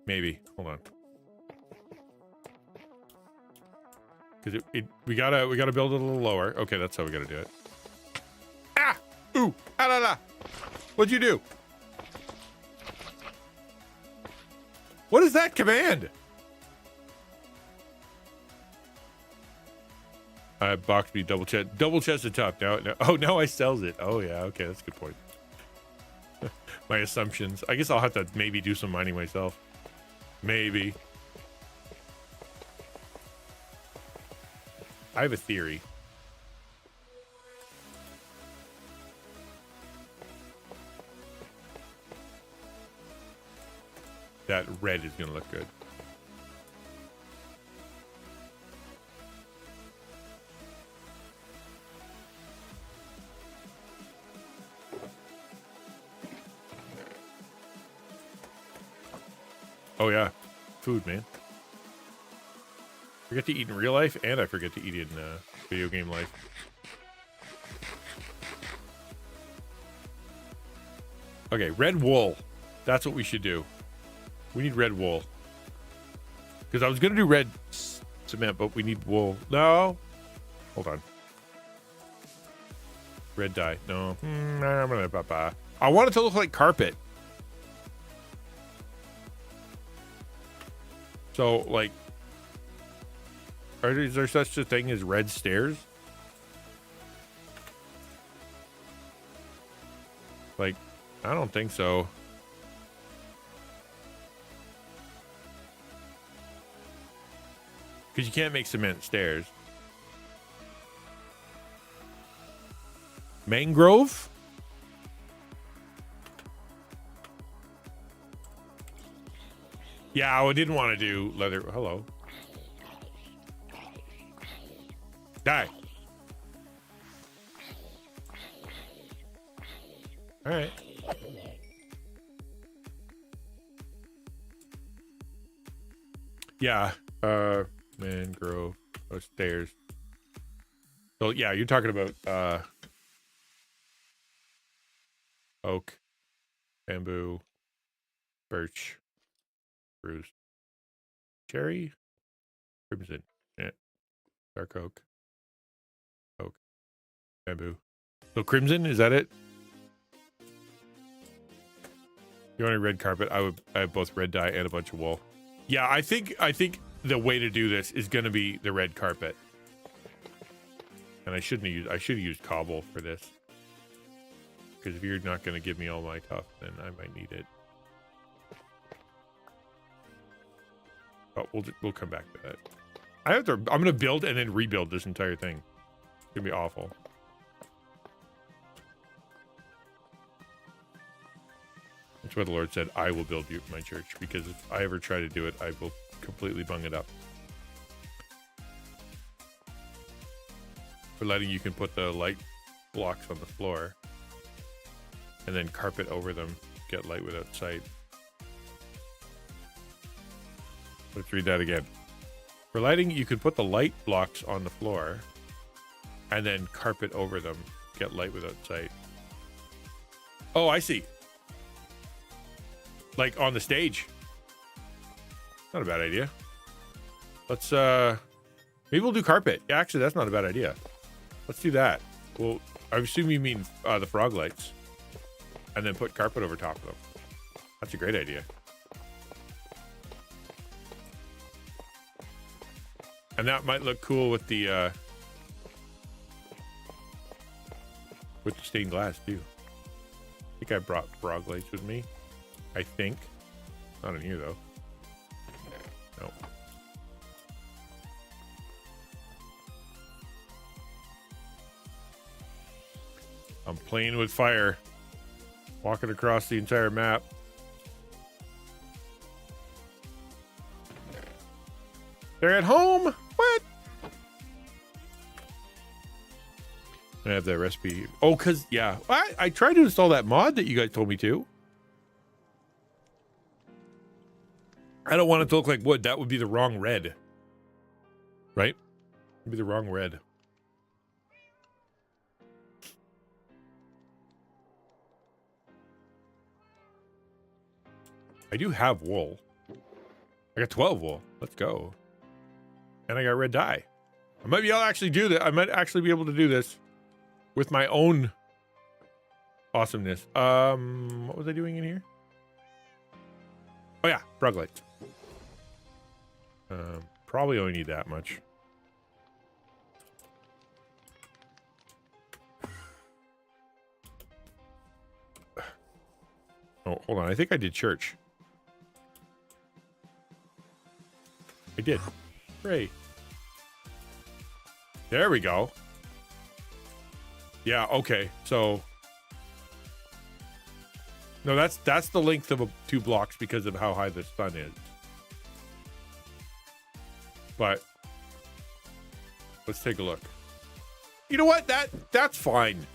Speaker 1: Maybe. Hold on. Because we gotta build it a little lower. Okay, that's how we gotta do it. Ah! Ooh! Ah la la! What'd you do? What is that command? Box me double chested top. Now, now I sells it. Oh yeah, okay, that's a good point. My assumptions. I guess I'll have to maybe do some mining myself. Maybe. I have a theory. That red is gonna look good. Oh yeah, food, man. Forget to eat in real life, and I forget to eat in video game life. Okay, red wool. That's what we should do. We need red wool. Because I was going to do red cement, but we need wool. No. Hold on. Red dye. No. I want it to look like carpet. So, like, is there such a thing as red stairs? Like, I don't think so. Because you can't make cement stairs. Mangrove? Yeah, I didn't want to do leather. Hello. Die. All right. Yeah. Mangrove. Oh, stairs. So yeah, you're talking about oak, bamboo, birch, spruce, cherry, crimson, yeah, dark oak, bamboo. So crimson, is that it? You want a red carpet? I have both red dye and a bunch of wool. Yeah, I think the way to do this is going to be the red carpet. And I should have used cobble for this. Because if you're not going to give me all my tuff, then I might need it. Oh, we'll come back to that. I'm going to build and then rebuild this entire thing. It's going to be awful. That's why the Lord said, I will build you my church. Because if I ever try to do it, I will completely bung it up. For lighting, you can put the light blocks on the floor. And then carpet over them. Get light without sight. Let's read that again. For lighting, you can put the light blocks on the floor. And then carpet over them. Get light without sight. Oh, I see. Like on the stage. Not a bad idea. Let's maybe we'll do carpet. Yeah, actually that's not a bad idea. Let's do that. Well, I assume you mean the frog lights. And then put carpet over top of them. That's a great idea. And that might look cool with the stained glass too. I think I brought frog lights with me. I think. Not in here though. No. I'm playing with fire. Walking across the entire map. They're at home? What? I have that recipe. Oh, because, yeah. I tried to install that mod that you guys told me to. I don't want it to look like wood. That would be the wrong red. Right? It'd be the wrong red. I do have wool. I got 12 wool. Let's go. And I got red dye. I might be able to actually do that. I might actually be able to do this with my own awesomeness. What was I doing in here? Oh yeah, frog lights. Probably only need that much. Oh, hold on. I think I did church. I did. Hooray. There we go. Yeah, okay. So no, that's the length of 2 blocks because of how high the sun is. But let's take a look. You know what? That's fine.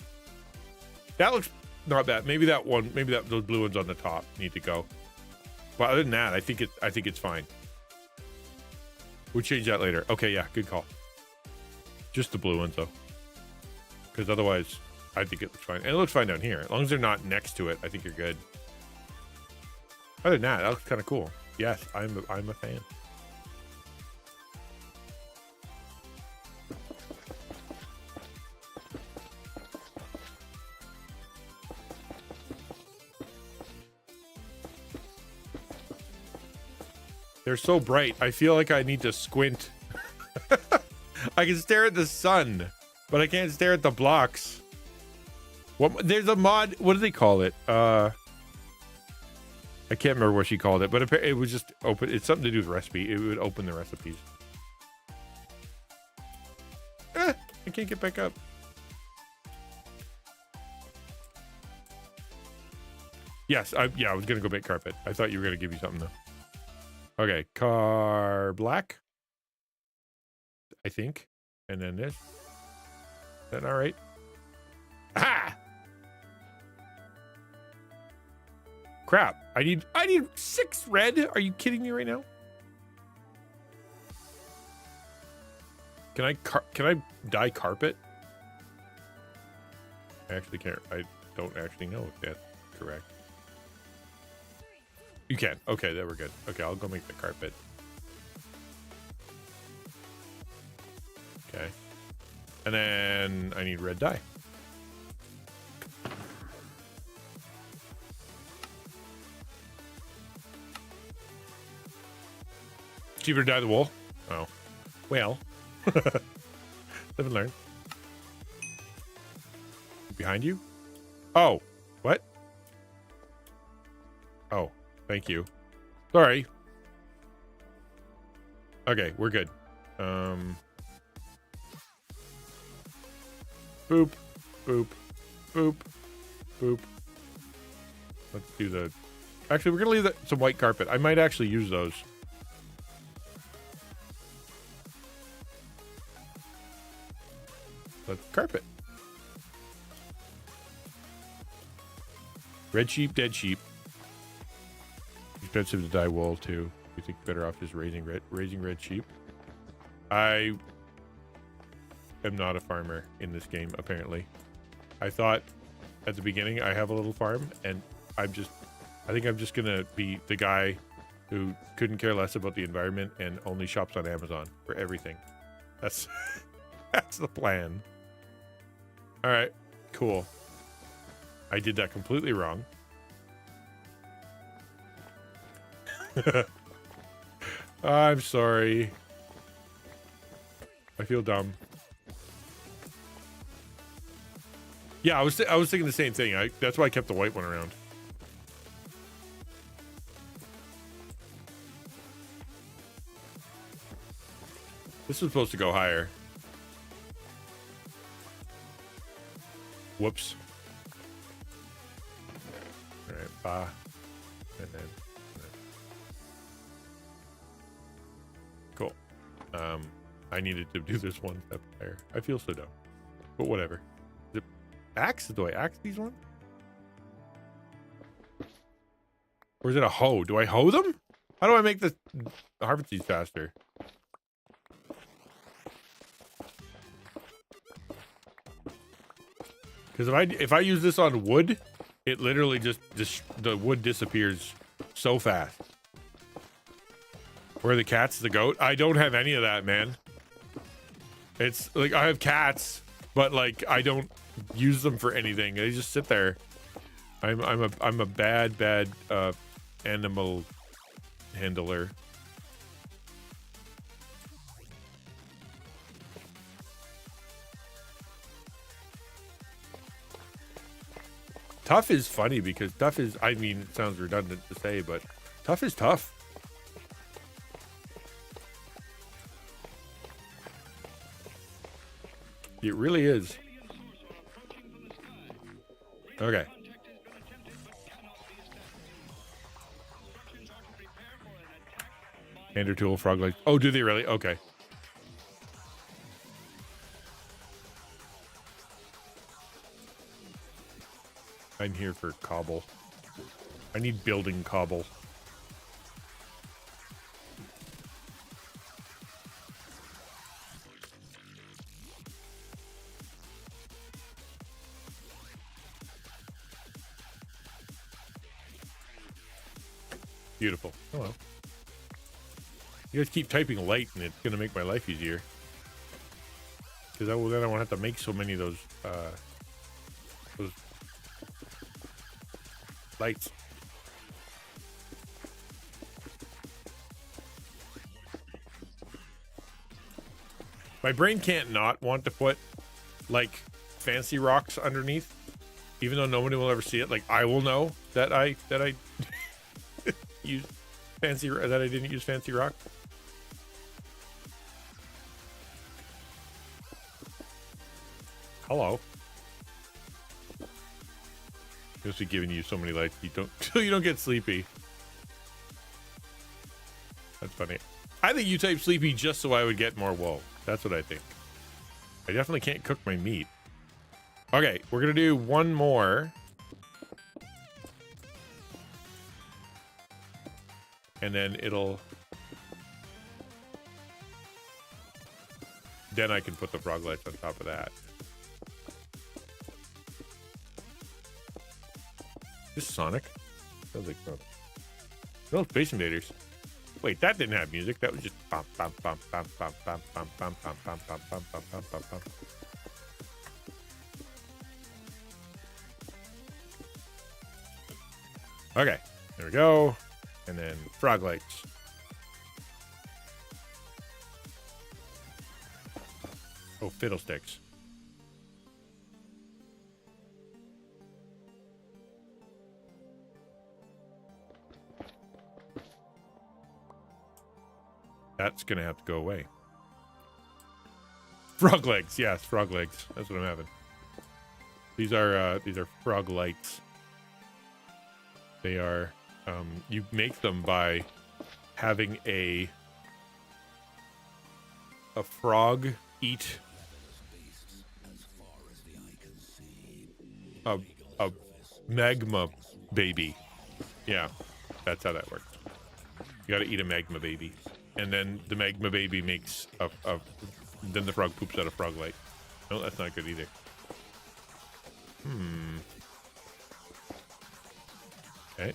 Speaker 1: That looks not bad. Maybe that one, those blue ones on the top need to go. But other than that, I think it's fine. We'll change that later. Okay, yeah, good call. Just the blue ones though. Because otherwise I think it looks fine. And it looks fine down here. As long as they're not next to it, I think you're good. Other than that looks kind of cool. Yes, I'm a fan. They're so bright. I feel like I need to squint. I can stare at the sun, but I can't stare at the blocks. What? There's a mod. What do they call it? I can't remember what she called it, but it was just open. It's something to do with recipe. It would open the recipes. I can't get back up. Yes, I was gonna go make carpet. I thought you were gonna give me something though. Okay, car black, I think, and then this. Is that all right? Ah! Crap! I need 6 red. Are you kidding me right now? Can I dye carpet? I actually can't. I don't actually know if that's correct. You can. Okay, then we're good. Okay, I'll go make the carpet. Okay. And then I need red dye. Cheaper to dye the wool? Oh. Well. Live and learn. Behind you? Oh. What? Oh. Thank you. Sorry. Okay, we're good. Boop. Boop. Boop. Boop. Let's do the... Actually, we're going to leave some white carpet. I might actually use those. Let's carpet. Red sheep, dead sheep. Expensive to dye wool too. You think better off just raising red sheep? I am not a farmer in this game, apparently. I thought at the beginning I have a little farm, and I think I'm just gonna be the guy who couldn't care less about the environment and only shops on Amazon for everything. That's that's the plan. All right, cool. I did that completely wrong. I'm sorry. I feel dumb. Yeah, I was thinking the same thing. That's why I kept the white one around. This was supposed to go higher. Whoops. All right, and then. Cool. I needed to do this one step higher. I feel so dumb, but whatever. Is it axe? Do I axe these ones? Or is it a hoe? Do I hoe them? How do I make the harvest these faster? Because if I use this on wood, it literally just the wood disappears so fast. Where are the cats? The goat? I don't have any of that, man. It's like I have cats, but like I don't use them for anything. They just sit there. I'm a bad animal handler. Tough is funny because tough is, I mean, it sounds redundant to say, but tough is tough. It really is. Okay. Ender tool, frog leg. Oh, do they really? Okay. I'm here for cobble. I need building cobble. Beautiful. Oh well. You guys keep typing light, and it's gonna make my life easier. Because then I won't have to make so many of those lights. My brain can't not want to put like fancy rocks underneath, even though nobody will ever see it. Like I will know that I use that I didn't use fancy rock. Hello. Just be giving you so many lights you don't get sleepy. That's funny. I think you type sleepy just so I would get more wool. That's what I think. I definitely can't cook my meat. Okay, we're gonna do one more. And then then I can put the frog lights on top of that. Is this Sonic? Sounds like Sonic. No, Space Invaders. Wait, that didn't have music. That was just bum bum bum bum bum bum bum bum bum bum bum bum bum bum bum bum. Okay, there we go. And then frog lights. Oh, fiddlesticks. That's gonna have to go away. Frog legs, yes, frog legs. That's what I'm having. These are frog lights. They are you make them by having a frog eat a magma baby. Yeah, that's how that works. You gotta eat a magma baby. And then the magma baby makes then the frog poops out a frog light. No, that's not good either. Okay.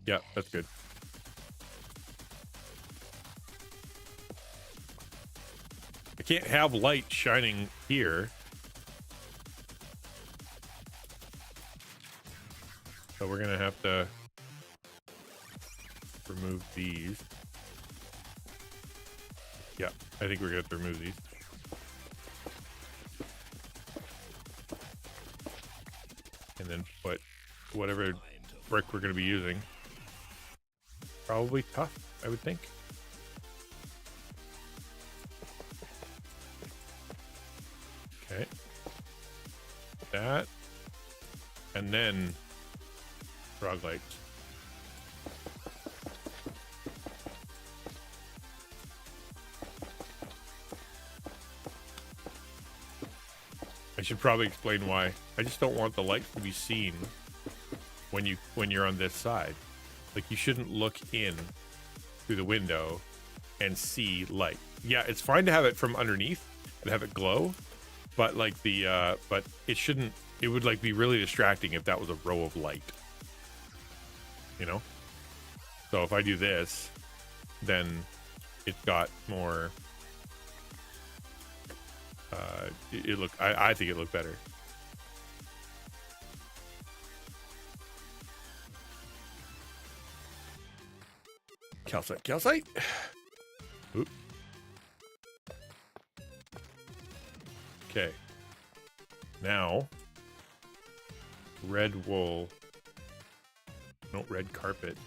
Speaker 1: Yeah, that's good. I can't have light shining here. So we're gonna have to remove these. Yeah, I think we're gonna have to remove these. And then put whatever brick we're gonna be using. Probably tough, I would think. Okay. That. And then frog lights. I should probably explain why. I just don't want the light to be seen when you're on this side. Like you shouldn't look in through the window and see light. Yeah, it's fine to have it from underneath and have it glow, but like but it shouldn't. It would like be really distracting if that was a row of light. You know? So if I do this, then it's got more I think it looked better. Calcite. Oop. Okay. Now red wool. No, red carpet.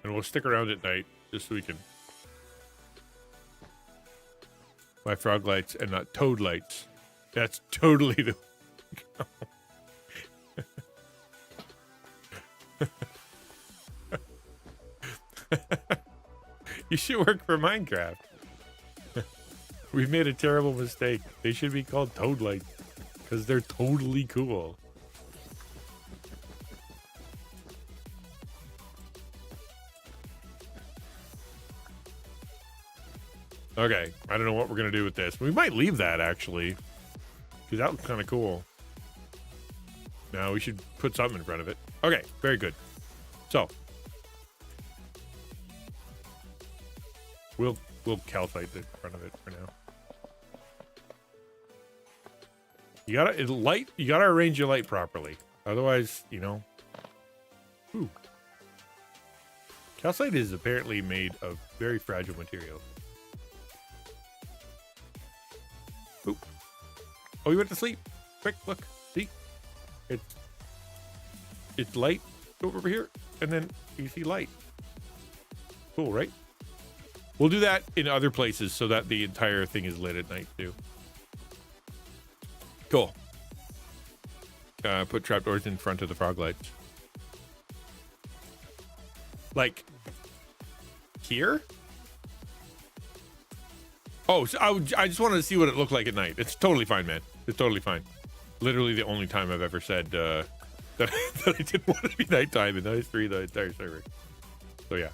Speaker 1: And we'll stick around at night just so we can buy frog lights and not toad lights. That's totally the You should work for Minecraft. We've made a terrible mistake. They should be called toad lights because they're totally cool. Okay, I don't know what we're gonna do with this. We might leave that actually, because that looks kind of cool. No, we should put something in front of it. Okay, very good. So we'll calcite the front of it for now. You gotta arrange your light properly. Otherwise, you know. Ooh. Calcite is apparently made of very fragile materials. Ooh. Oh, you went to sleep. Quick, look. See? It's light. Go over here. And then you see light. Cool, right? We'll do that in other places so that the entire thing is lit at night too. Cool. Put trapdoors in front of the frog lights. Like here? Oh, so I just wanted to see what it looked like at night. It's totally fine, man. It's totally fine. Literally the only time I've ever said that I didn't want it to be nighttime in the history of the entire server. So yeah.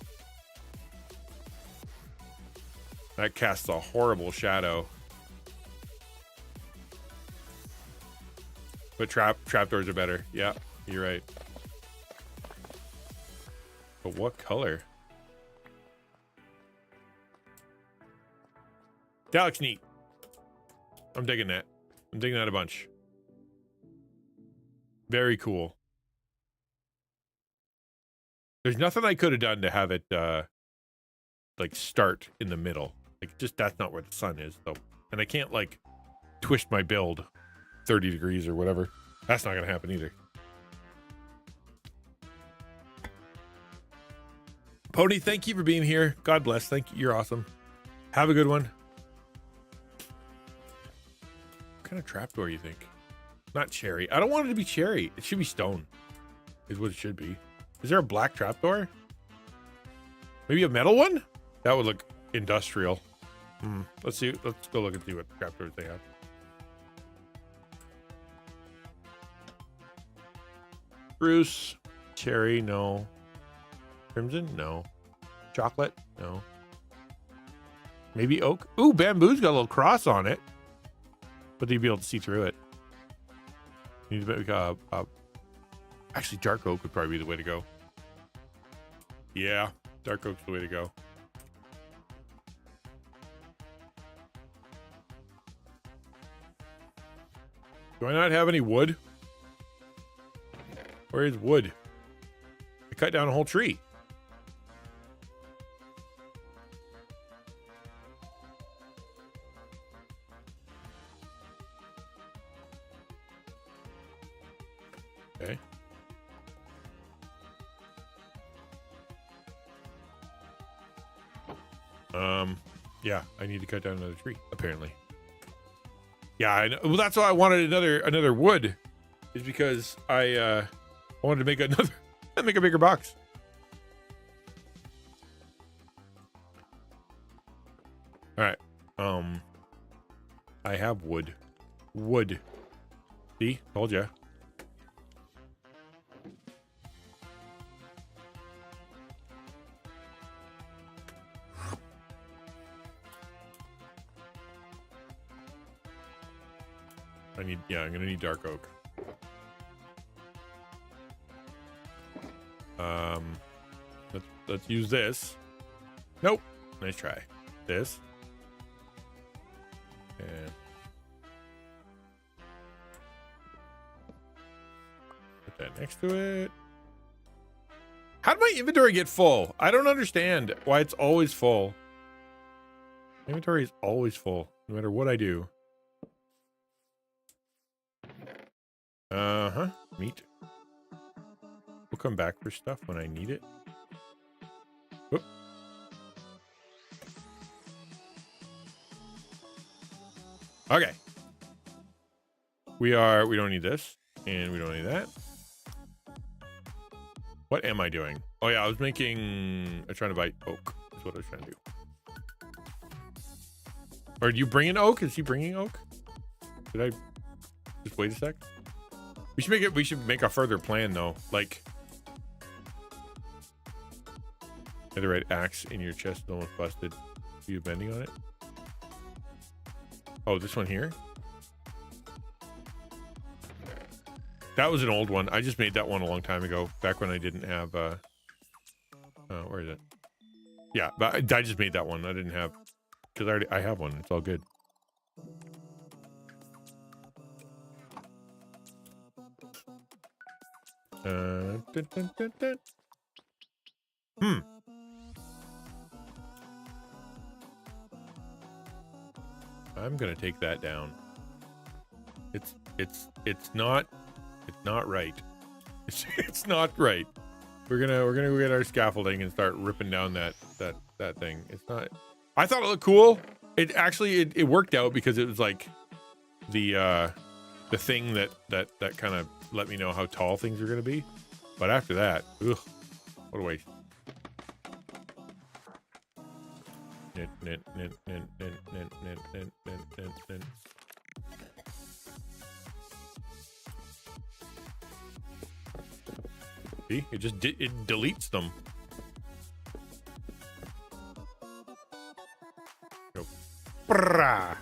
Speaker 1: That casts a horrible shadow. But trapdoors are better. Yeah, you're right. But what color? That looks neat. I'm digging that. I'm digging that a bunch. Very cool. There's nothing I could have done to have it like start in the middle. Like just that's not where the sun is though. And I can't like twist my build 30 degrees or whatever. That's not gonna happen either. Pony, thank you for being here. God bless. Thank you. You're awesome. Have a good one. What kind of trapdoor you think? Not cherry. I don't want it to be cherry. It should be stone. Is what it should be. Is there a black trapdoor? Maybe a metal one? That would look industrial. Let's see. Let's go look and see what trapdoors they have. Spruce. Cherry, no. Crimson, no. Chocolate, no. Maybe oak. Ooh, bamboo's got a little cross on it. But you'd be able to see through it. You need to make actually, dark oak would probably be the way to go. Yeah, dark oak's the way to go. Do I not have any wood? Where is wood? I cut down a whole tree. Okay. Yeah, I need to cut down another tree, apparently. Yeah, I know. Well, that's why I wanted another wood, is because I wanted to make make a bigger box. All right. I have wood. Wood. See? Told ya. I'm gonna need dark oak. Let's use this. Nope. Nice try. This. And put that next to it. How did my inventory get full? I don't understand why it's always full. Inventory is always full, no matter what I do. Meat. We'll come back for stuff when I need it. Whoop. Okay. We don't need this, and we don't need that. What am I doing? Oh yeah, I'm trying to buy oak. That's what I was trying to do. Or do you bring in oak? Is he bringing oak? Did I just wait a sec? We should make a further plan though. Like, netherite axe in your chest, almost busted. Are you bending on it? Oh, this one here? That was an old one. I just made that one a long time ago, back when I didn't have, where is it? Yeah, but I just made that one. I didn't have, because I have one. It's all good. Dun, dun, dun, dun. I'm gonna take that down. It's not right. It's not right. We're gonna go get our scaffolding and start ripping down that thing. It's not. I thought it looked cool. It actually it worked out because it was like the thing that kind of let me know how tall things are gonna be. But after that, ugh, what a waste. See, it just it deletes them. Go. Brah.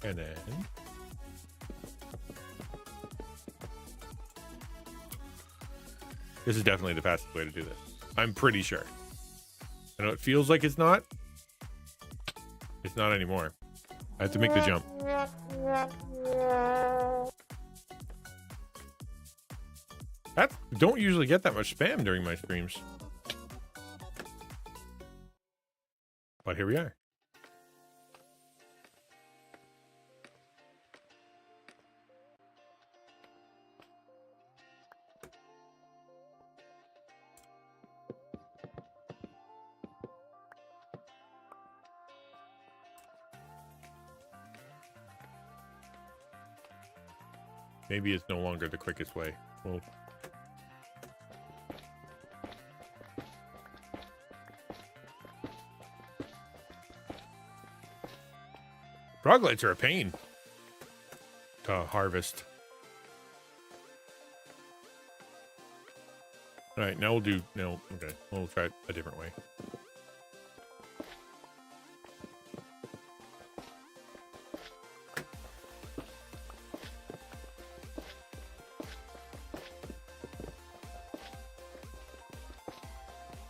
Speaker 1: And then this is definitely the fastest way to do this. I'm pretty sure. I know it feels like it's not. It's not anymore. I have to make the jump. Don't usually get that much spam during my streams. But here we are. Maybe it's no longer the quickest way. Well, frog lights are a pain to harvest. All right, now we'll do no. Okay, we'll try it a different way.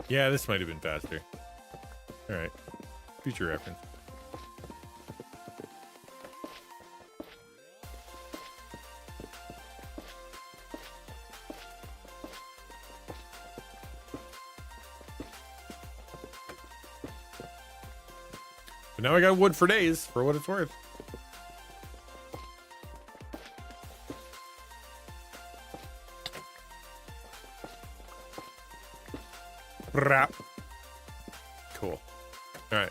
Speaker 1: Yeah, this might have been faster. All right, future reference. But now I got wood for days, for what it's worth. Rap. Cool. All right.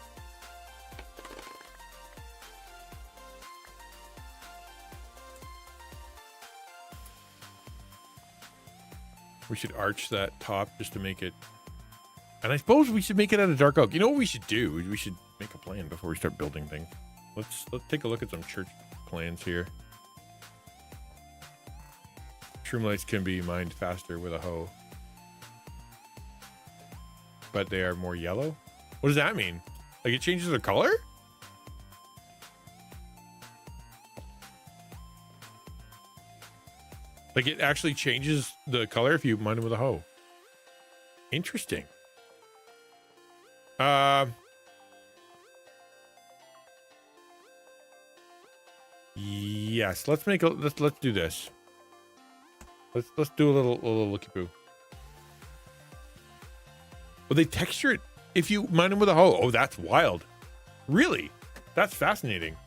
Speaker 1: We should arch that top just to make it. And I suppose we should make it out of dark oak. You know what we should do? We should make a plan before we start building things. Let's take a look at some church plans here. Shroom lights can be mined faster with a hoe. But they are more yellow? What does that mean? Like it changes the color? Like it actually changes the color if you mine them with a hoe. Interesting. Yes, let's do this. Let's do a little looky poo. Well, they texture it if you mine them with a hoe. Oh, that's wild. Really? That's fascinating.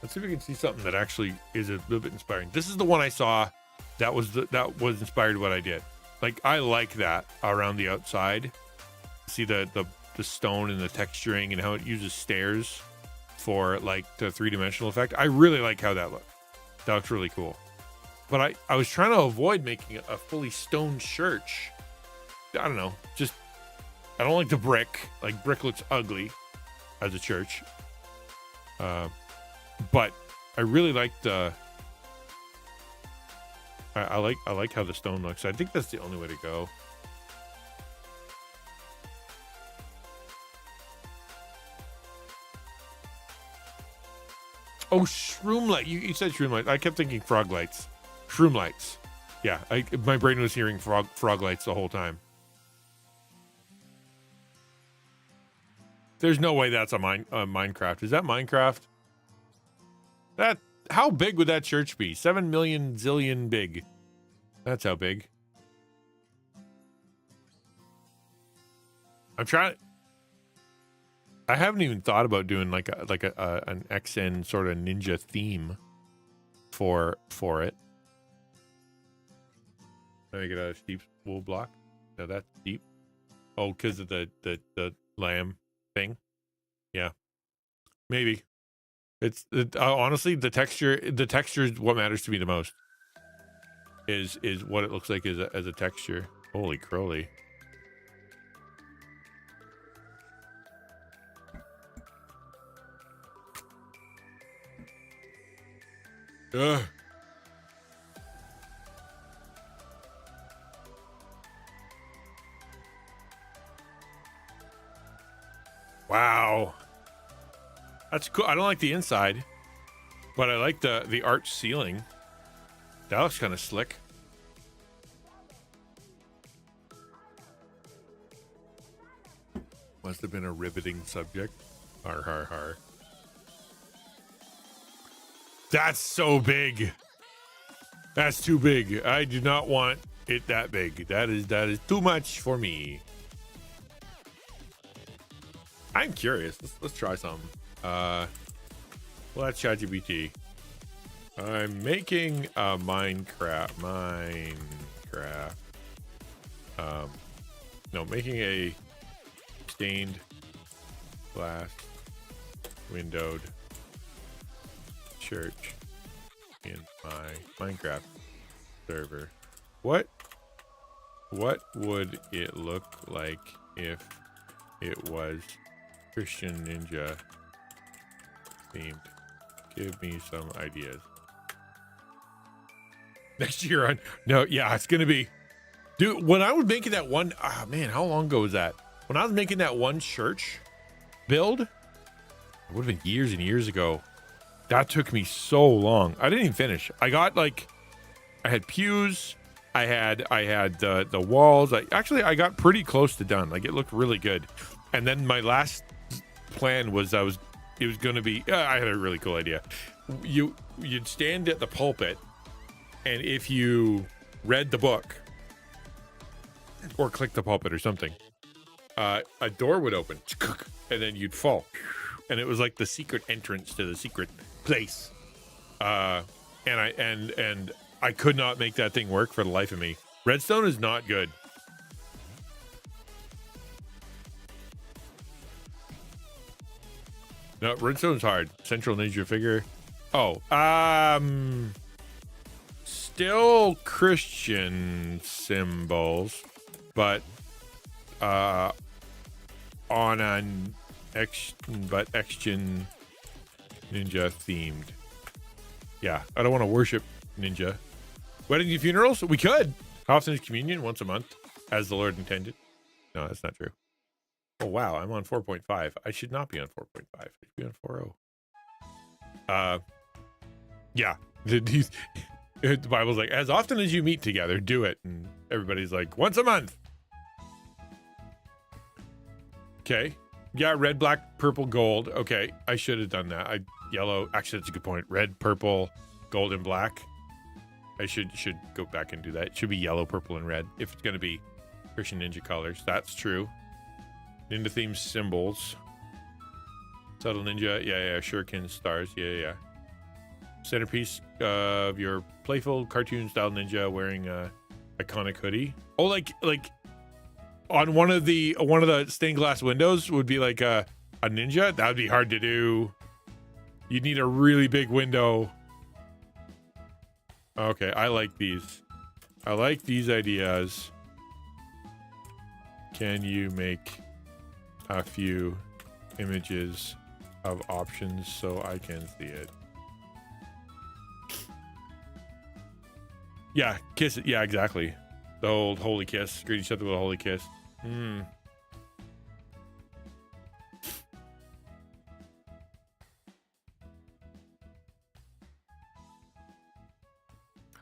Speaker 1: Let's see if we can see something that actually is a little bit inspiring. This is the one I saw that was inspired what I did. Like I like that around the outside. See the stone and the texturing and how it uses stairs for like the 3-dimensional effect. I really like how that looks. That looks really cool. but I was trying to avoid making a fully stone church. I don't know. Just, I don't like the brick. Like, brick looks ugly as a church. But I really like the, I like how the stone looks. I think that's the only way to go. Oh, shroom light. You said shroom light. I kept thinking frog lights. Shroom lights. Yeah, my brain was hearing frog lights the whole time. There's no way that's a Minecraft. Is that Minecraft? How big would that church be? 7 million zillion big. That's how big. I haven't even thought about doing like an XN sort of ninja theme for it. Can I get a sheep's wool block? No, that's deep. Oh, because of the lamb thing. Yeah, maybe. It's honestly the texture. The texture is what matters to me the most. Is what it looks like as a texture. Holy crowley. Ugh. Wow. That's cool. I don't like the inside, but I like the arch ceiling. That looks kind of slick. Must have been a riveting subject. Har, har, har. That's so big. That's too big. I do not want it that big. That is too much for me. I'm curious. Let's try something. Well, that's ChatGPT. I'm making a Minecraft. No, making a stained glass windowed church in my Minecraft server. What would it look like if it was XtianNinja themed? Give me some ideas. Next year on it's gonna be, dude. When I was making that one, man, how long ago was that? When I was making that one church build, it would have been years and years ago. That took me so long. I didn't even finish. I got I had pews, I had the walls. I got pretty close to done. Like, it looked really good. And then my last plan was it was going to be, I had a really cool idea. You'd stand at the pulpit, and if you read the book or click the pulpit or something, a door would open, and then you'd fall, and it was like the secret entrance to the secret place. And I could not make that thing work for the life of me. Redstone is not good. No, redstone's hard. Central Ninja figure. Oh, still Christian symbols, but on an XtianNinja themed. Yeah, I don't want to worship ninja. Weddings and funerals? We could. How often is communion? Once a month, as the Lord intended. No, that's not true. Oh, wow, I'm on 4.5. I should not be on 4.5. I should be on 4.0. Yeah. The Bible's like, as often as you meet together, do it. And everybody's like, once a month. Okay. Yeah, red, black, purple, gold. Okay, I should have done that. Yellow. Actually, that's a good point. Red, purple, gold, and black. I should go back and do that. It should be yellow, purple, and red if it's going to be XtianNinja colors. That's true. Ninja theme symbols. Subtle Ninja. Yeah. Shuriken stars. Yeah. Centerpiece of your playful cartoon style ninja wearing a iconic hoodie. Oh, like on one of the stained glass windows would be like a ninja. That would be hard to do. You'd need a really big window. Okay, I like these. I like these ideas. Can you make a few images of options so I can see it? Yeah, kiss it. Yeah, exactly. The old holy kiss. Greet each other with a holy kiss.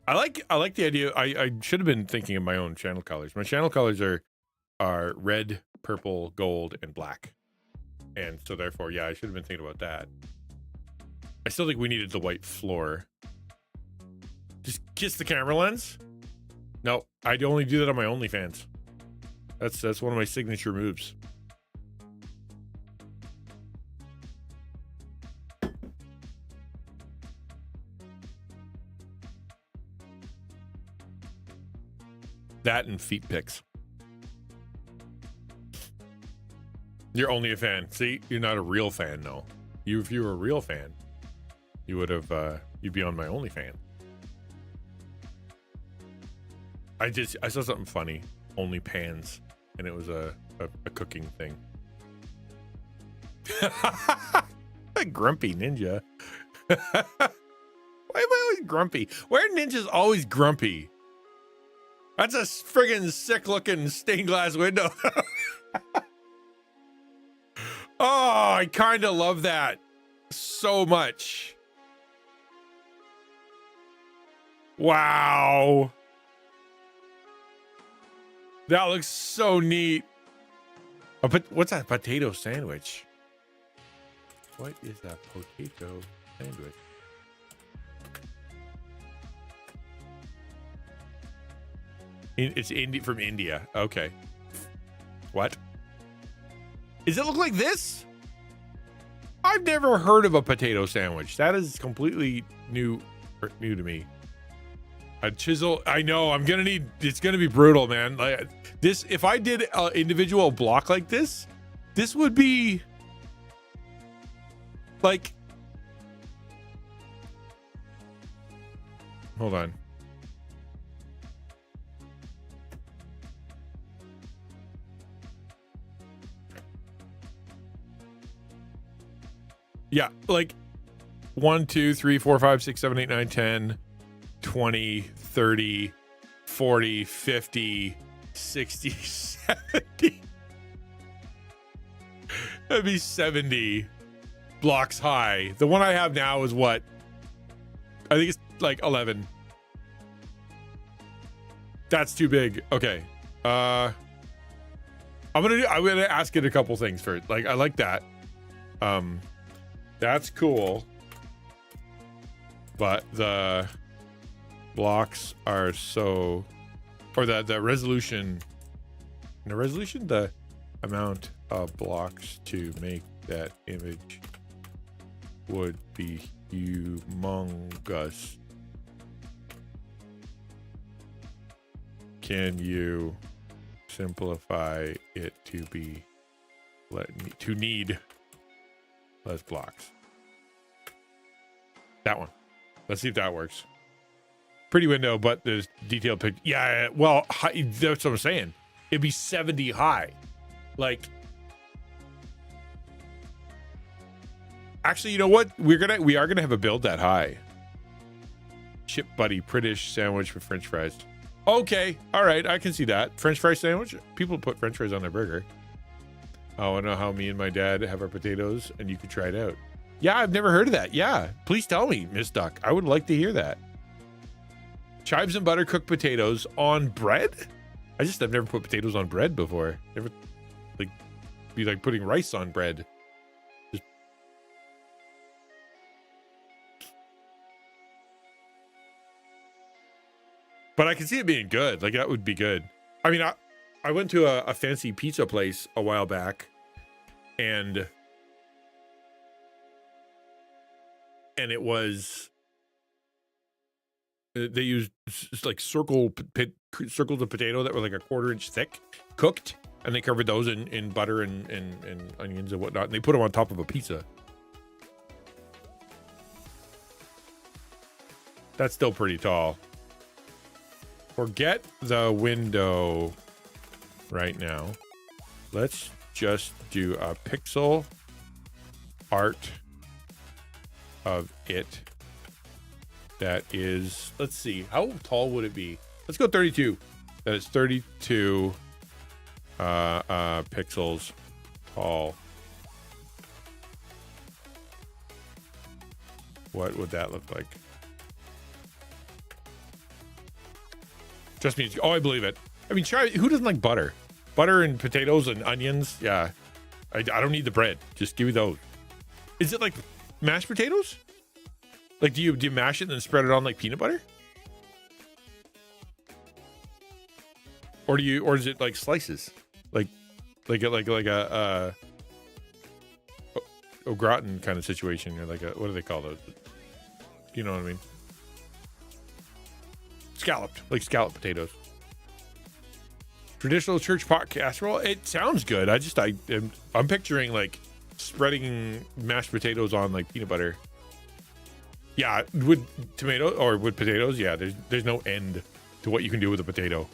Speaker 1: I like the idea. I should have been thinking of my own channel colors. My channel colors are red, purple, gold, and black. And so therefore, yeah, I should have been thinking about that. I still think we needed the white floor. Just kiss the camera lens? No, I'd only do that on my OnlyFans. That's one of my signature moves. That and feet pics. You're only a fan. See, you're not a real fan, though. If you were a real fan, you would have. You'd be on my OnlyFans. I saw something funny. Only pans, and it was a cooking thing. A grumpy ninja. Why am I always grumpy? Why are ninjas always grumpy? That's a friggin' sick-looking stained glass window. Oh, I kind of love that so much. Wow. That looks so neat. What's that potato sandwich? What is that potato sandwich? It's from India. Okay. What? Does it look like this? I've never heard of a potato sandwich. That is completely new to me. A chisel. I know. It's gonna be brutal, man. Like this. If I did an individual block like this would be like. Hold on. Yeah, like 1, 2, 3, 4, 5, 6, 7, 8, 9, 10, 20, 30, 40, 50, 60, 70. That'd be 70 blocks high. The one I have now is what? I think it's like 11. That's too big. Okay. I'm gonna ask it a couple things first. Like I like that. That's cool. But the blocks are so, or the resolution, the amount of blocks to make that image would be humongous. Can you simplify it to need less blocks? That one. Let's see if that works. Pretty window, but there's detailed picture. Yeah, well, that's what I'm saying. It'd be 70 high. Like, actually, you know what? We are gonna have a build that high. Chip buddy, British sandwich with French fries. Okay, all right, I can see that. French fry sandwich. People put French fries on their burger. Oh, I know how me and my dad have our potatoes, and you could try it out. Yeah, I've never heard of that. Yeah, please tell me, Miss Duck. I would like to hear that. Chives and butter cooked potatoes on bread? I've never put potatoes on bread before. Never, be like putting rice on bread. But I can see it being good. Like, that would be good. I mean, I went to a fancy pizza place a while back, and it was, they used like circles of potato that were like a 1/4 inch thick, cooked, and they covered those in butter and onions and whatnot, and they put them on top of a pizza. That's still pretty tall. Forget the window right now. Let's just do a pixel art of it that is, let's see, how tall would it be? Let's go 32. That is 32 pixels tall. What would that look like? Just me. Oh, I believe it. I mean, try, who doesn't like butter? Butter and potatoes and onions. Yeah. I don't need the bread. Just give me those. Is it like mashed potatoes? Like, do you mash it and then spread it on like peanut butter? Or is it like slices? Like a au gratin kind of situation, or like a, what do they call those? You know what I mean? Scalloped, like scalloped potatoes. Traditional church pot casserole. It sounds good. I'm picturing like spreading mashed potatoes on like peanut butter. Yeah, with tomato or with potatoes. Yeah, there's no end to what you can do with a potato.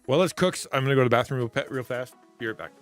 Speaker 1: Well, as cooks, I'm gonna go to the bathroom real fast. Be right back.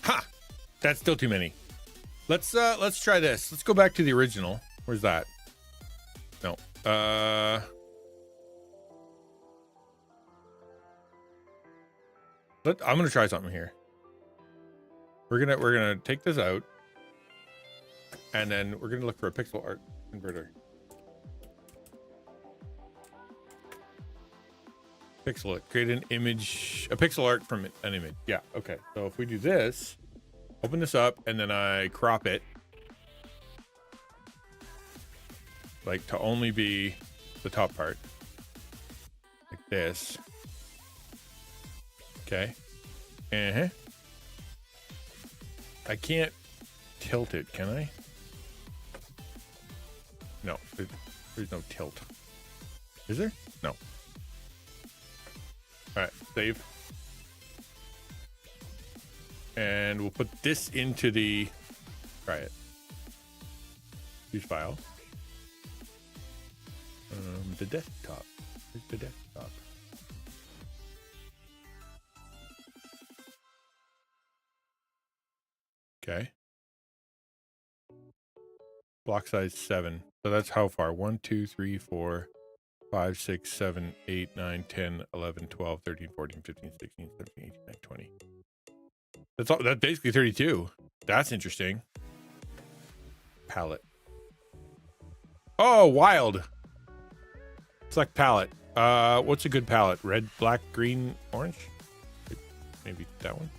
Speaker 1: Ha! That's still too many. Let's try this. Let's go back to the original. Where's that? No. I'm gonna try something here. We're gonna take this out, and then we're gonna look for a pixel art converter. Pixel it. Create an image, a pixel art from an image. Yeah. Okay. So if we do this, open this up, and then I crop it, like to only be the top part, like this. Okay. I can't tilt it, can I? No, there's no tilt. Is there? No. All right, save. And we'll put this into the, try it. Use file. The desktop. Where's the desktop? Okay. Block size 7. So that's how far? 1, 2, 3, 4, 5, 6, 7, 8, 9, 10, 11, 12, 13, 14, 15, 16, 17, 18, 19, 20. That's all. That's basically 32. That's interesting. Palette. Oh, wild. Select palette. What's a good palette? Red, black, green, orange? Maybe that one.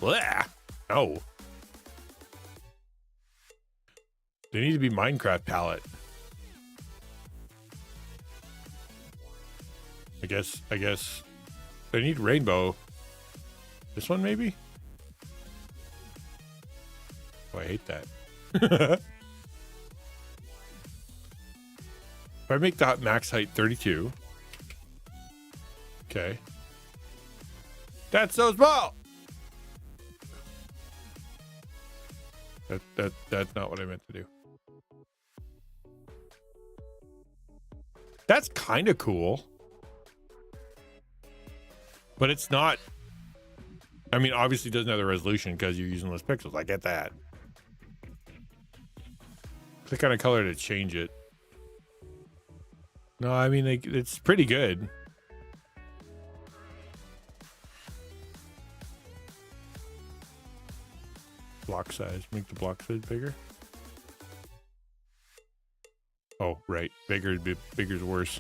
Speaker 1: Blah. No. They need to be Minecraft palette. I guess they need rainbow. This one maybe? Oh, I hate that. If I make the max height 32. Okay. That's so small. That's not what I meant to do. That's kind of cool. But it's not. I mean, obviously it doesn't have the resolution because you're using less pixels. I get that. Click on a color to change it. No, I mean, it's pretty good. Block size. Make the block size bigger. Oh, right. Bigger's worse.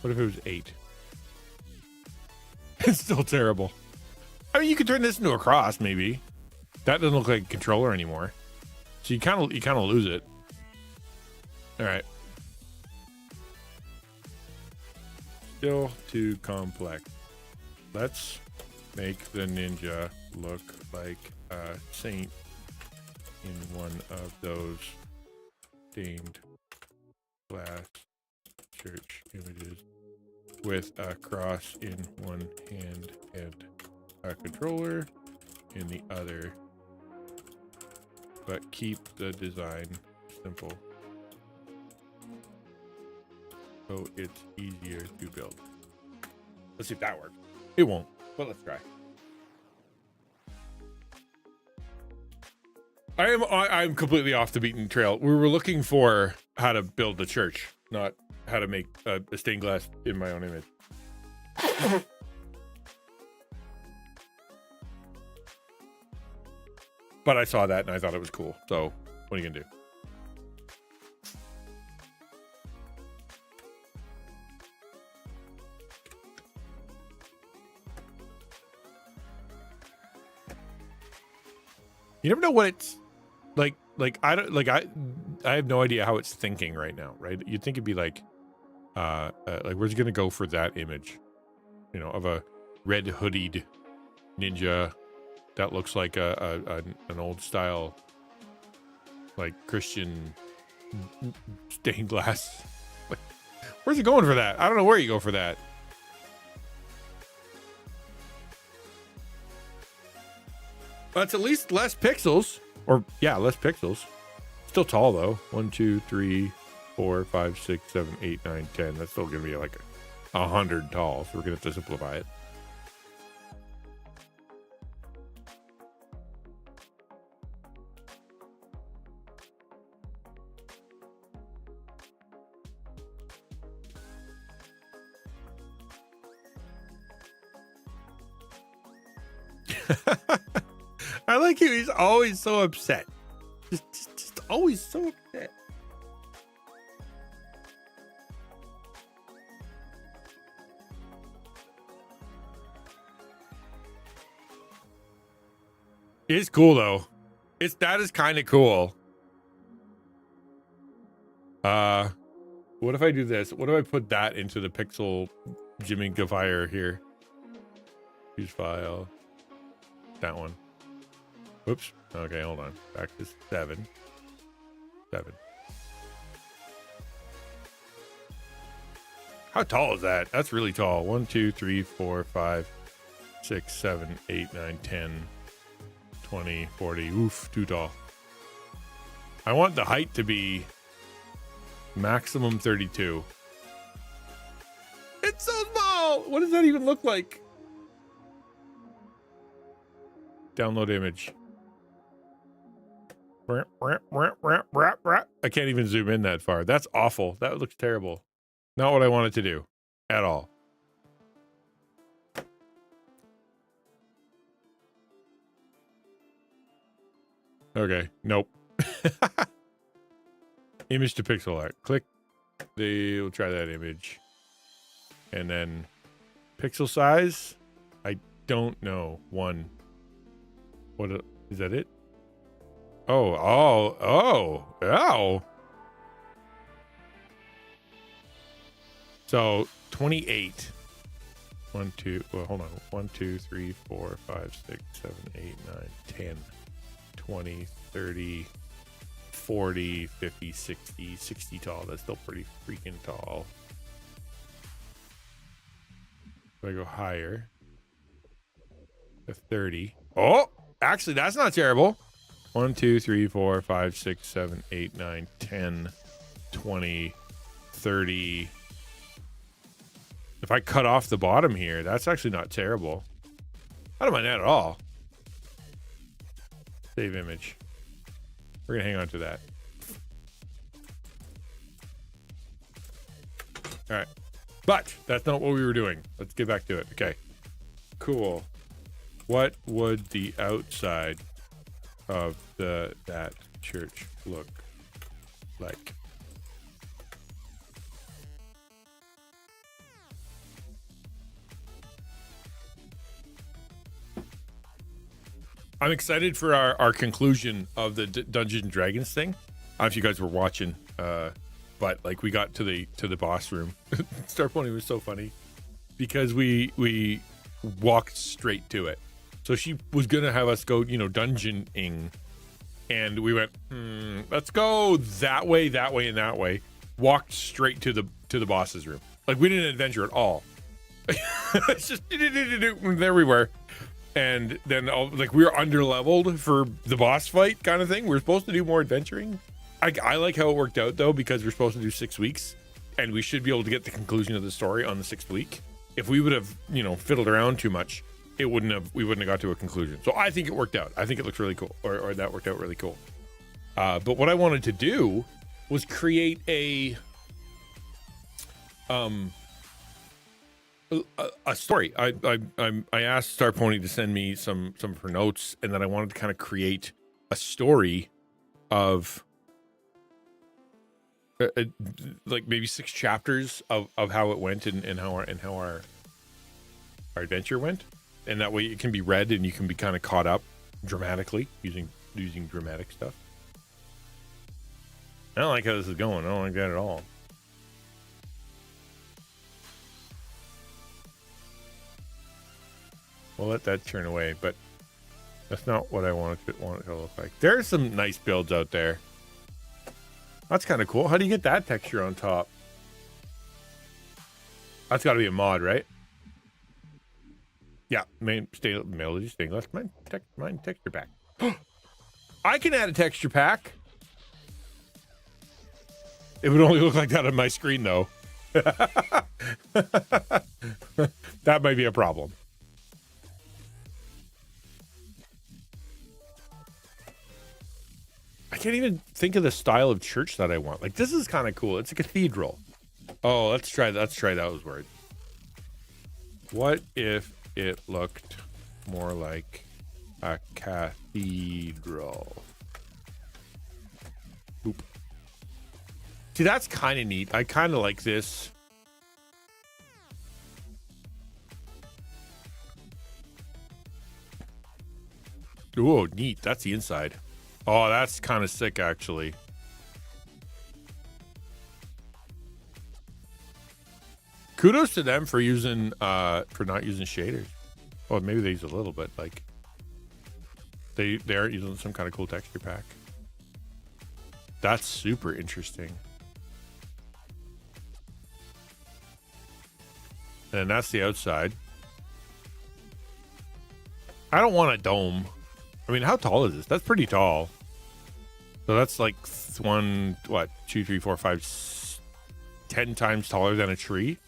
Speaker 1: What if it was 8? It's still terrible. I mean, you could turn this into a cross, maybe. That doesn't look like a controller anymore. So you kind of lose it. All right. Still too complex. Let's make the ninja look like a saint in one of those stained glass church images with a cross in one hand and a controller in the other, but keep the design simple so it's easier to build. Let's see if that works. It won't, but let's try. I'm completely off the beaten trail. We were looking for how to build a church, not how to make a stained glass in my own image. But I saw that and I thought it was cool. So what are you gonna do? You never know what it's like. I have no idea how it's thinking right now, right? You'd think it'd be like we're just gonna go for that image, you know, of a red hoodied ninja that looks like an old style, like Christian stained glass. Like, where's he going for that? I don't know where you go for that. That's at least less pixels, or yeah, less pixels. Still tall though. 1, 2, 3, 4, 5, 6, 7, 8, 9, 10. That's still gonna be like 100 tall. So we're gonna have to simplify it. I like him. He's always so upset. Just always so upset. It's cool though. That is kind of cool. What if I do this? What if I put that into the pixel Jimmygifier here? Use file. That one. Oops. Okay, hold on. Back to 7. 7. How tall is that? That's really tall. 1, 2, 3, 4, 5, 6, 7, 8, 9, 10, 20, 40. Oof, too tall. I want the height to be maximum 32. It's so small. What does that even look like? Download image. I can't even zoom in that far. That's awful. That looks terrible. Not what I wanted to do at all. Okay. Nope. Image to pixel art. Click. We'll try that image. And then pixel size. don't know. One. Is that it? Oh. So 28. 1, 2. Well, hold on. 1, 2, 3, 4, 5, 6, 7, 8, 9, 10, 20, 30, 40, 50, 60, 60 tall. That's still pretty freaking tall. If I go higher to 30. Oh, actually, that's not terrible. 1, 2, 3, 4, 5, 6, 7, 8, 9, 10, 20, 30. If I cut off the bottom here, that's actually not terrible. I don't mind that at all. Save image. We're going to hang on to that. All right. But that's not what we were doing. Let's get back to it. Okay. Cool. What would the outside of that church look like? I'm excited for our conclusion of the Dungeons and Dragons thing. I don't know if you guys were watching, but like we got to the boss room. Star Pony was so funny because we walked straight to it. So she was gonna have us go, dungeoning, and we went, let's go that way, and that way. Walked straight to the boss's room. Like we didn't adventure at all. It's just there we were. And then, we were under-leveled for the boss fight kind of thing. We were supposed to do more adventuring. I like how it worked out, though, because we're supposed to do 6 weeks. And we should be able to get the conclusion of the story on the 6th week. If we would have, fiddled around too much, we wouldn't have got to a conclusion. So I think it worked out. I think it looks really cool. Or that worked out really cool. But what I wanted to do was create a story. I asked Star Pony to send me some of her notes, and then I wanted to kind of create a story of like maybe 6 chapters of how it went and how our adventure went, and that way it can be read and you can be kind of caught up dramatically using dramatic stuff. I don't like how this is going. I don't like that at all. We'll let that turn away, but that's not what I want it to look like. There's some nice builds out there. That's kind of cool. How do you get that texture on top? That's got to be a mod, right? Yeah, melody staying left. Mine texture pack. I can add a texture pack. It would only look like that on my screen, though. That might be a problem. I can't even think of the style of church that I want. Like, this is kind of cool. It's a cathedral. Oh, let's try those words. What if it looked more like a cathedral? Oop. See, that's kind of neat. I kind of like this. Oh, neat. That's the inside. Oh, that's kind of sick, actually. Kudos to them for using for not using shaders. Oh, maybe they use a little bit. Like they are using some kind of cool texture pack. That's super interesting. And that's the outside. I don't want a dome. I mean, how tall is this? That's pretty tall. So that's like 1, 2, 3, 4, 5, 10 times taller than a tree.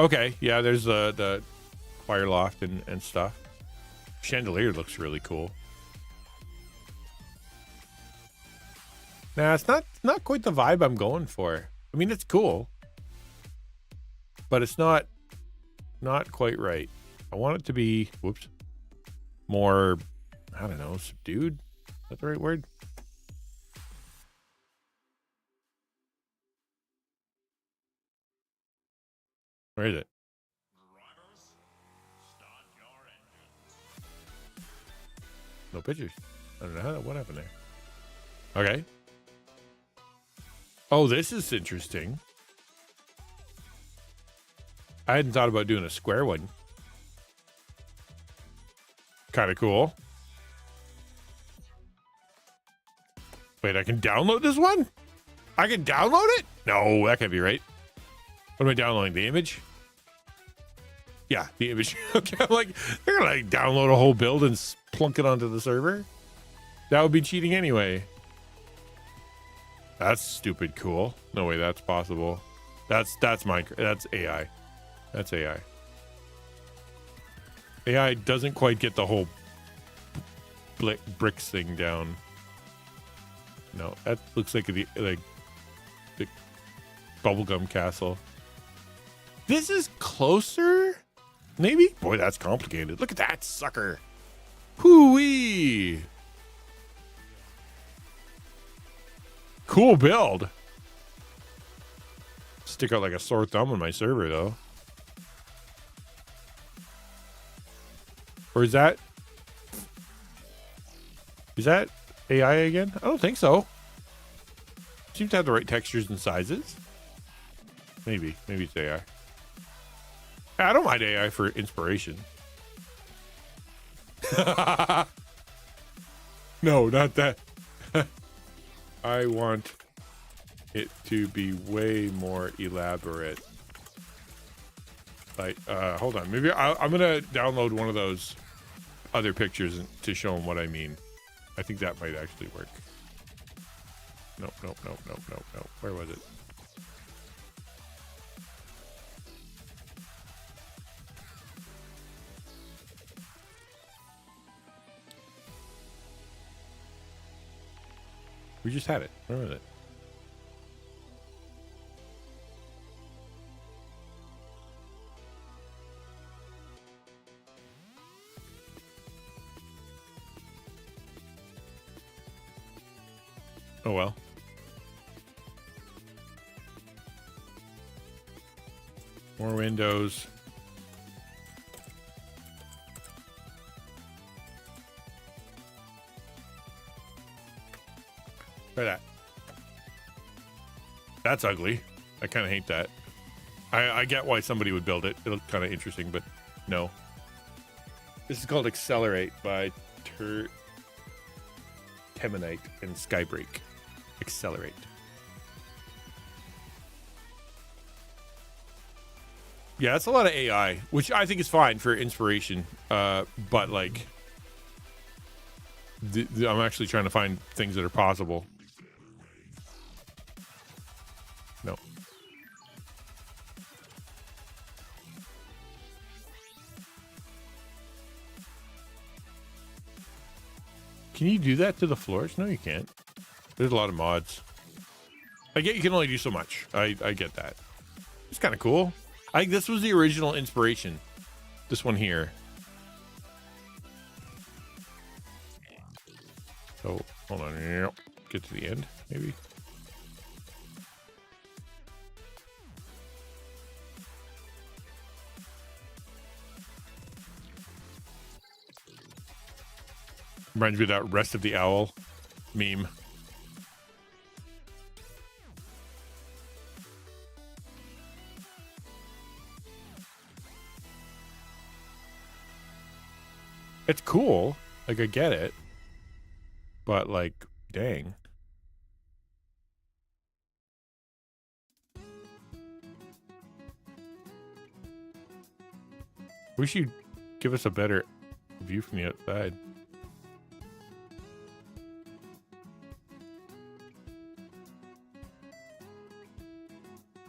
Speaker 1: Okay, yeah, there's the choir loft and stuff. Chandelier looks really cool. Nah, it's not quite the vibe I'm going for. I mean, it's cool, but it's not quite right. I want it to be, more, I don't know, subdued. Is that the right word? Where is it? No pictures. I don't know what happened there. Okay. Oh, this is interesting. I hadn't thought about doing a square one. Kind of cool. Wait, I can download this one? I can download it? No, that can't be right. What am I downloading? The image? Yeah, the image. Okay, I'm like, they're gonna like download a whole build and plunk it onto the server. That would be cheating anyway. That's stupid cool. No way that's possible. That's Minecraft. That's AI. That's AI. AI doesn't quite get the whole bricks thing down. No, that looks like the bubblegum castle. This is closer? Maybe? Boy, that's complicated. Look at that sucker. Hoo-wee. Cool build. Stick out like a sore thumb on my server, though. Or is that AI again? I don't think so. Seems to have the right textures and sizes. Maybe it's AI. I don't mind AI for inspiration. No, not that. I want it to be way more elaborate. Like, hold on. Maybe I'm gonna download one of those other pictures to show them what I mean. I think that might actually work. Nope. Where was it? We just had it. Where was it? Oh well. More windows. Try that. That's ugly. I kind of hate that. I get why somebody would build it. It looks kind of interesting, but no. This is called Accelerate by Temanite and Skybreak. Accelerate. Yeah, that's a lot of AI, which I think is fine for inspiration. But like, I'm actually trying to find things that are possible. No. Can you do that to the floors? No, you can't. There's a lot of mods. I get you can only do so much. I get that. It's kind of cool. I think this was the original inspiration. This one here. So, hold on. Get to the end, maybe. Reminds me of that Rest of the Owl meme. It's cool. Like, I get it. But, like, dang. Wish you'd give us a better view from the outside.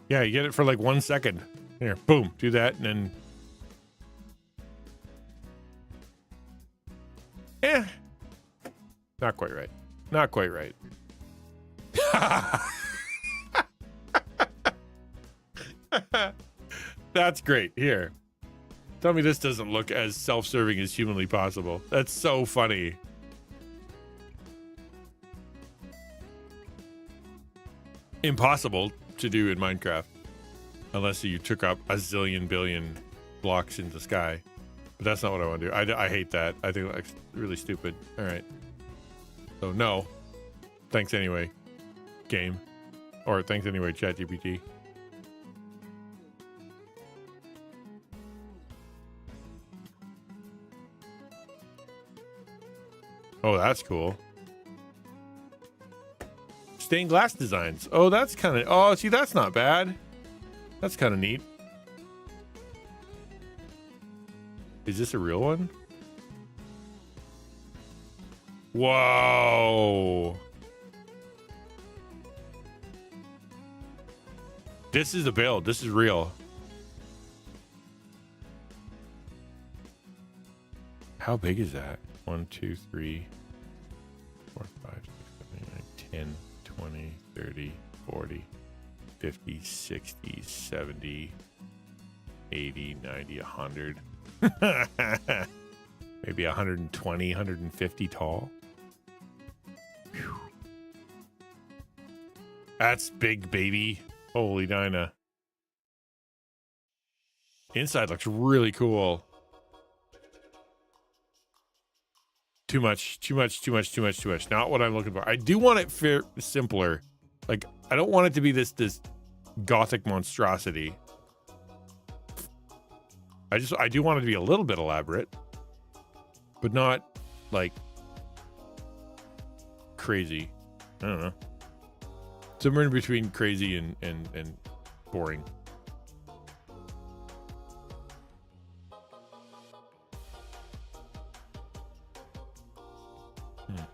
Speaker 1: Yeah, you get it for like 1 second. Here, boom, do that, and then... Not quite right. Not quite right. That's great. Here. Tell me this doesn't look as self-serving as humanly possible. That's so funny. Impossible to do in Minecraft. Unless you took up a zillion billion blocks in the sky. But that's not what I want to do. I hate that. I think that's really stupid. All right. So no. Thanks anyway, game. Or thanks anyway, ChatGPT. Oh, that's cool. Stained glass designs. Oh, that's kind of... Oh, see, that's not bad. That's kind of neat. Is this a real one? Whoa. This is a build. This is real. How big is that? 1, 2, 3, 4, 5, 6, 7, 8, 9, 10, 20, 30, 40, 50, 60, 70, 80, 90, 100. Maybe 120, 150 tall. Whew. That's big, baby. Holy Dinah. Inside looks really cool. Too much. Not what I'm looking for. I do want it simpler. Like, I don't want it to be this gothic monstrosity. I do want it to be a little bit elaborate, but not like crazy. I don't know. Somewhere in between crazy and boring.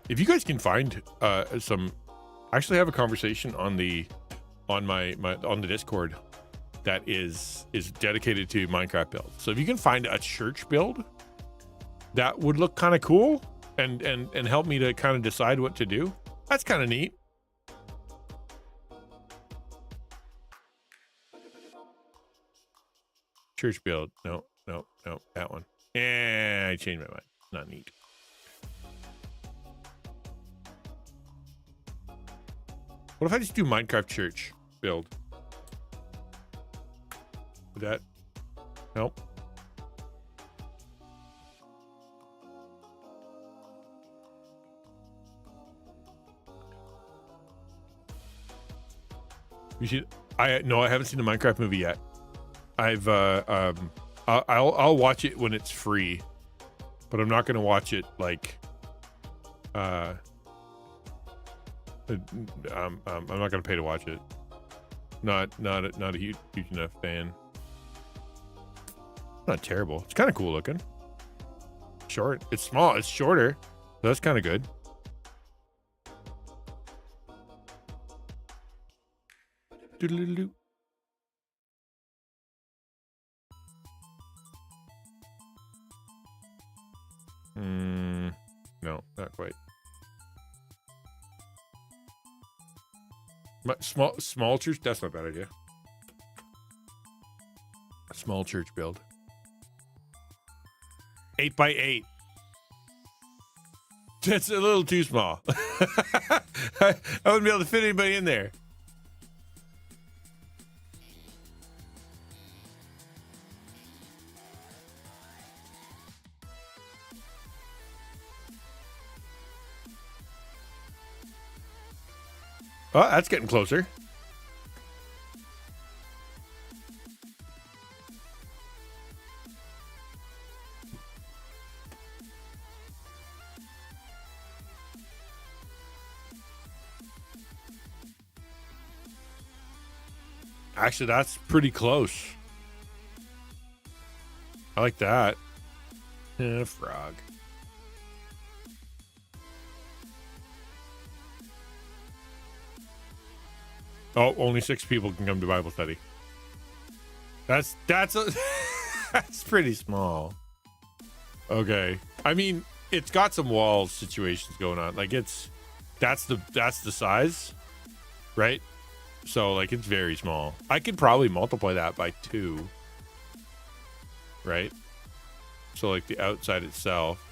Speaker 1: If you guys can find some, I actually have a conversation on the Discord that is dedicated to Minecraft builds. So if you can find a church build that would look kind of cool and help me to kind of decide what to do, that's kind of neat. Church build. No, that one. Yeah, I changed my mind. Not neat. What if I just do Minecraft church build? Would that? Nope. You should. I haven't seen the Minecraft movie yet. I'll watch it when it's free, but I'm not gonna watch it like I'm not gonna pay to watch it. Not a huge enough fan. Not terrible. It's kind of cool looking. Short. It's small. It's shorter. So that's kind of good. Doodle-doo-doo. No, not quite. But small church. That's not a bad idea. A small church build. 8x8. That's a little too small. I wouldn't be able to fit anybody in there. Oh, that's getting closer. Actually, that's pretty close. I like that. Frog. Oh, only 6 people can come to Bible study. That's that's pretty small. Okay. I mean, it's got some wall situations going on. Like that's the size, right? So like it's very small. I could probably multiply that by 2. Right? So like the outside itself.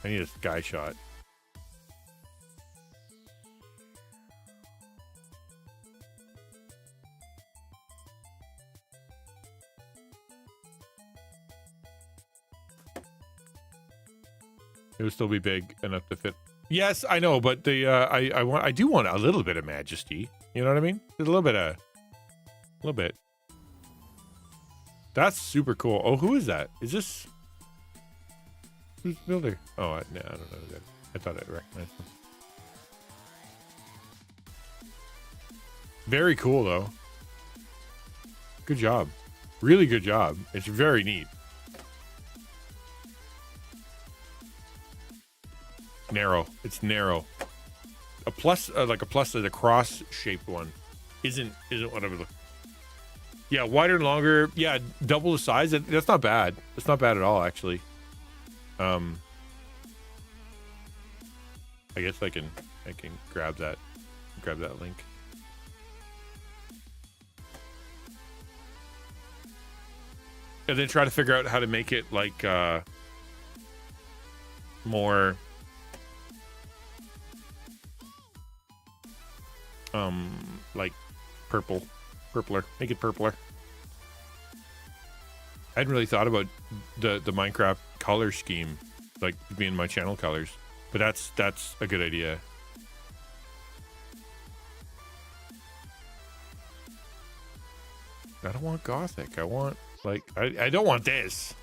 Speaker 1: I need a sky shot. It would still be big enough to fit. Yes, I know, but the I do want a little bit of majesty. You know what I mean? A little bit. That's super cool. Oh, who is that? Is this who's the builder? Oh, no, I don't know who that is. I thought I recognized him. Very cool though. Good job. Really good job. It's very neat. Narrow. It's narrow. A plus, like a plus, the cross-shaped one, isn't what I would look. Yeah, wider and longer. Yeah, double the size. That's not bad. That's not bad at all, actually. I guess I can grab that link. And then try to figure out how to make it like more like purpler. Make it purpler. I hadn't really thought about the Minecraft color scheme, like being my channel colors, but that's a good idea. I don't want gothic. I want like I don't want this.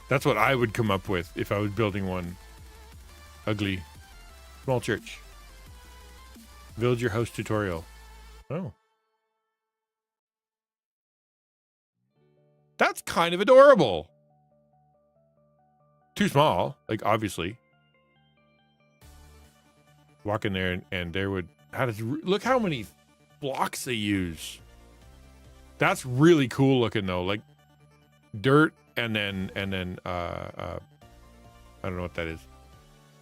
Speaker 1: That's what I would come up with if I was building one. Ugly. Small church. Build your house tutorial. Oh. That's kind of adorable. Too small, like obviously. Walk in there and there would look how many blocks they use. That's really cool looking though. Like dirt and then I don't know what that is.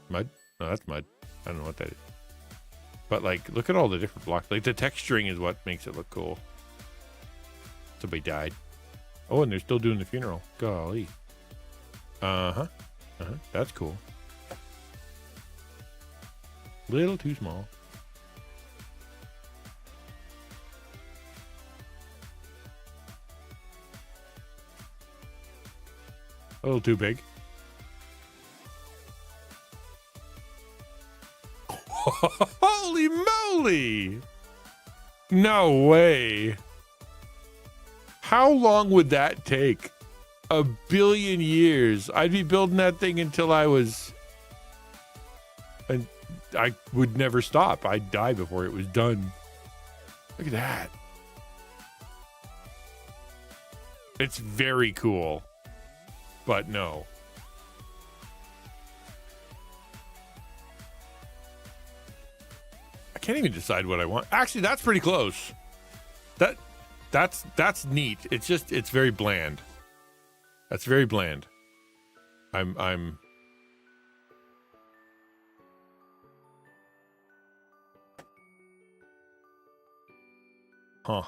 Speaker 1: Mud? No, that's mud. I don't know what that is. But like, look at all the different blocks. Like the texturing is what makes it look cool. Somebody died. Oh, and they're still doing the funeral. Golly. That's cool. Little too small. A little too big. Holy moly! No way. How long would that take? 1 billion years. I'd be building that thing until I was... And I would never stop. I'd die before it was done. Look at that. It's very cool. But no. I can't even decide what I want. Actually, that's pretty close. That's neat. It's very bland. That's very bland. I'm Huh.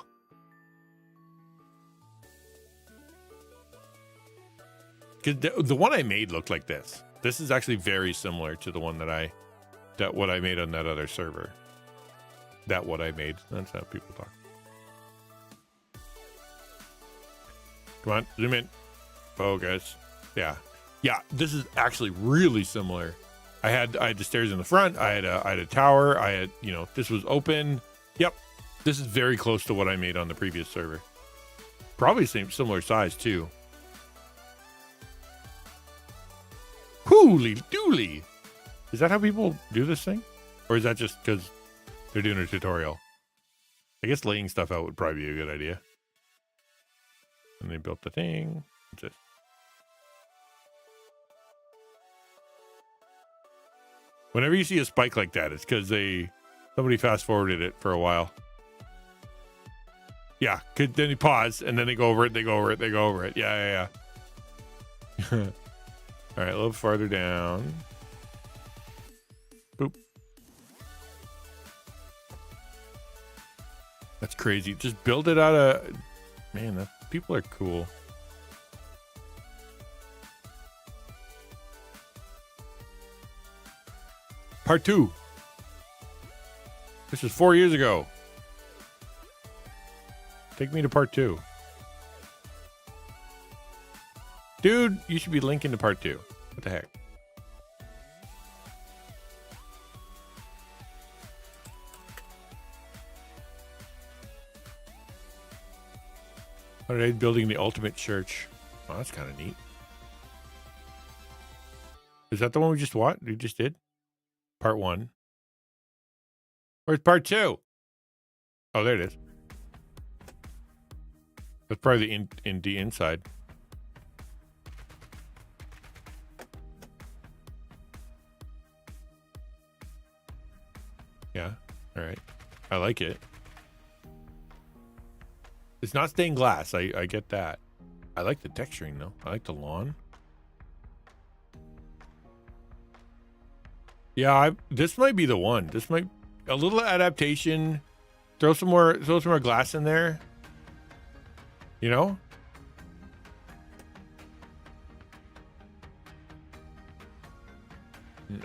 Speaker 1: Because the one I made looked like this. This is actually very similar to the one what I made on that other server. What I made. That's how people talk. Come on, zoom in. Focus. Yeah. This is actually really similar. I had the stairs in the front. I had a tower. I had, this was open. Yep. This is very close to what I made on the previous server. Probably similar size too. Holy dooly. Is that how people do this thing? Or is that just because they're doing a tutorial? I guess laying stuff out would probably be a good idea. And they built the thing. What's this? Whenever you see a spike like that, it's because somebody fast forwarded it for a while. Yeah, then you pause and then they go over it, they go over it, they go over it. Yeah. All right, a little farther down. Boop. That's crazy. Just build it out of... Man, people are cool. Part 2. This is 4 years ago. Take me to part 2. Dude, you should be linking to part 2. What the heck? 108 building the ultimate church. Oh, that's kind of neat. Is that the one we just watched? We just did? Part 1. Where's part 2? Oh, there it is. That's probably the inside. Yeah. All right. I like it. It's not stained glass. I get that. I like the texturing though. I like the lawn. Yeah, this might be the one. This might a little adaptation. Throw some more glass in there. You know?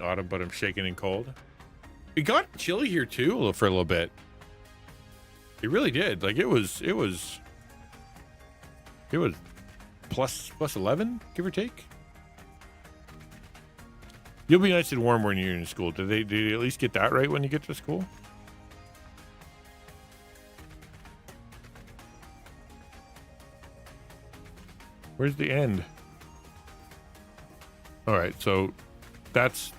Speaker 1: Autumn, but I'm shaking and cold. It got chilly here too for a little bit. It really did. Like it was plus 11, give or take. You'll be nice and warm when you're in school. Did you at least get that right when you get to school? Where's the end? All right, so that's.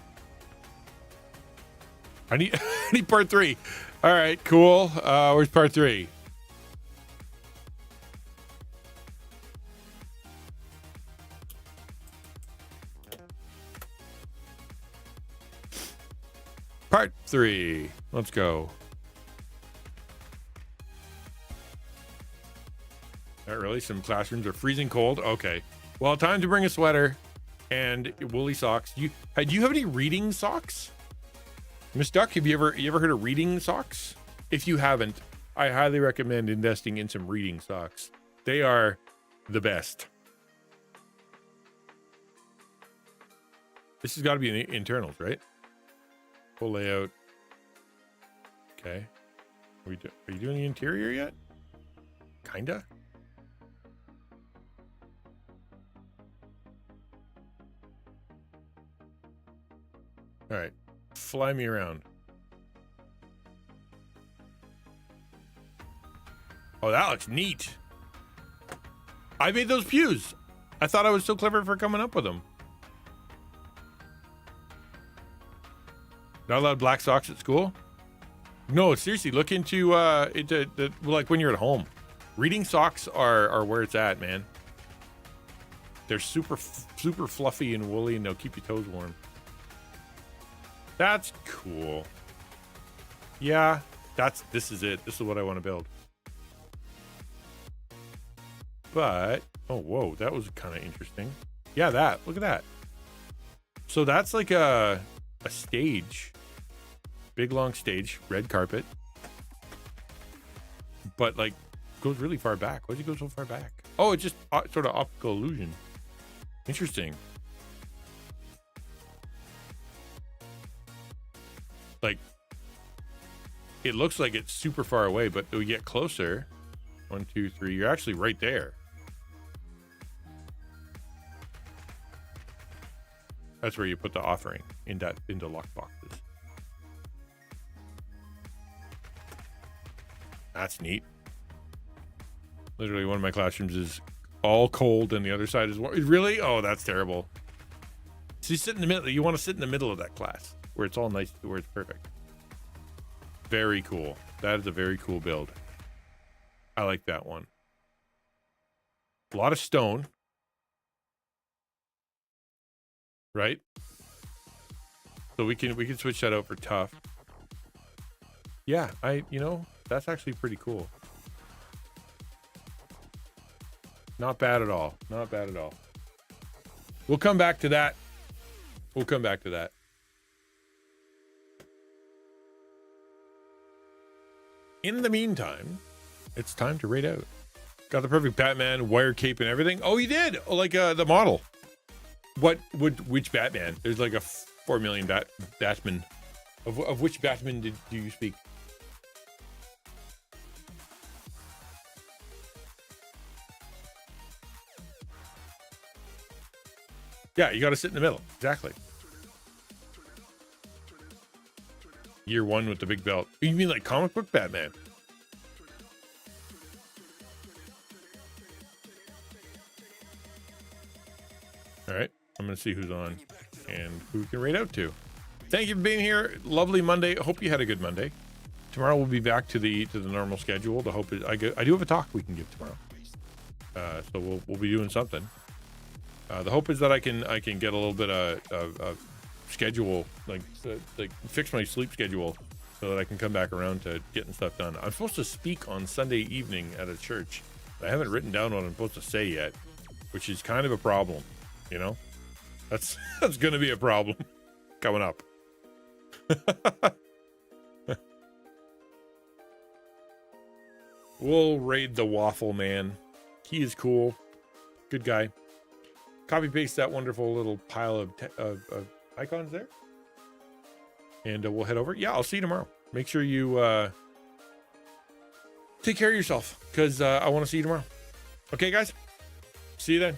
Speaker 1: I need part 3. All right, cool. Where's part 3? Part 3. Let's go. Not really. Some classrooms are freezing cold. Okay. Well, time to bring a sweater and woolly socks. Do you have any reading socks? Miss Duck, have you ever heard of reading socks? If you haven't, I highly recommend investing in some reading socks. They are the best. This has got to be in internals, right? Full layout. Okay. Are you doing the interior yet? Kinda. All right. Fly me around. Oh, that looks neat. I made those pews. I thought I was so clever for coming up with them. Not allowed black socks at school? No, seriously, look into like when you're at home. Reading socks are where it's at, man. They're super fluffy and woolly, and they'll keep your toes warm. That's cool. Yeah, this is it. This is what I want to build. But oh, whoa, that was kind of interesting. Yeah, look at that. So that's like a stage. Big long stage, red carpet. But like goes really far back. Why does it go so far back? Oh, it's just sort of optical illusion. Interesting. Like it looks like it's super far away, but we get closer. 1, 2, 3. You're actually right there. That's where you put the offering into lock boxes. That's neat. Literally, one of my classrooms is all cold, and the other side is warm. Really? Oh, that's terrible. So you sit in the middle. You want to sit in the middle of that class where it's all nice, where it's perfect. Very cool. That is a very cool build. I like that one. A lot of stone, right? So we can switch that out for tough. Yeah, that's actually pretty cool. Not bad at all. Not bad at all. We'll come back to that. In the meantime, it's time to rate out. Got the perfect Batman, wire cape and everything. Oh, you did? Oh, like the model. Which Batman? There's like a 4 million Batman. Of which Batman do you speak? Yeah, you got to sit in the middle. Exactly. Year 1 with the big belt. You mean like comic book Batman? I'm going to see who's on and who we can rate out to. Thank you for being here. Lovely Monday. Hope you had a good Monday. Tomorrow we'll be back to the normal schedule. The hope is I do have a talk we can give tomorrow. So we'll be doing something. The hope is that I can get a little bit of schedule, like fix my sleep schedule so that I can come back around to getting stuff done. I'm supposed to speak on Sunday evening at a church. I haven't written down what I'm supposed to say yet, which is kind of a problem, you know? That's going to be a problem coming up. We'll raid the Waffle Man. He is cool. Good guy. Copy paste that wonderful little pile of icons there. And we'll head over. Yeah, I'll see you tomorrow. Make sure you take care of yourself because I want to see you tomorrow. Okay, guys? See you then.